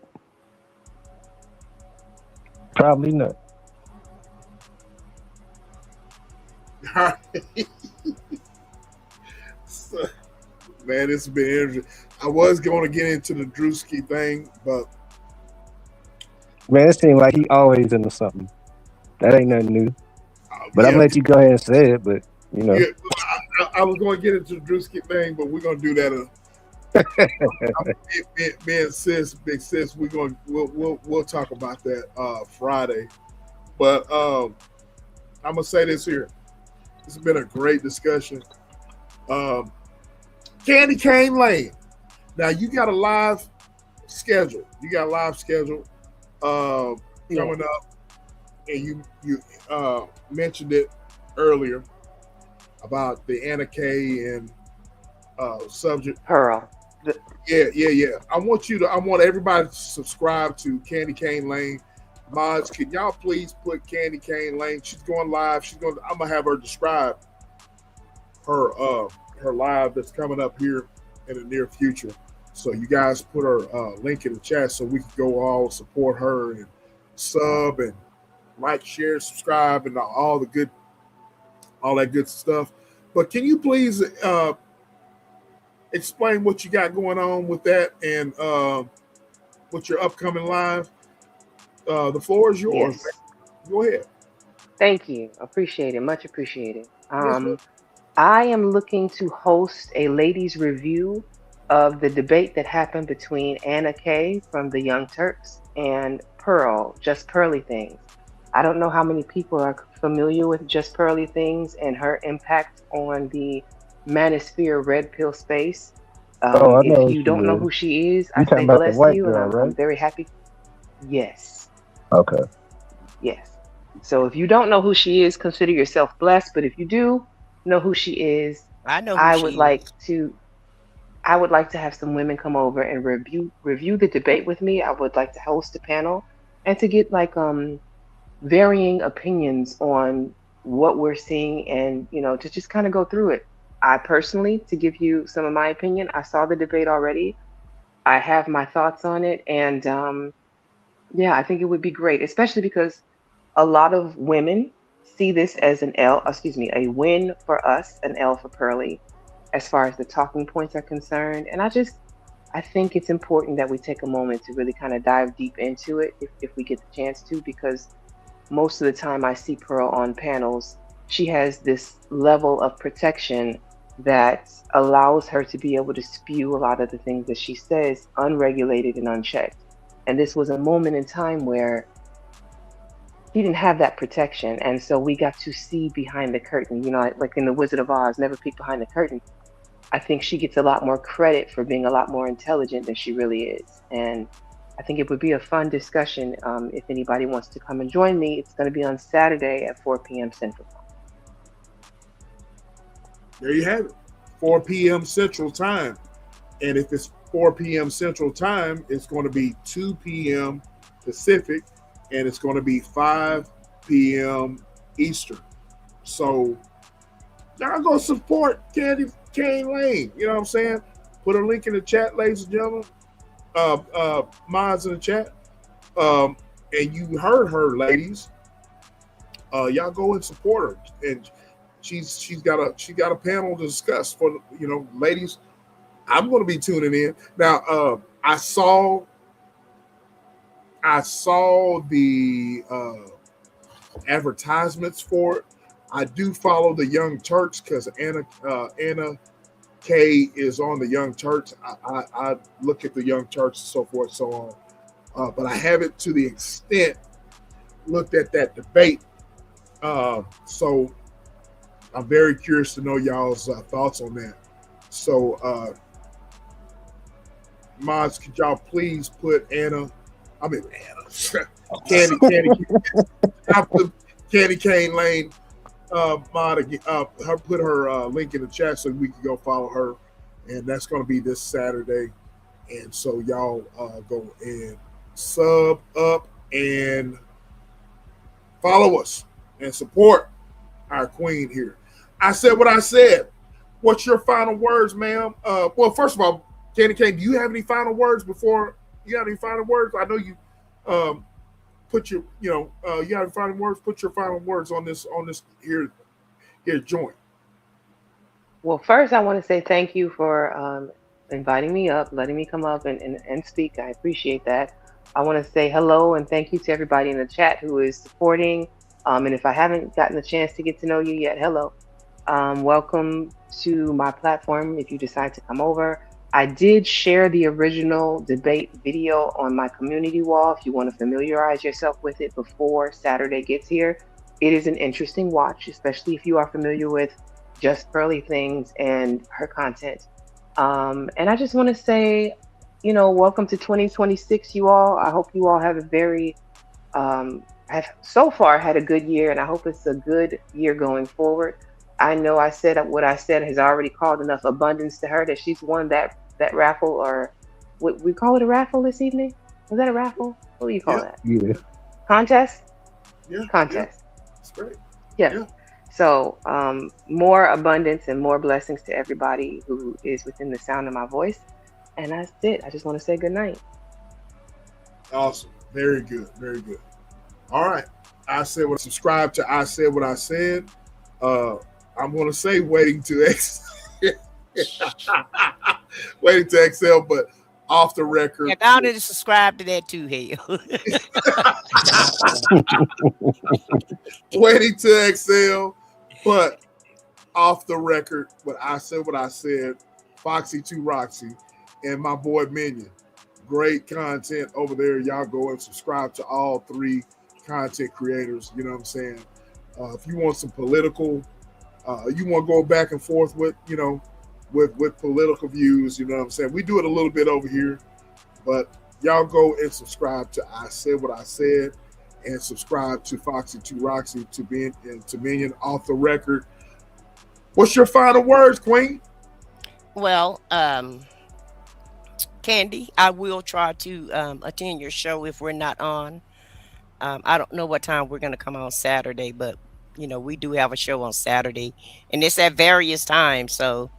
Probably not. So, man, it's been interesting. I was going to get into the Drewski thing, but Man, it seems like he always into something. That ain't nothing new. But I'm yeah, gonna let you go ahead and say it. But you know, yeah. I was going to get into the Drewski thing, but we're going to do that. Me and sis, big sis, we'll talk about that Friday. But I'm gonna say this here. It's been a great discussion. Um, Candy Cane Lane. Now you got a live schedule. You got a live schedule coming up, and you mentioned it earlier about the Anna K and subject. Pearl. Yeah. I want everybody to subscribe to Candy Cane Lane. Mods, can y'all please put Candy Cane Lane? She's going live. I'm gonna have her describe her live that's coming up here in the near future. So you guys put her link in the chat so we can go all support her and sub and like, share, subscribe, and all that good stuff. But can you please explain what you got going on with that and with your upcoming live? The floor is yours. Yes. Man. Go ahead. Thank you. Appreciate it. Much appreciated. Yes, sir. I am looking to host a ladies' review of the debate that happened between Anna Kay from the Young Turks and Pearl, Just Pearly Things. I don't know how many people are familiar with Just Pearly Things and her impact on the manosphere red pill space. oh, I If know who you she don't know is. who she is, You I talking say about the bless white you, and girl, I'm right? very happy. Yes. Okay. Yes. So if you don't know who she is, consider yourself blessed. But if you do know who she is, I know who I would she is. like to I would like to have some women come over and review the debate with me. I would like to host a panel and to get like varying opinions on what we're seeing and to just kind of go through it. I personally, to give you some of my opinion, I saw the debate already. I have my thoughts on it, and yeah, I think it would be great, especially because a lot of women see this as a win for us, an L for Pearly, as far as the talking points are concerned. And I think it's important that we take a moment to really kind of dive deep into it if we get the chance to, because most of the time I see Pearl on panels, she has this level of protection that allows her to be able to spew a lot of the things that she says unregulated and unchecked. And this was a moment in time where he didn't have that protection, and so we got to see behind the curtain. Like in the Wizard of Oz, never peek behind the curtain. I think she gets a lot more credit for being a lot more intelligent than she really is, and I think it would be a fun discussion. If anybody wants to come and join me, it's going to be on Saturday at 4 p.m. Central Time. There you have it. 4 p.m. Central Time. And if it's 4 p.m. Central Time, it's going to be 2 p.m. Pacific, and it's going to be 5 p.m. Eastern. So y'all go support Candy Cane Lane. You know what I'm saying? Put a link in the chat, ladies and gentlemen. Mods in the chat. And you heard her, ladies. Y'all go and support her. And she's got a panel to discuss for ladies. I'm going to be tuning in now. I saw the advertisements for it. I do follow the Young Turks because Anna K is on the Young Turks. I look at the Young Turks and so forth, so on. But I haven't to the extent looked at that debate. So I'm very curious to know y'all's thoughts on that. So, mods, could y'all please put Candy Candy Cane Lane her put her link in the chat so we can go follow her, and that's going to be this Saturday. And so y'all go and sub up and follow us and support our queen here. I said what I said. What's your final words, ma'am? Well, first of all, Candy Cane, do you have any final words before you got any final words? I know you put your, you have any final words. Put your final words on this here joint. Well, first, I want to say thank you for inviting me up, letting me come up and speak. I appreciate that. I want to say hello and thank you to everybody in the chat who is supporting. And if I haven't gotten the chance to get to know you yet, hello. Welcome to my platform if you decide to come over. I did share the original debate video on my community wall if you want to familiarize yourself with it before Saturday gets here. It is an interesting watch, especially if you are familiar with Just Pearly Things and her content. And I just want to say, welcome to 2026, you all. I hope you all have a very, have so far had a good year, and I hope it's a good year going forward. I know I said what I said has already called enough abundance to her that she's won that raffle, or what we call it, a raffle this evening. Was that a raffle? What do you call that? Yeah. Contest? Yeah. Contest. That's great. Yeah. So more abundance and more blessings to everybody who is within the sound of my voice. And that's it. I just want to say good night. Awesome. Very good. Very good. All right. Subscribe to I Said What I Said. I'm going to say waiting to exhale, but off the record. Yeah, I need to subscribe to that too, hell. Waiting to exhale, but off the record. But I said what I said. Foxy to Roxy and my boy Minion. Great content over there. Y'all go and subscribe to all three content creators. You know what I'm saying? If you want some political, you want to go back and forth with, with political views, you know what I'm saying? We do it a little bit over here, but y'all go and subscribe to I Said What I Said and subscribe to Foxy to Roxy to Minion off the record. What's your final words, Queen? Well, Candy, I will try to attend your show if we're not on. I don't know what time we're going to come on Saturday, but we do have a show on Saturday, and it's at various times. So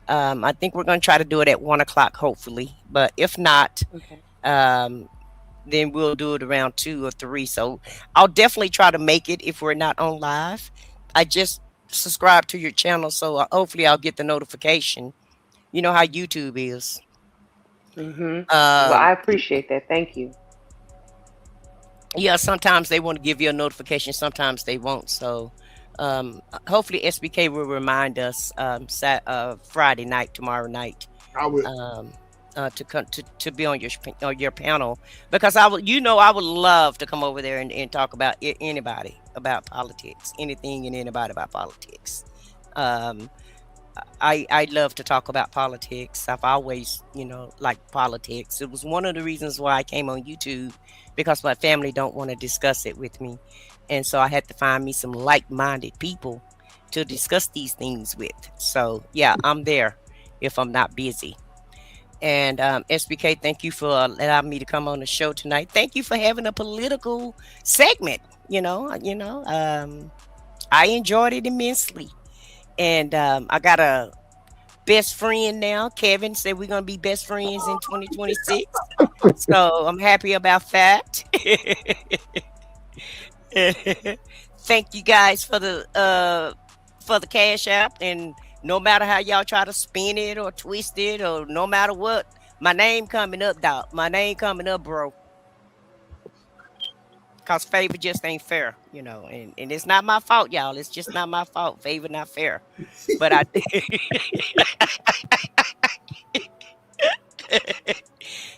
I think we're going to try to do it at 1:00, hopefully. But if not, Okay. then we'll do it around 2 or 3. So I'll definitely try to make it if we're not on live. I just subscribe to your channel, so hopefully I'll get the notification. You know how YouTube is. Mm-hmm. Well, I appreciate that. Thank you. Yeah, sometimes they want to give you a notification, sometimes they won't. So hopefully SBK will remind us Friday night, tomorrow night. I will. To be on your panel, because I would love to come over there and talk about anybody about politics, anything and anybody about politics. I love to talk about politics. I've always, liked politics. It was one of the reasons why I came on YouTube, because my family don't want to discuss it with me. And so I had to find me some like-minded people to discuss these things with. So yeah, I'm there if I'm not busy. And SBK, thank you for allowing me to come on the show tonight. Thank you for having a political segment. I enjoyed it immensely. And I got a best friend now. Kevin said we're going to be best friends in 2026. So I'm happy about that. Thank you guys for the Cash App. And no matter how y'all try to spin it or twist it, or no matter what, my name coming up, dog. My name coming up, bro. Because favor just ain't fair, and it's not my fault, y'all. It's just not my fault. Favor not fair. But I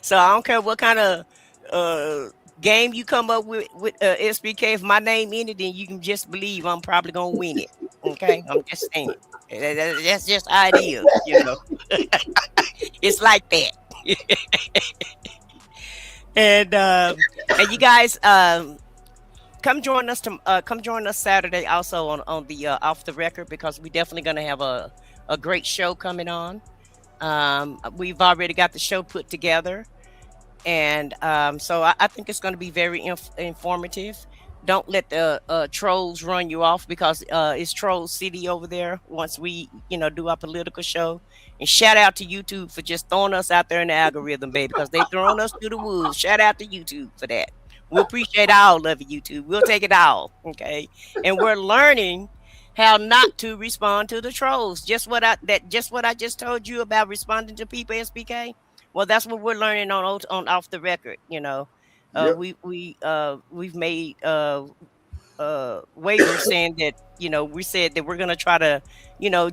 so I don't care what kind of game you come up with SBK. If my name in it, then you can just believe I'm probably gonna win it. Okay, I'm just saying. That's just how it is, It's like that. And you guys, come join us come join us Saturday also on the off the record, because we definitely going to have a great show coming on. We've already got the show put together, and so I think it's going to be very informative. Don't let the trolls run you off, because it's troll city over there once we do our political show. And shout out to YouTube for just throwing us out there in the algorithm, baby, because they throwing us through the woods. Shout out to YouTube for that. We appreciate all of it, YouTube. We'll take it all, okay? And we're learning how not to respond to the trolls. Just what I just told you about responding to people, SBK. Well, that's what we're learning on off the record. Yep. We've made waivers saying that we said that we're gonna try to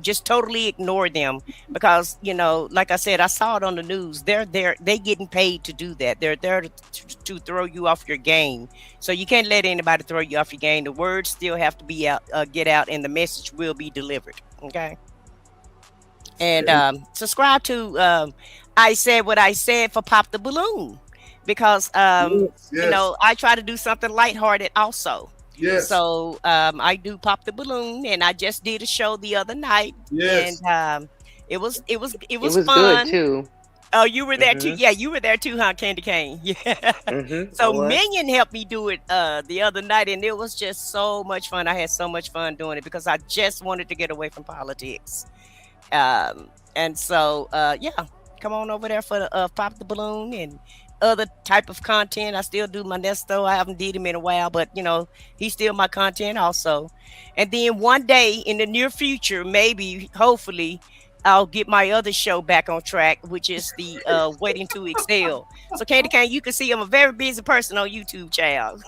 just totally ignore them, because like I said, I saw it on the news. They getting paid to do that. They're there to throw you off your game. So you can't let anybody throw you off your game. The words still have to be out, get out, and the message will be delivered. Okay. And subscribe to I Said What I Said for Pop the Balloon, because yes. I try to do something lighthearted also. Yes. So I do Pop the Balloon, and I just did a show the other night. Yes. And it was was fun good too. Oh, you were there too. Yeah, you were there too, huh, Candy Cane? Yeah. So Minion helped me do it the other night, and it was just so much fun. I had so much fun doing it because I just wanted to get away from politics. And so yeah, come on over there for the Pop the Balloon and other type of content. I still do my Nesto. I haven't did him in a while, but he's still my content also. And then one day in the near future, maybe, hopefully, I'll get my other show back on track, which is the Waiting to Excel. So Candy Cane, you can see I'm a very busy person on YouTube, child.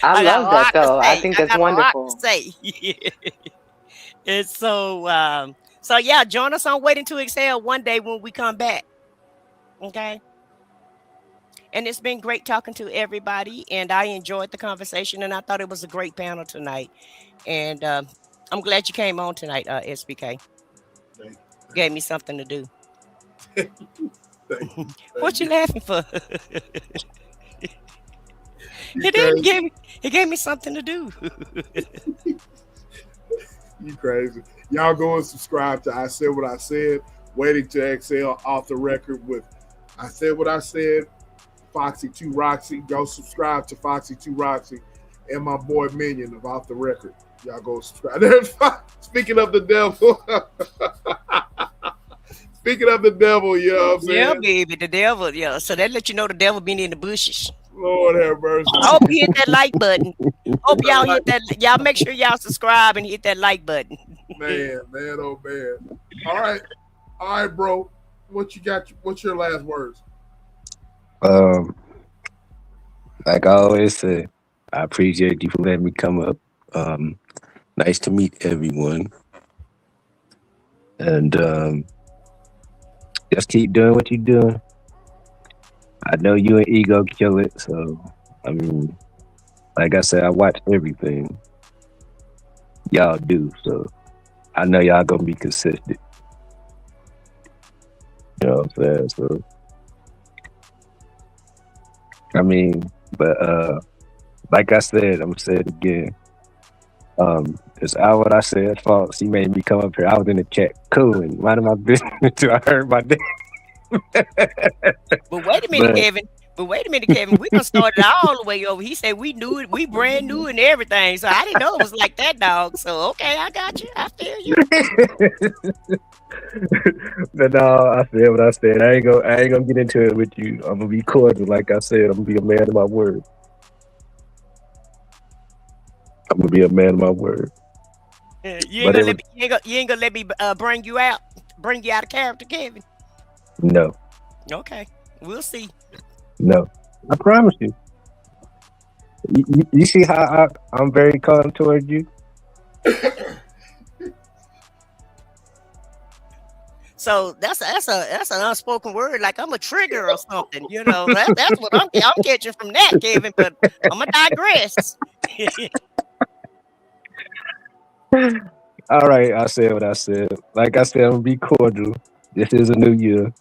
I love that though. I think that's wonderful. A lot to say. And so so yeah, join us on Waiting to Excel one day when we come back. Okay. And it's been great talking to everybody, and I enjoyed the conversation, and I thought it was a great panel tonight. And I'm glad you came on tonight, SBK. Gave me something to do. Thank you. What you laughing for? He gave me something to do. You crazy. Y'all go and subscribe to I Said What I Said, Waiting to Exhale off the record with I Said What I Said, Foxy 2 Roxy. Go subscribe to Foxy 2 Roxy and my boy Minion of Off the Record. Y'all go subscribe. Speaking of the devil. Speaking of the devil, you know what I'm saying? Yeah, baby, the devil. Yeah. So that let you know the devil been in the bushes. Lord have mercy. I hope you hit that like button. Hope y'all hit that. Y'all make sure y'all subscribe and hit that like button. Man, oh man. All right, bro. What you got? What's your last words? Like I always say, I appreciate you for letting me come up. Nice to meet everyone. And just keep doing what you're doing. I know you and Ego kill it, so I mean, like I said, I watch everything y'all do, so I know y'all gonna be consistent. You know what I'm saying? So I mean, but like I said, I'm gonna say it again. It's all what I said. Fault. She made me come up here. I was in the chat, cooling, minding my business until I heard my name. But wait a minute, Kevin. We're gonna start it all the way over. He said we knew it, we brand new and everything. So I didn't know it was like that, dog. So okay, I got you. I feel you. But no, I said what I said. I ain't gonna get into it with you. I'm gonna be cordial, like I said. I'm gonna be a man of my word. You ain't gonna let me bring you out of character, Kevin. No. Okay, we'll see. No, I promise you. You see how I'm very calm towards you? So that's an unspoken word, like I'm a trigger or something. You know, that's what I'm catching from that, Kevin. But I'm gonna digress. All right, I said what I said. Like I said, I'm gonna be cordial. This is a new year.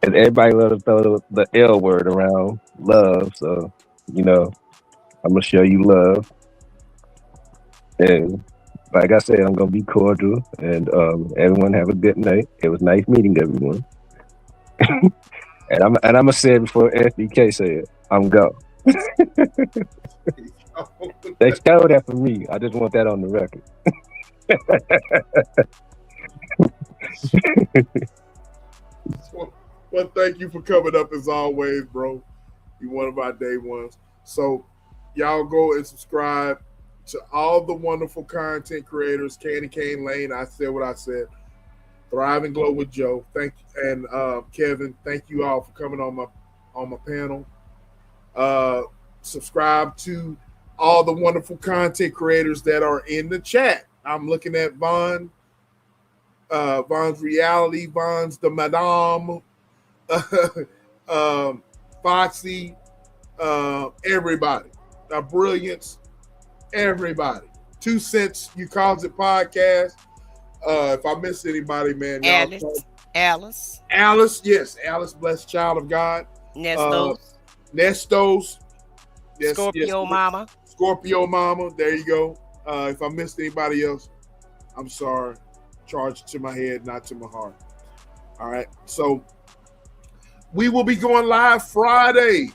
And everybody love to throw the L word around, love. So You know, I'm gonna show you love, and like I said, I'm gonna be cordial. And everyone have a good night. It was nice meeting everyone. And I'm gonna say it before SBK said, I'm go. They stole that from me. I just want that on the record. Well, thank you for coming up as always, bro. You're one of our day ones. So y'all go and subscribe to all the wonderful content creators. Candy Cane Lane, I said what I said. Thrive and Glow with Joe. Thank you, and Kevin. Thank you all for coming on my panel. Subscribe to all the wonderful content creators that are in the chat. I'm looking at Von's Reality, Von's the Madame, Foxy, everybody, Brilliance, everybody. 2 Cents, You Cause It podcast. If I miss anybody, man, Alice, yes, Alice, blessed child of God. Nestos, yes, Scorpio yes. Mama. Scorpio Mama, there you go. If I missed anybody else, I'm sorry. Charge to my head, not to my heart. All right. So we will be going live Friday,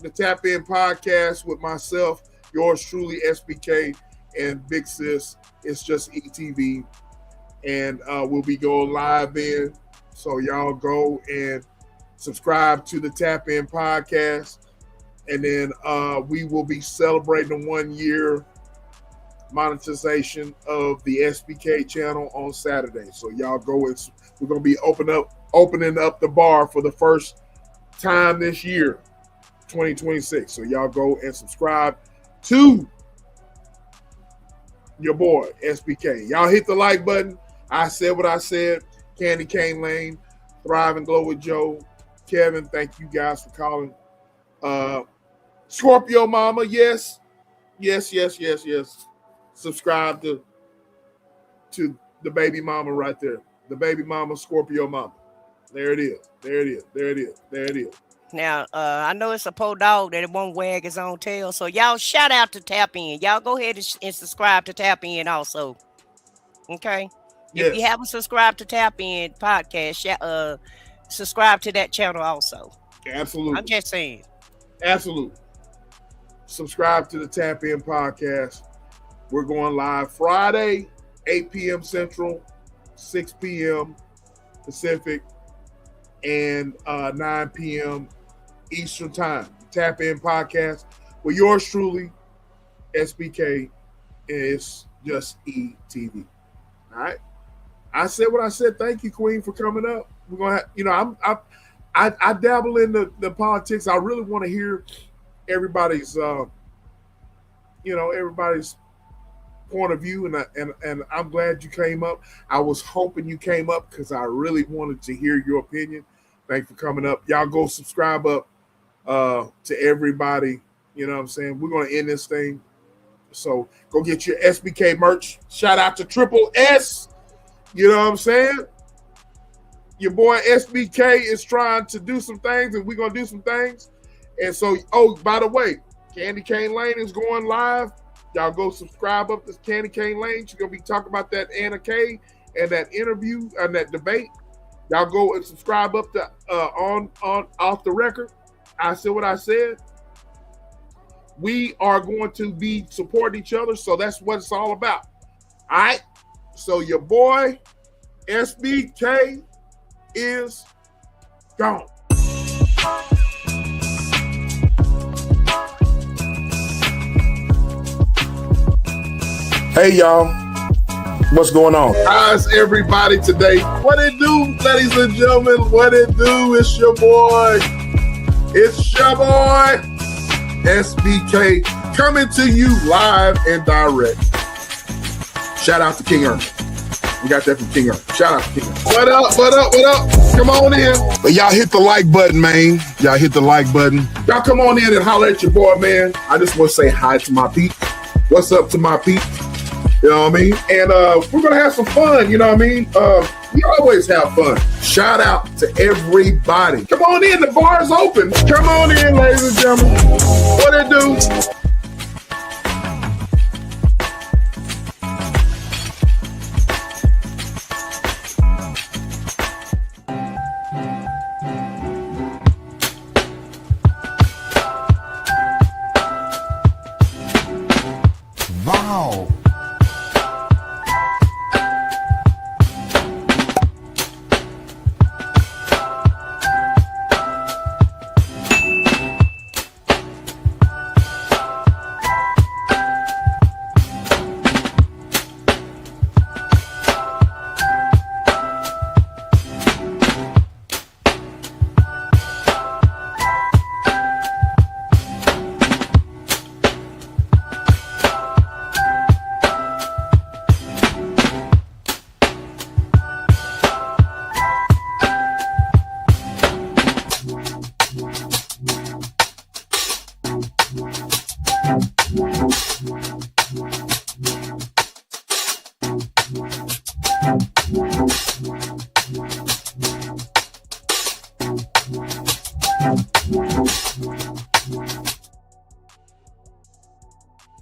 the Tap In podcast with myself, yours truly, SBK, and Big Sis. It's just ETV. And we'll be going live in. So y'all go and subscribe to the Tap In podcast. And then we will be celebrating the 1 year monetization of the SBK channel on Saturday. So y'all go and we're gonna be opening up the bar for the first time this year, 2026. So y'all go and subscribe to your boy SBK. Y'all hit the like button. I said what I said. Candy Cane Lane, Thrive and Glow with Joe, Kevin. Thank you guys for calling. Scorpio Mama, yes. Subscribe to the baby mama right there. The baby mama, Scorpio Mama. There it is. Now, I know it's a po dog that it won't wag his own tail. So y'all shout out to Tap In. Y'all go ahead and subscribe to Tap In also. Okay. Yes. If you haven't subscribed to Tap In podcast, subscribe to that channel also. Absolutely. I'm just saying. Absolutely. Subscribe to the Tap In podcast. We're going live Friday, 8 p.m. Central, 6 p.m. Pacific, and 9 p.m. Eastern Time. Tap In podcast with yours truly, SBK, and it's just ETV. All right. I said what I said. Thank you, Queen, for coming up. We're gonna have, I dabble in the politics. I really want to hear everybody's everybody's point of view, and I'm glad you came up. I was hoping you came up because I really wanted to hear your opinion. Thanks for coming up. Y'all go subscribe up to everybody. You know what I'm saying? We're gonna end this thing. So go get your SBK merch. Shout out to Triple S. You know what I'm saying? Your boy SBK is trying to do some things, and we're gonna do some things. And so, by the way, Candy Cane Lane is going live. Y'all go subscribe up to Candy Cane Lane. She's gonna be talking about that Anna Kay and that interview and that debate. Y'all go and subscribe up to on Off the Record. I said what I said. We are going to be supporting each other, so that's what it's all about. All right. So your boy SBK is gone. Hey y'all, what's going on? How's everybody today? What it do, ladies and gentlemen? What it do? It's your boy. It's your boy SBK coming to you live and direct. Shout out to King Ernest. We got that from King Ernest. Shout out to King Ernest. What up? Come on in. But y'all hit the like button, man. Y'all hit the like button. Y'all come on in and holler at your boy, man. I just want to say hi to my peeps. What's up to my peeps? You know what I mean? And we're gonna have some fun. You know what I mean? We always have fun. Shout out to everybody. Come on in. The bar's open. Come on in, ladies and gentlemen. What it do? Wow.